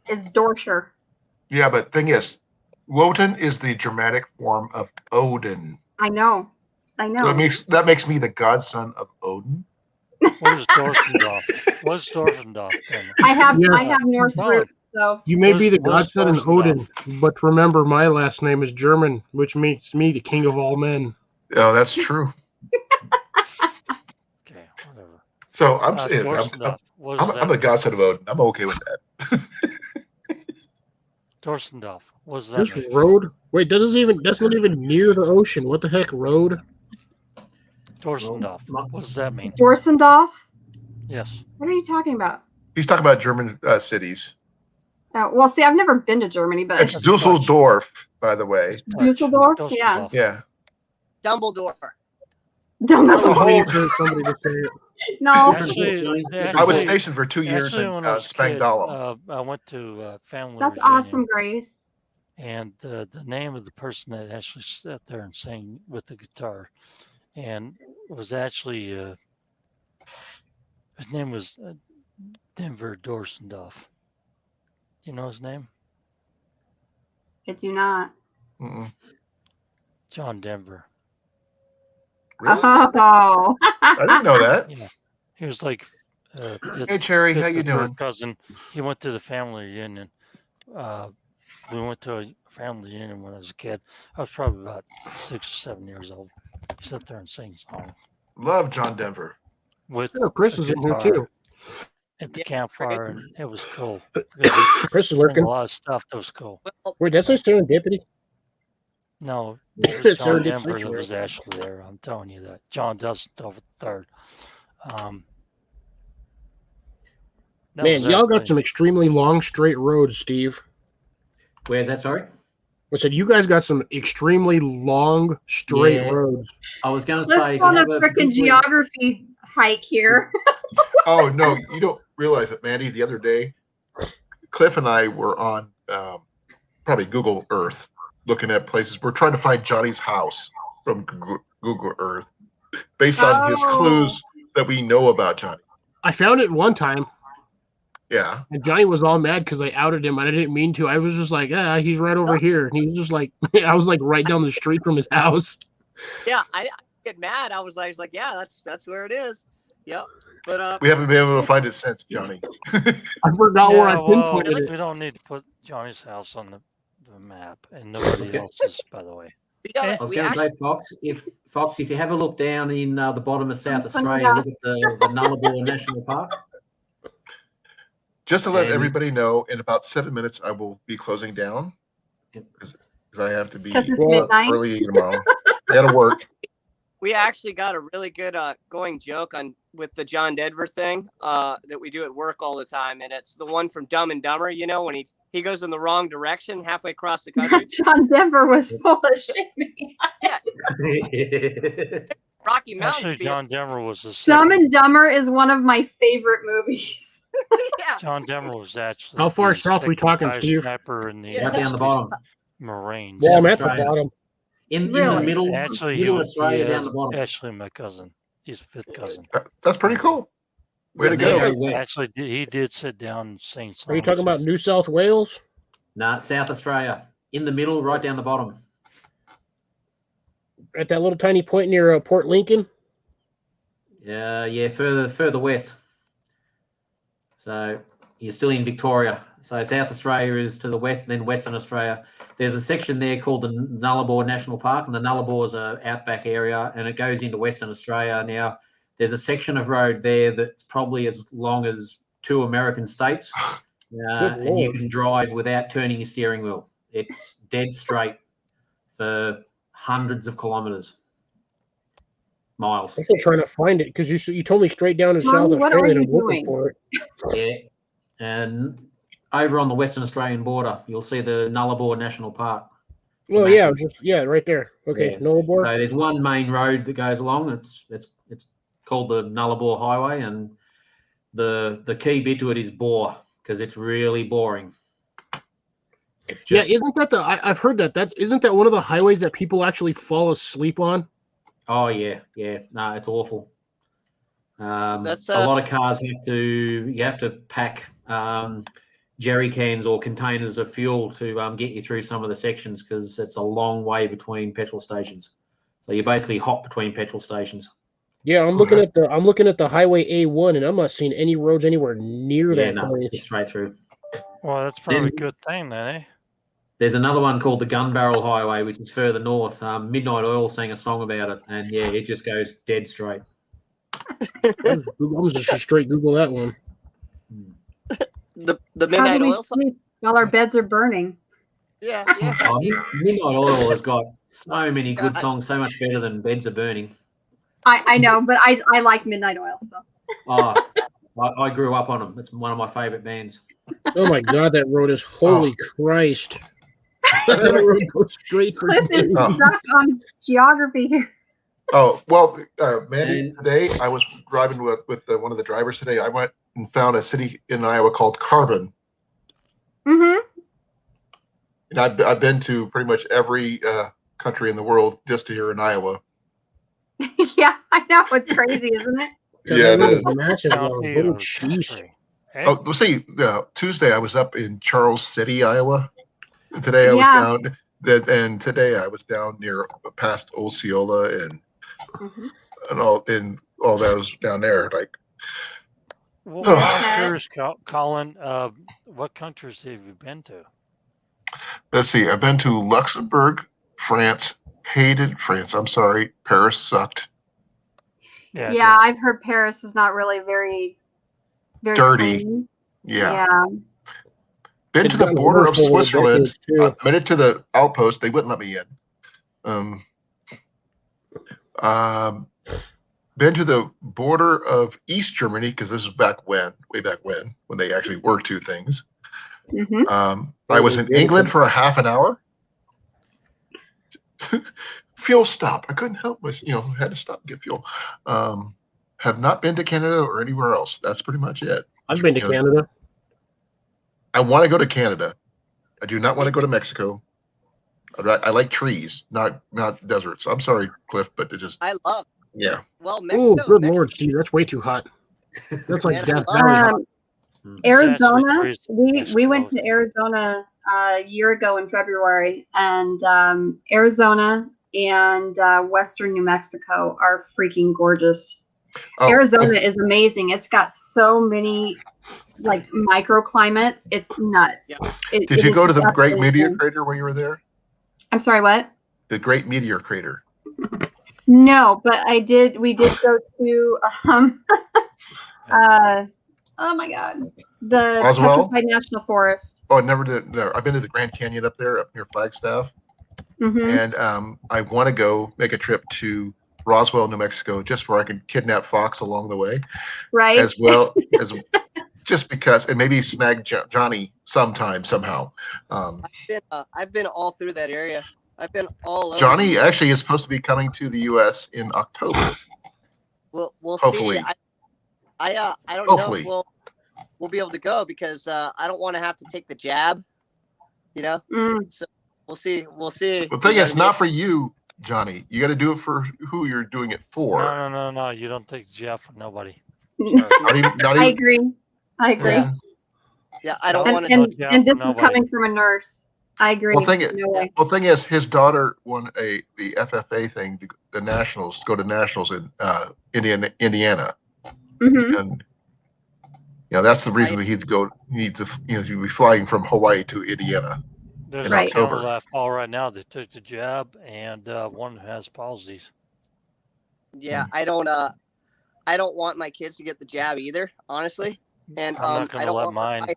is Dorscher. Yeah, but thing is, Wotan is the Germanic form of Odin. I know. So that makes me the godson of Odin. What is Dorfendorf? What is Dorfendorf? I have Norse roots, so you may be the godson of Odin, but remember my last name is German, which makes me the king of all men. Oh, that's true. Okay, whatever. So I'm the godson of Odin. I'm okay with that. Dorsendorf. What's that? This road? Wait, that's not even near the ocean. What the heck, road? Dorsendorf. What does that mean? Dorsendorf? Yes. What are you talking about? He's talking about German cities. Well, see, I've never been to Germany, but it's Dusseldorf, by the way. Dusseldorf? Yeah. Yeah. Dumbledore. No. Actually, I was stationed for 2 years in Spangdahlem. I went to family. That's reunion, awesome, Grace. And the name of the person that actually sat there and sang with the guitar, and it was actually his name was Denver Dorsendorf. Do you know his name? I do not. Mm-mm. John Denver. Really? Oh. I didn't know that. Yeah, he was like. Hey Cherry, how you doing? Cousin. He went to the family reunion. We went to a family reunion when I was a kid. I was probably about 6 or 7 years old. He sat there and sang songs. Love John Denver. With Chris is in here too. At the campfire, and it was cool. Chris is lurking. A lot of stuff that was cool. Wait, that's a serendipity? No, it was John Denver that was actually there. I'm telling you that. John Dusseldorf III. Man, y'all got some extremely long straight roads, Steve. Where's that? Sorry? I said you guys got some extremely long straight roads. I was going to Let's say. go on a freaking geography hike here. Oh no, you don't realize it, Mandy. The other day, Cliff and I were on probably Google Earth looking at places. We're trying to find Johnny's house from Google Earth based on his clues that we know about Johnny. I found it one time. Yeah. And Johnny was all mad because I outed him, and I didn't mean to. I was just like, he's right over here. And he was just like, I was like right down the street from his house. Yeah, I get mad. I was like, yeah, that's where it is. Yep. But we haven't been able to find it since, Johnny. I forgot where I pinpointed it. We don't need to put Johnny's house on the map, and nobody else's, by the way. I was going to say, Fox, if you have a look down in the bottom of South Australia, look at the Nullarbor National Park. Just to let everybody know, in about 7 minutes, I will be closing down because I have to be early tomorrow. I got to work. We actually got a really good going joke with the John Denver thing that we do at work all the time, and it's the one from Dumb and Dumber. You know, when he goes in the wrong direction halfway across the country. John Denver was full of shit. Yeah. Rocky Mountains. Actually, John Denver was the Dumb and Dumber is one of my favorite movies. Yeah. John Denver was actually. How far south are we talking, Steve? Sniper in the right down the bottom. Marines. Yeah, I'm at the bottom. In the middle, actually, middle Australia, down the bottom. Actually, my cousin. He's fifth cousin. That's pretty cool. Way to They're go. very west. Actually, he did sit down and sing songs. Are you talking about New South Wales? Nah, South Australia, in the middle, right down the bottom. At that little tiny point near Port Lincoln? Yeah, further west. So you're still in Victoria. So South Australia is to the west, and then Western Australia. There's a section there called the Nullarbor National Park, and the Nullarbor is an outback area, and it goes into Western Australia. Now, there's a section of road there that's probably as long as 2 American states, and you can drive without turning your steering wheel. It's dead straight for hundreds of kilometres. Miles. I'm still trying to find it because you told me straight down in Tommy, South what are Australia. you And I'm looking doing? for it. Yeah. And over on the Western Australian border, you'll see the Nullarbor National Park. It's Oh yeah, massive. right there. Okay, Yeah. Nullarbor. So there's one main road that goes along. It's called the Nullarbor Highway, and the key bit to it is bore because it's really boring. It's just, yeah, isn't that I've heard that isn't that one of the highways that people actually fall asleep on? Oh yeah. No, it's awful. That's a lot of cars you have to pack jerry cans or containers of fuel to get you through some of the sections because it's a long way between petrol stations. So you basically hop between petrol stations. Yeah, I'm looking at the Highway A1, and I'm not seeing any roads anywhere near that No, place. it's just straight through. Well, that's probably a good thing then, eh? There's another one called the Gun Barrel Highway, which is further north. Midnight Oil sang a song about it, and yeah, it just goes dead straight. I'm just straight Google that one. The How Midnight do we Oil song. sleep while our beds are burning? Yeah. Midnight Oil has got so many good songs, so much better than Beds Are Burning. I know, but I like Midnight Oil. So I grew up on them. It's one of my favorite bands. Oh my God, that road is holy Christ! That road goes straight for Cliff is stuck on geography here. Oh, well, Mandy, today I was driving with one of the drivers today. I went and found a city in Iowa called Carbon. Mm-hmm. And I've been to pretty much every country in the world just here in Iowa. Yeah, I know. It's crazy, isn't it? Yeah, it is. Massive County road. or Oh, jeez. country? Oh, let's see. Tuesday I was up in Charles City, Iowa. And today I was Yeah. down. And today I was down near past Osceola and all that was down there. Like, Well, I'm curious, Colin. What countries have you been to? let's see. I've been to Luxembourg, France. Hated France. I'm sorry. Paris sucked. Yeah, I've heard Paris is not really very Dirty. clean. Yeah. Yeah. Been It's to the gotten border worse of over the Switzerland. decades, too. Made it to the outpost. They wouldn't let me in. Been to the border of East Germany because this is way back when they actually were two things. I was in England for a half an hour. Fuel stop. I couldn't help myself. Had to stop and get fuel. Have not been to Canada or anywhere else. That's pretty much it. I've been to Canada. I want to go to Canada. I do not want to go to Mexico. I like trees, not deserts. I'm sorry, Cliff, but it just. I love. Yeah. Well, Oh, good Lord, Steve, that's way too hot. That's like Death Valley hot. Arizona. We went to Arizona a year ago in February, and Arizona and Western New Mexico are freaking gorgeous. Arizona is amazing. It's got so many like microclimates. It's nuts. Did you go to the Great Meteor Crater when you were there? I'm sorry, what? The Great Meteor Crater. No, but I did. We did go to oh my God, the Roswell? Petrified National Forest. Oh, I never did. No, I've been to the Grand Canyon up there, up near Flagstaff, and I want to go make a trip to Roswell, New Mexico, just where I can kidnap Fox along the way, right? As well as just because, and maybe snag Johnny somehow. I've been all through that area. I've been all over. Johnny actually is supposed to be coming to the U.S. in October. We'll hopefully. see. I don't Hopefully. know if we'll be able to go because I don't want to have to take the jab. So we'll see. The thing is, not for you, Johnny. You got to do it for who you're doing it for. No. You don't take Jeff for nobody. Not I even. agree. I agree. Yeah. Yeah, I don't No, want to. And this is nobody. coming from a nurse. I agree. Well, No way. thing is, his daughter won the FFA thing, the nationals, to go to nationals in Indiana, Hmm. and that's the reason he'd be flying from Hawaii to Indiana There's in a Right. couple October. that fall right now that took the jab, and one has palsies. Yeah, I don't want my kids to get the jab either, honestly. And I'm not I going to don't let want mine. my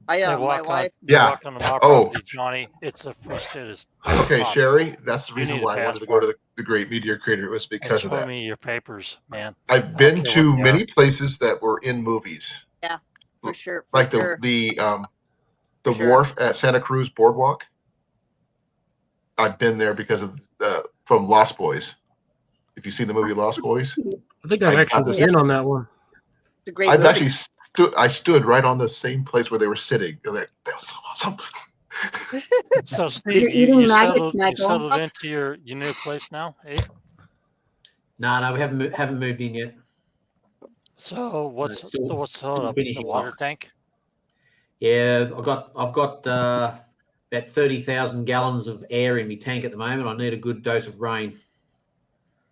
They my walk on. wife. They're Yeah. walking on my Oh. property, Johnny. It's a free state. Okay, Sherry, that's the You reason need a why I wanted to go passport. to the Great Meteor Crater. It was And because of show that. me your papers, man. I've I don't been care what to they many are. places that were in movies, Yeah, for sure. like sure. the Sure. wharf at Santa Cruz Boardwalk. I've been there because of from Lost Boys. If you've seen the movie Lost Boys, I think I've actually been on that one. It's a great I've movie. actually stood right on the same place where they were sitting. That was so awesome. So, Steve, You're eating you magic, settled Michael. into your new place now, eh? No, we haven't moved in yet. So what's Still hold up? The finishing water off. tank? Yeah, I've got about 30,000 gallons of air in my tank at the moment. I need a good dose of rain.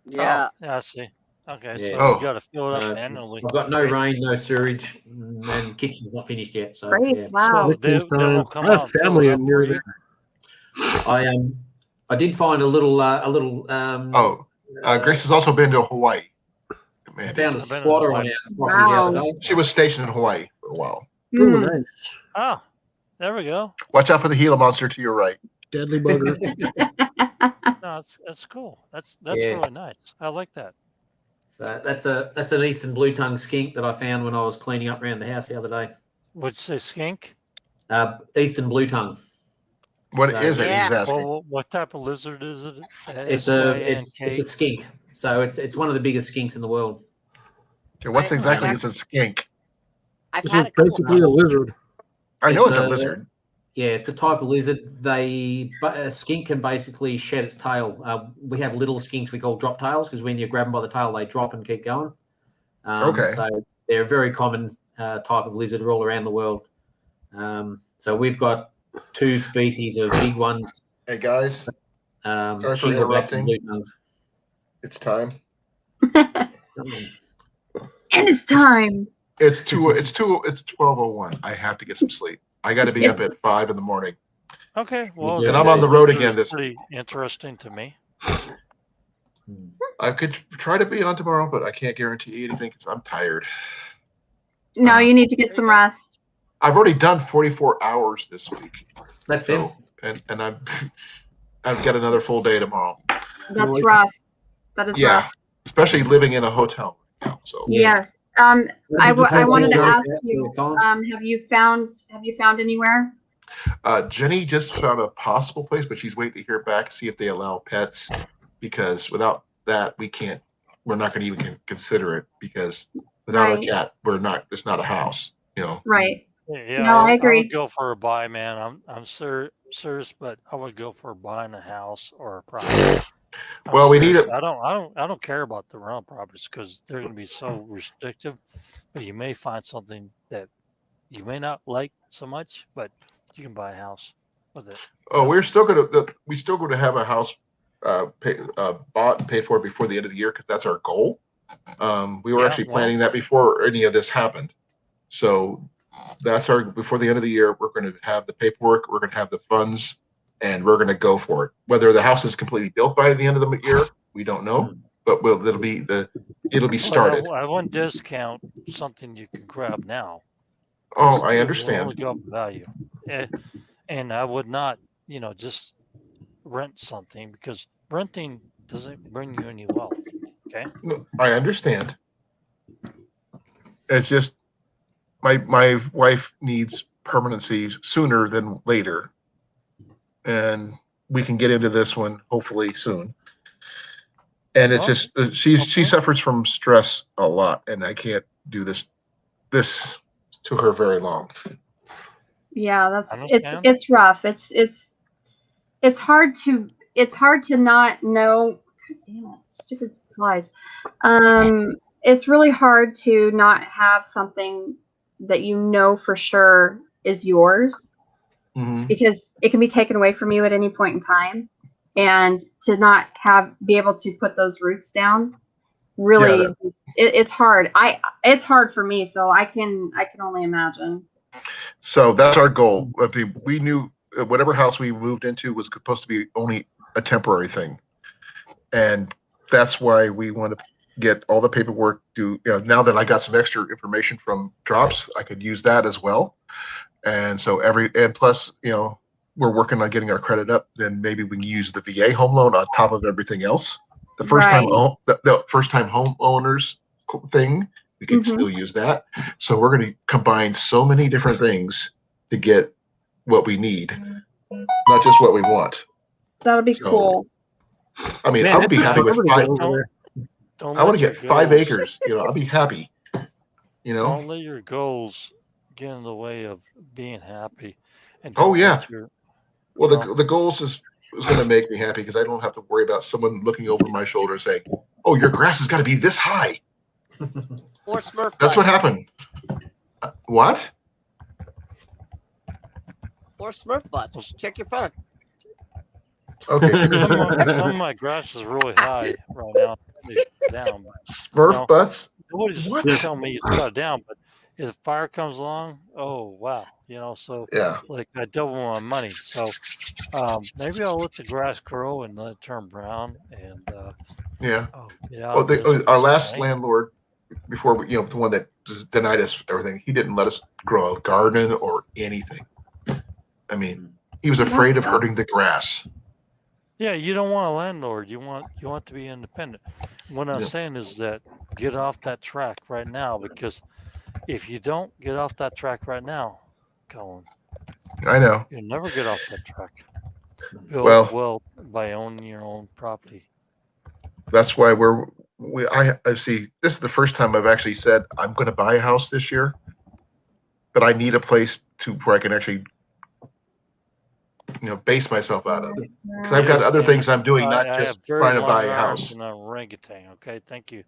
Yeah. Oh, yeah, I see. Okay, Yeah. so you got to fill it up manually. I've got no rain, no sewage, and kitchen's not finished yet. So Great. yeah. Wow. So they will come I have out and fill family it up near for you. there. I did find a little Grace has also been to Hawaii. I found a I've been in squatter on Hawaii. our property the other Wow. day. She was stationed in Hawaii for a while. Oh, Mm. nice. Oh, there we go. Watch out for the Gila monster to your right. Deadly bugger. No, that's cool. That's Yeah. really nice. I like that. So that's an eastern blue tongue skink that I found when I was cleaning up around the house the other day. Would you say skink? Eastern blue tongue. What So- is it? Yeah. He's asking. Well, what type of lizard is it? It's a skink. So it's one of the biggest skinks in the world. Okay, what's exactly is a skink? I've This had is a couple. basically a lizard. I know it's a a lizard. Yeah, it's a type of lizard. A skink can basically shed its tail. We have little skinks we call drop tails because when you grab them by the tail, they drop and keep going. Okay. So they're a very common type of lizard all around the world. So we've got 2 species of big ones. Hey guys, sorry for Shinglebacks and interrupting. blue tongues. It's time. And it's time. It's 12:01. I have to get some sleep. I got to be up at 5 in the morning. Okay, well, And And I'm on the road lizard again is this pretty interesting to me. I could try to be on tomorrow, but I can't guarantee anything because I'm tired. No, you need to get some rest. I've already done 44 hours this week. That's So, and I've got another full day tomorrow. That's rough. That is Yeah, rough. especially living in a hotel now. So Yes. I wanted to ask you, Colin? have you found anywhere? Jenny just found a possible place, but she's waiting to hear back, see if they allow pets, because without that, we're not going to even consider it, because without Right. a cat, it's not a house, you know? Right. Yeah, No, I agree. would go for a buy, man. I'm serious, but I would go for buying a house or a property. Well, we need serious. it. I don't care about the rental properties because they're going to be so restrictive. But you may find something that you may not like so much, but you can buy a house with it. Oh, we're still going to have a house bought and paid for before the end of the year, because that's our goal. We were Yeah, actually well- planning that before any of this happened. So that's before the end of the year, we're going to have the paperwork, we're going to have the funds, and we're going to go for it. Whether the house is completely built by the end of the year, we don't know, but it'll be started. I wouldn't discount something you can grab now. Oh, I It will understand. only go up in value. And I would not, just rent something, because renting doesn't bring you any wealth. Okay. No, I understand. It's just my wife needs permanency sooner than later, and we can get into this one hopefully soon. And it's Well, just she suffers from stress a lot, and I can't do this to her very long. Yeah, Understand. it's rough. It's hard to not know. God damn it, stupid flies. it's really hard to not have something that you know for sure is yours, because it can be taken away from you at any point in time, and to not be able to put those roots down really it's hard. It's hard for me, so I can only imagine. So that's our goal. We knew whatever house we moved into was supposed to be only a temporary thing, and that's why we want to get all the paperwork. Now that I got some extra information from Drops, I could use that as well. And so plus, we're working on getting our credit up. Then maybe we can use the VA home loan on top of everything else. The first time the first time homeowners thing, we can still use that. So we're going to combine so many different things to get what we need, not just what we want. That'll be cool. I mean, I would be happy with 5. I want to get 5 acres. I'll be happy. Don't let your goals get in the way of being happy. And well, the goals is going to make me happy because I don't have to worry about someone looking over my shoulder saying, "Oh, your grass has got to be this high." Or Smurf. That's what happened. What? Or Smurf butts. Check your phone. Okay. Some of my grass is really high right now. It's down. Smurf butts? Nobody's telling me it's got down, but if fire comes along, oh wow, so like I double my money. So maybe I'll let the grass grow and let it turn brown. And our last landlord, before we, the one that just denied us everything, he didn't let us grow a garden or anything. I mean, he was afraid of hurting the grass. Yeah, you don't want a landlord. You want to be independent. What I'm saying is that get off that track right now, because if you don't get off that track right now, Colin, I know you'll never get off that track. By owning your own property. That's why I see. This is the first time I've actually said I'm going to buy a house this year, but I need a place where I can actually, base myself out of, because I've got other things I'm doing, not just trying to buy a house. And orangutan. Okay, thank you.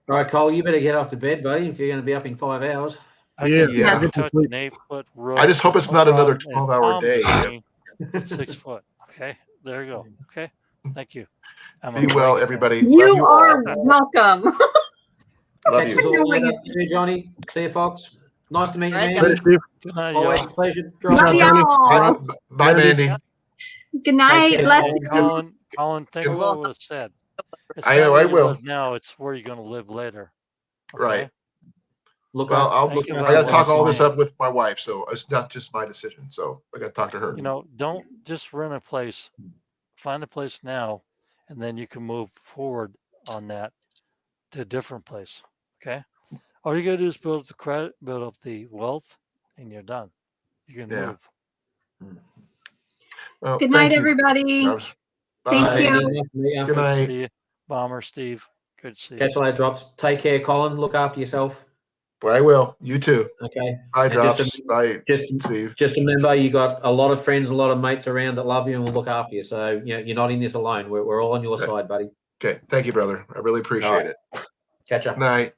All right, Cole, you better get off to bed, buddy, if you're going to be up in 5 hours. I just hope it's not another 12-hour day. 6 foot. Okay, there you go. Okay, thank you. Be well, everybody. You are welcome. Love you. All later. See you, Johnny. See you, Fox. Nice to meet you, man. Good night, always a pleasure. Bye, Mandy. Good night. Colin, think of what was said. I will. Now it's where you're going to live later. Okay? Right. Look, I got to talk all this up with my wife, so it's not just my decision. So I got to talk to her. Don't just rent a place. Find a place now, and then you can move forward on that to a different place. Okay. All you got to do is build up the credit, build up the wealth, and you're done. You can move. Well, good night, everybody. Bye. Thank you. Good night. See you. Bomber Steve. Good to see you. Catch you later, Drops. Take care, Colin. Look after yourself. Well, I will. You too. Okay. Bye, Drops. Bye, Steve. Just remember, you got a lot of friends, a lot of mates around that love you and will look after you. So you're not in this alone. We're all on your side, buddy. Okay. Thank you, brother. I really appreciate it. Catch up. Night.